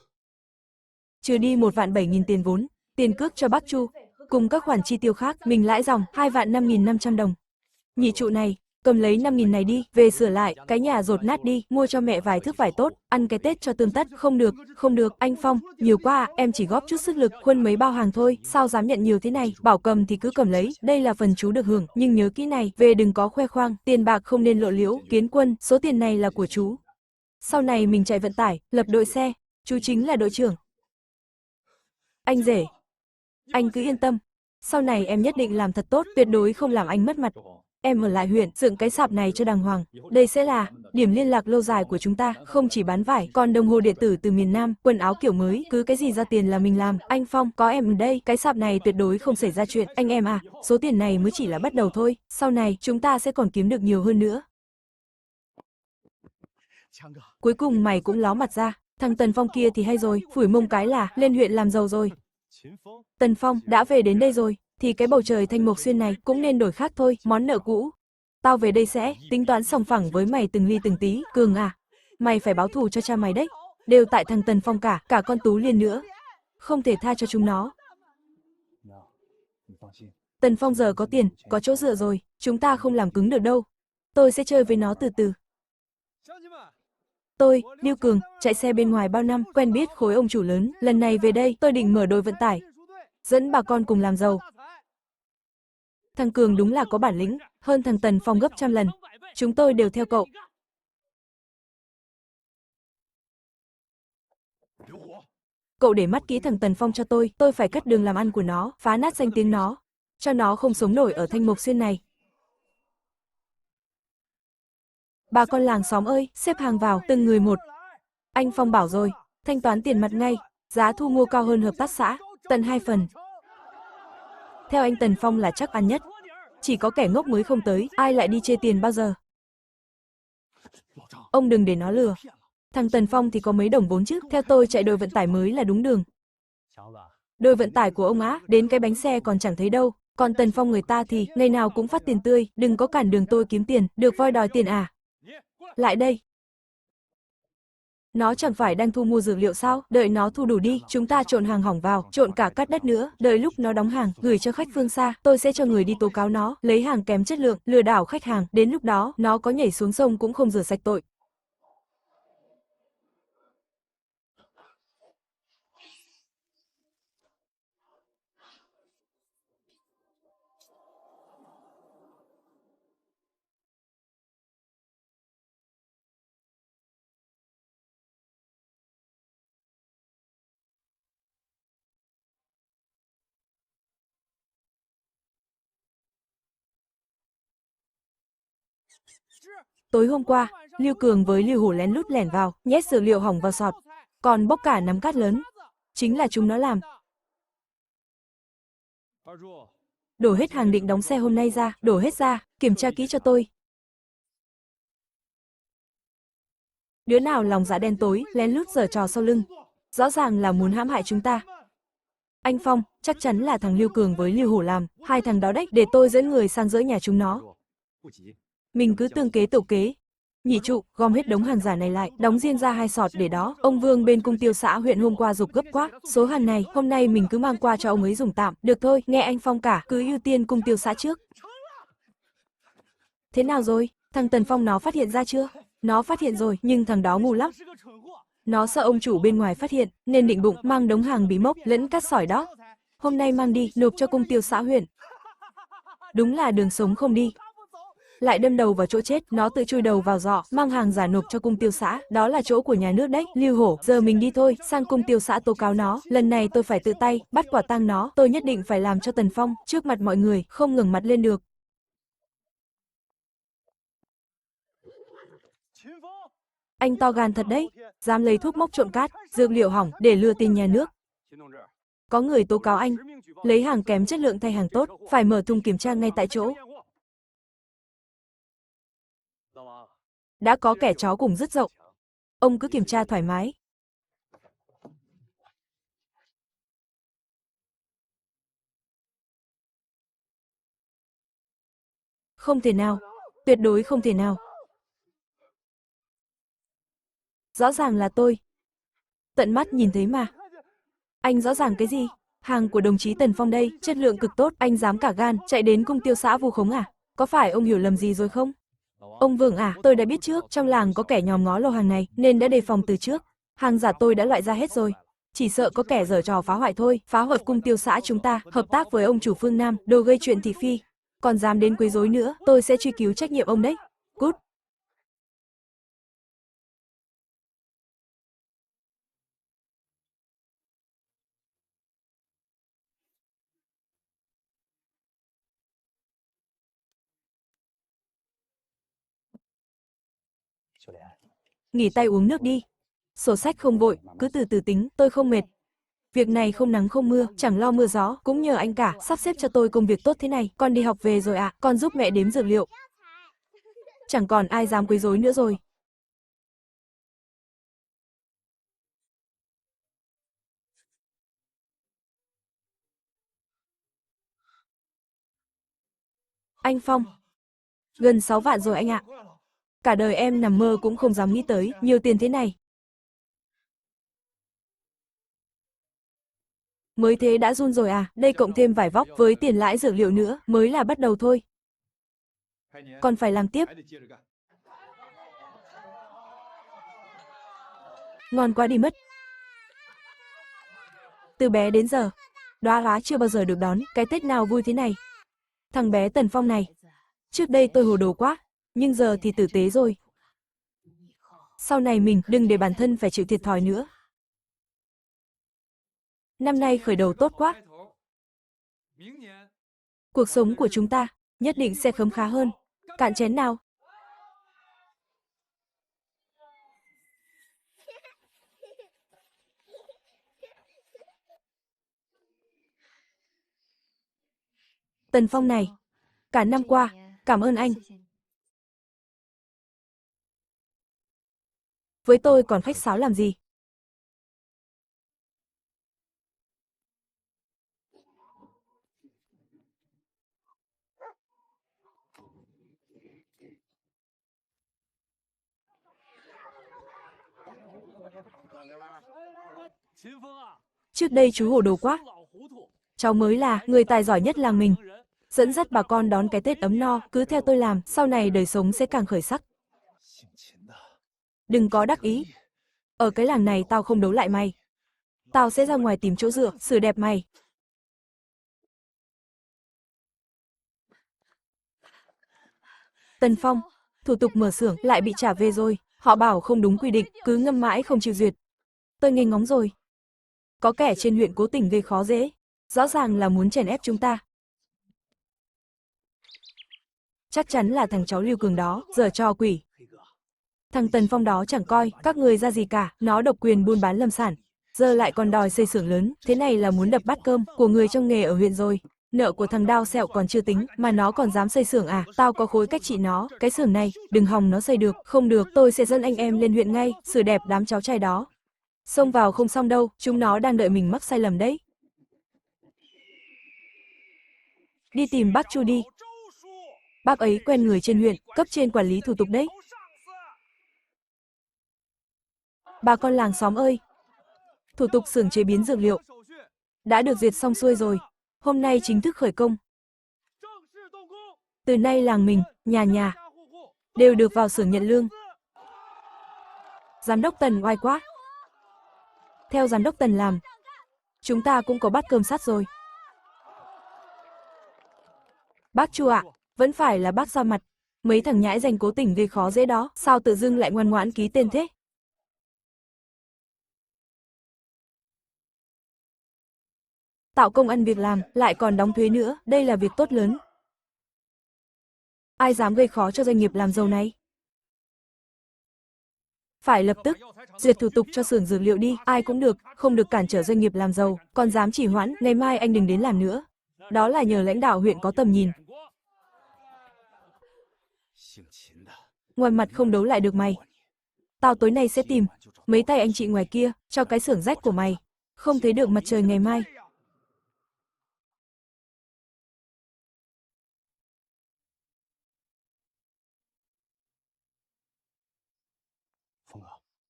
Trừ đi 1,7 vạn tiền vốn, tiền cước cho bác Chu, cùng các khoản chi tiêu khác, mình lãi dòng, 2,5.500 đồng. Nhị trụ này, cầm lấy 5.000 này đi, về sửa lại, cái nhà dột nát đi, mua cho mẹ vài thước vải tốt, ăn cái Tết cho tươm tất, không được, không được, anh Phong, nhiều quá à, em chỉ góp chút sức lực, khuân mấy bao hàng thôi, sao dám nhận nhiều thế này, bảo cầm thì cứ cầm lấy, đây là phần chú được hưởng, nhưng nhớ kỹ này, về đừng có khoe khoang, tiền bạc không nên lộ liễu, Kiến Quân, số tiền này là của chú. Sau này mình chạy vận tải, lập đội xe, chú chính là đội trưởng. Anh rể, anh cứ yên tâm, sau này em nhất định làm thật tốt, tuyệt đối không làm anh mất mặt. Em ở lại huyện, dựng cái sạp này cho đàng hoàng. Đây sẽ là điểm liên lạc lâu dài của chúng ta, không chỉ bán vải, còn đồng hồ điện tử từ miền Nam, quần áo kiểu mới, cứ cái gì ra tiền là mình làm. Anh Phong, có em ở đây, cái sạp này tuyệt đối không xảy ra chuyện. Anh em à, số tiền này mới chỉ là bắt đầu thôi, sau này chúng ta sẽ còn kiếm được nhiều hơn nữa. Cuối cùng mày cũng ló mặt ra, thằng Tần Phong kia thì hay rồi, phủi mông cái là lên huyện làm giàu rồi. Tần Phong đã về đến đây rồi, thì cái bầu trời Thanh Mộc Xuyên này cũng nên đổi khác thôi, món nợ cũ. Tao về đây sẽ tính toán sòng phẳng với mày từng ly từng tí, Cường à. Mày phải báo thù cho cha mày đấy, đều tại thằng Tần Phong cả con Tú Liên nữa. Không thể tha cho chúng nó. Tần Phong giờ có tiền, có chỗ dựa rồi, chúng ta không làm cứng được đâu. Tôi sẽ chơi với nó từ từ. Tôi, Lưu Cường, chạy xe bên ngoài bao năm, quen biết khối ông chủ lớn, lần này về đây tôi định mở đội vận tải, dẫn bà con cùng làm giàu. Thằng Cường đúng là có bản lĩnh, hơn thằng Tần Phong gấp trăm lần. Chúng tôi đều theo cậu. Cậu để mắt kỹ thằng Tần Phong cho tôi phải cắt đường làm ăn của nó, phá nát danh tiếng nó, cho nó không sống nổi ở Thanh Mộc Xuyên này. Bà con làng xóm ơi, xếp hàng vào, từng người một. Anh Phong bảo rồi, thanh toán tiền mặt ngay, giá thu mua cao hơn hợp tác xã, tận 2 phần. Theo anh Tần Phong là chắc ăn nhất. Chỉ có kẻ ngốc mới không tới, ai lại đi chê tiền bao giờ. Ông đừng để nó lừa. Thằng Tần Phong thì có mấy đồng vốn chứ, theo tôi chạy đội vận tải mới là đúng đường. Đội vận tải của ông á, đến cái bánh xe còn chẳng thấy đâu. Còn Tần Phong người ta thì, ngày nào cũng phát tiền tươi, đừng có cản đường tôi kiếm tiền, được voi đòi tiền à. Lại đây. Nó chẳng phải đang thu mua dược liệu sao, đợi nó thu đủ đi, chúng ta trộn hàng hỏng vào, trộn cả cát đất nữa, đợi lúc nó đóng hàng, gửi cho khách phương xa, tôi sẽ cho người đi tố cáo nó, lấy hàng kém chất lượng, lừa đảo khách hàng, đến lúc đó, nó có nhảy xuống sông cũng không rửa sạch tội. Tối hôm qua, Lưu Cường với Lưu Hổ lén lút lẻn vào, nhét dược liệu hỏng vào sọt, còn bốc cả nắm cát lớn. Chính là chúng nó làm. Đổ hết hàng định đóng xe hôm nay ra, đổ hết ra, kiểm tra kỹ cho tôi. Đứa nào lòng dạ đen tối, lén lút giở trò sau lưng. Rõ ràng là muốn hãm hại chúng ta. Anh Phong, chắc chắn là thằng Lưu Cường với Lưu Hổ làm, hai thằng đó đấy, để tôi dẫn người sang dỡ nhà chúng nó. Mình cứ tương kế tẩu kế. Nhị trụ, gom hết đống hàng giả này lại, đóng riêng ra 2 sọt để đó. Ông Vương bên cung tiêu xã huyện hôm qua giục gấp quá, số hàng này, hôm nay mình cứ mang qua cho ông ấy dùng tạm. Được thôi, nghe anh Phong cả, cứ ưu tiên cung tiêu xã trước. Thế nào rồi, thằng Tần Phong nó phát hiện ra chưa? Nó phát hiện rồi, nhưng thằng đó ngu lắm. Nó sợ ông chủ bên ngoài phát hiện, nên định bụng mang đống hàng bí mốc lẫn cát sỏi đó. Hôm nay mang đi, nộp cho cung tiêu xã huyện. Đúng là đường sống không đi. Lại đâm đầu vào chỗ chết, nó tự chui đầu vào giỏ, mang hàng giả nộp cho cung tiêu xã, đó là chỗ của nhà nước đấy. Lưu Hổ, giờ mình đi thôi, sang cung tiêu xã tố cáo nó, lần này tôi phải tự tay, bắt quả tang nó, tôi nhất định phải làm cho Tần Phong, trước mặt mọi người, không ngẩng mặt lên được. Anh to gan thật đấy, dám lấy thuốc mốc trộn cát, dược liệu hỏng, để lừa tiền nhà nước. Có người tố cáo anh, lấy hàng kém chất lượng thay hàng tốt, phải mở thùng kiểm tra ngay tại chỗ. Đã có kẻ chó cùng rất rộng. Ông cứ kiểm tra thoải mái. Không thể nào. Tuyệt đối không thể nào. Rõ ràng là tôi. Tận mắt nhìn thấy mà. Anh rõ ràng cái gì? Hàng của đồng chí Tần Phong đây, chất lượng cực tốt, anh dám cả gan, chạy đến cung tiêu xã vu khống à? Có phải ông hiểu lầm gì rồi không? Ông Vương à, tôi đã biết trước, trong làng có kẻ nhòm ngó lô hàng này, nên đã đề phòng từ trước. Hàng giả tôi đã loại ra hết rồi. Chỉ sợ có kẻ giở trò phá hoại thôi, phá hoại cung tiêu xã chúng ta, hợp tác với ông chủ Phương Nam, đồ gây chuyện thị phi. Còn dám đến quấy rối nữa, tôi sẽ truy cứu trách nhiệm ông đấy. Cút. Nghỉ tay uống nước đi. Sổ sách không vội, cứ từ từ tính, tôi không mệt. Việc này không nắng không mưa, chẳng lo mưa gió, cũng nhờ anh cả, sắp xếp cho tôi công việc tốt thế này. Con đi học về rồi ạ, con giúp mẹ đếm dược liệu. Chẳng còn ai dám quấy rối nữa rồi. Anh Phong, gần 6 vạn rồi anh ạ. Cả đời em nằm mơ cũng không dám nghĩ tới, nhiều tiền thế này. Mới thế đã run rồi à, đây cộng thêm vải vóc với tiền lãi dược liệu nữa, mới là bắt đầu thôi. Còn phải làm tiếp. Ngon quá đi mất. Từ bé đến giờ, Đóa Đóa chưa bao giờ được đón cái Tết nào vui thế này. Thằng bé Tần Phong này, trước đây tôi hồ đồ quá, nhưng giờ thì tử tế rồi. Sau này mình đừng để bản thân phải chịu thiệt thòi nữa. Năm nay khởi đầu tốt quá. Cuộc sống của chúng ta nhất định sẽ khấm khá hơn. Cạn chén nào. Tần Phong này, cả năm qua, cảm ơn anh. Với tôi còn khách sáo làm gì? Trước đây chú hồ đồ quá. Cháu mới là người tài giỏi nhất làng mình. Dẫn dắt bà con đón cái Tết ấm no, cứ theo tôi làm, sau này đời sống sẽ càng khởi sắc. Đừng có đắc ý. Ở cái làng này tao không đấu lại mày. Tao sẽ ra ngoài tìm chỗ dựa, sửa đẹp mày. Tần Phong, thủ tục mở xưởng lại bị trả về rồi. Họ bảo không đúng quy định, cứ ngâm mãi không chịu duyệt. Tôi nghe ngóng rồi. Có kẻ trên huyện cố tình gây khó dễ. Rõ ràng là muốn chèn ép chúng ta. Chắc chắn là thằng cháu Lưu Cường đó, giở trò quỷ. Thằng Tần Phong đó chẳng coi các người ra gì cả, nó độc quyền buôn bán lâm sản. Giờ lại còn đòi xây xưởng lớn, thế này là muốn đập bát cơm của người trong nghề ở huyện rồi. Nợ của thằng Đao Sẹo còn chưa tính, mà nó còn dám xây xưởng à? Tao có khối cách trị nó, cái xưởng này, đừng hòng nó xây được, không được, tôi sẽ dẫn anh em lên huyện ngay, sửa đẹp đám cháu trai đó. Xông vào không xong đâu, chúng nó đang đợi mình mắc sai lầm đấy. Đi tìm bác Chu đi. Bác ấy quen người trên huyện, cấp trên quản lý thủ tục đấy. Bà con làng xóm ơi, thủ tục xưởng chế biến dược liệu đã được duyệt xong xuôi rồi, hôm nay chính thức khởi công. Từ nay làng mình, nhà nhà đều được vào xưởng nhận lương. Giám đốc Tần oai quá. Theo giám đốc Tần làm, chúng ta cũng có bát cơm sắt rồi. Bác Chu ạ, vẫn phải là bác ra mặt. Mấy thằng nhãi danh cố tình gây khó dễ đó, sao tự dưng lại ngoan ngoãn ký tên thế? Tạo công ăn việc làm, lại còn đóng thuế nữa, đây là việc tốt lớn. Ai dám gây khó cho doanh nghiệp làm giàu này? Phải lập tức duyệt thủ tục cho xưởng dược liệu đi, ai cũng được, không được cản trở doanh nghiệp làm giàu, còn dám trì hoãn, ngày mai anh đừng đến làm nữa. Đó là nhờ lãnh đạo huyện có tầm nhìn. Ngoài mặt không đấu lại được mày. Tao tối nay sẽ tìm mấy tay anh chị ngoài kia cho cái xưởng rách của mày. Không thấy được mặt trời ngày mai.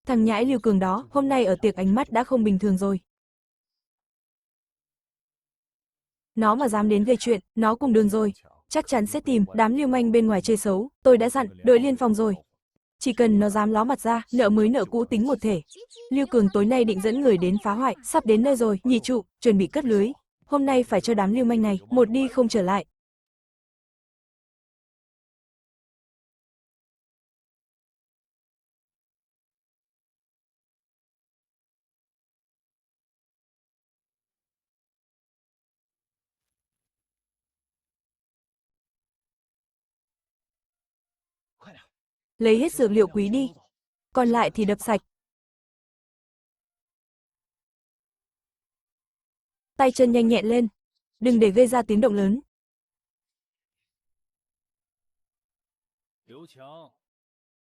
Thằng nhãi Lưu Cường đó, hôm nay ở tiệc ánh mắt đã không bình thường rồi. Nó mà dám đến gây chuyện, nó cùng đường rồi. Chắc chắn sẽ tìm đám lưu manh bên ngoài chơi xấu. Tôi đã dặn, đội liên phòng rồi. Chỉ cần nó dám ló mặt ra, nợ mới nợ cũ tính một thể. Lưu Cường tối nay định dẫn người đến phá hoại, sắp đến nơi rồi, nhị trụ, chuẩn bị cất lưới. Hôm nay phải cho đám lưu manh này, một đi không trở lại. Lấy hết dược liệu quý đi, còn lại thì đập sạch. Tay chân nhanh nhẹn lên, đừng để gây ra tiếng động lớn.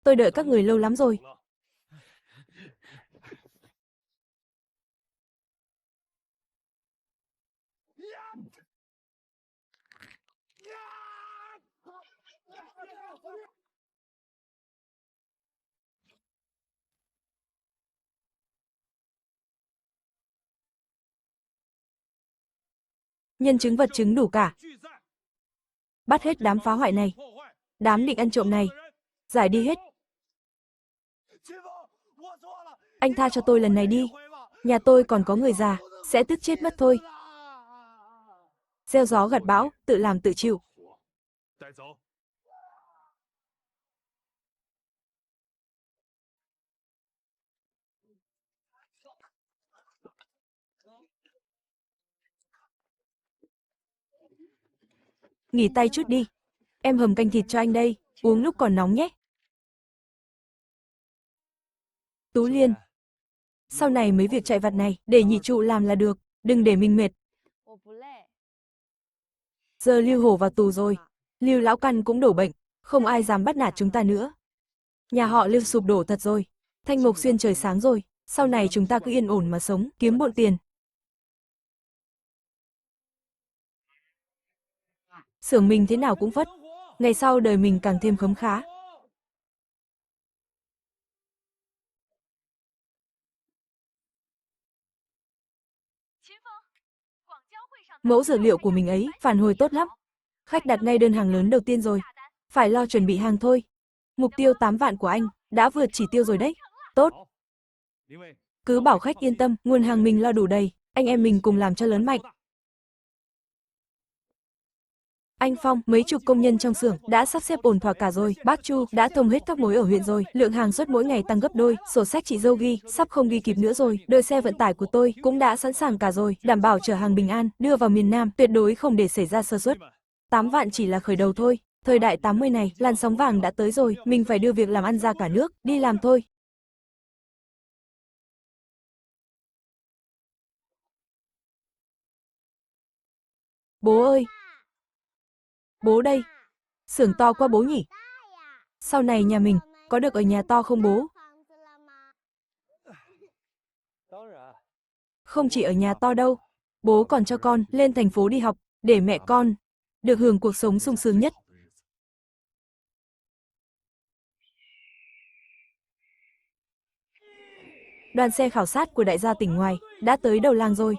Tôi đợi các người lâu lắm rồi. Nhân chứng vật chứng đủ cả. Bắt hết đám phá hoại này. Đám định ăn trộm này. Giải đi hết. Anh tha cho tôi lần này đi. Nhà tôi còn có người già, sẽ tức chết mất thôi. Gieo gió gặt bão, tự làm tự chịu. Nghỉ tay chút đi. Em hầm canh thịt cho anh đây, uống lúc còn nóng nhé. Tú Liên. Sau này mấy việc chạy vặt này, để nhị trụ làm là được, đừng để mình mệt. Giờ Lưu Hổ vào tù rồi, Lưu Lão Căn cũng đổ bệnh, không ai dám bắt nạt chúng ta nữa. Nhà họ Lưu sụp đổ thật rồi, Thanh Mộc Xuyên trời sáng rồi, sau này chúng ta cứ yên ổn mà sống, kiếm bộn tiền. Xưởng mình thế nào cũng vất, ngày sau đời mình càng thêm khấm khá. Mẫu dược liệu của mình ấy, phản hồi tốt lắm. Khách đặt ngay đơn hàng lớn đầu tiên rồi. Phải lo chuẩn bị hàng thôi. Mục tiêu 8 vạn của anh, đã vượt chỉ tiêu rồi đấy. Tốt. Cứ bảo khách yên tâm, nguồn hàng mình lo đủ đầy, anh em mình cùng làm cho lớn mạnh. Anh Phong, mấy chục công nhân trong xưởng đã sắp xếp ổn thỏa cả rồi. Bác Chu đã thông hết các mối ở huyện rồi. Lượng hàng xuất mỗi ngày tăng gấp đôi. Sổ sách chị dâu ghi, sắp không ghi kịp nữa rồi. Đội xe vận tải của tôi cũng đã sẵn sàng cả rồi. Đảm bảo chở hàng bình an, đưa vào miền Nam, tuyệt đối không để xảy ra sơ suất. 8 vạn chỉ là khởi đầu thôi. Thời đại 80 này, làn sóng vàng đã tới rồi. Mình phải đưa việc làm ăn ra cả nước. Đi làm thôi. Bố ơi! Bố đây! Xưởng to quá bố nhỉ? Sau này nhà mình có được ở nhà to không bố? Không chỉ ở nhà to đâu, bố còn cho con lên thành phố đi học, để mẹ con được hưởng cuộc sống sung sướng nhất. Đoàn xe khảo sát của đại gia tỉnh ngoài đã tới đầu làng rồi.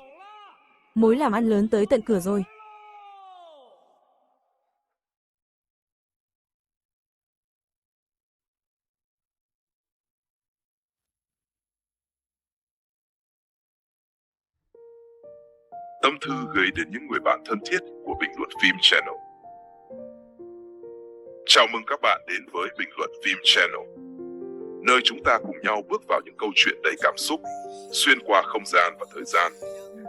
Mối làm ăn lớn tới tận cửa rồi. Tâm thư gửi đến những người bạn thân thiết của Bình luận phim Channel. Chào mừng các bạn đến với Bình luận phim Channel, nơi chúng ta cùng nhau bước vào những câu chuyện đầy cảm xúc, xuyên qua không gian và thời gian,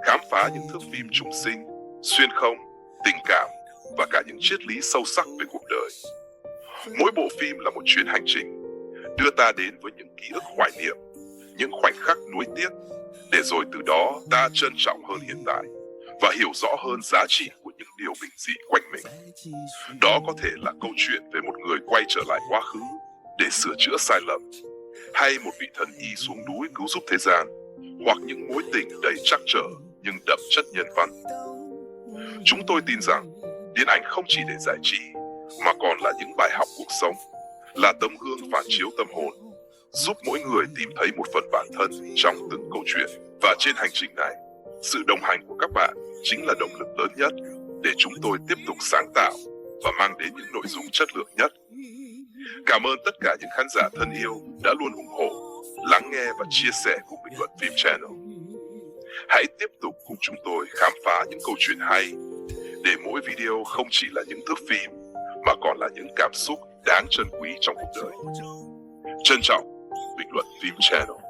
khám phá những thước phim trùng sinh, xuyên không, tình cảm và cả những triết lý sâu sắc về cuộc đời. Mỗi bộ phim là một chuyến hành trình, đưa ta đến với những ký ức hoài niệm, những khoảnh khắc nuối tiếc, để rồi từ đó ta trân trọng hơn hiện tại và hiểu rõ hơn giá trị của những điều bình dị quanh mình. Đó có thể là câu chuyện về một người quay trở lại quá khứ để sửa chữa sai lầm, hay một vị thần y xuống núi cứu giúp thế gian, hoặc những mối tình đầy trắc trở nhưng đậm chất nhân văn. Chúng tôi tin rằng điện ảnh không chỉ để giải trí mà còn là những bài học cuộc sống, là tấm gương phản chiếu tâm hồn, giúp mỗi người tìm thấy một phần bản thân trong từng câu chuyện. Và trên hành trình này, sự đồng hành của các bạn chính là động lực lớn nhất để chúng tôi tiếp tục sáng tạo và mang đến những nội dung chất lượng nhất. Cảm ơn tất cả những khán giả thân yêu đã luôn ủng hộ, lắng nghe và chia sẻ cùng Bình luận phim Channel. Hãy tiếp tục cùng chúng tôi khám phá những câu chuyện hay, để mỗi video không chỉ là những thước phim mà còn là những cảm xúc đáng trân quý trong cuộc đời. Trân trọng, Bình luận phim Channel.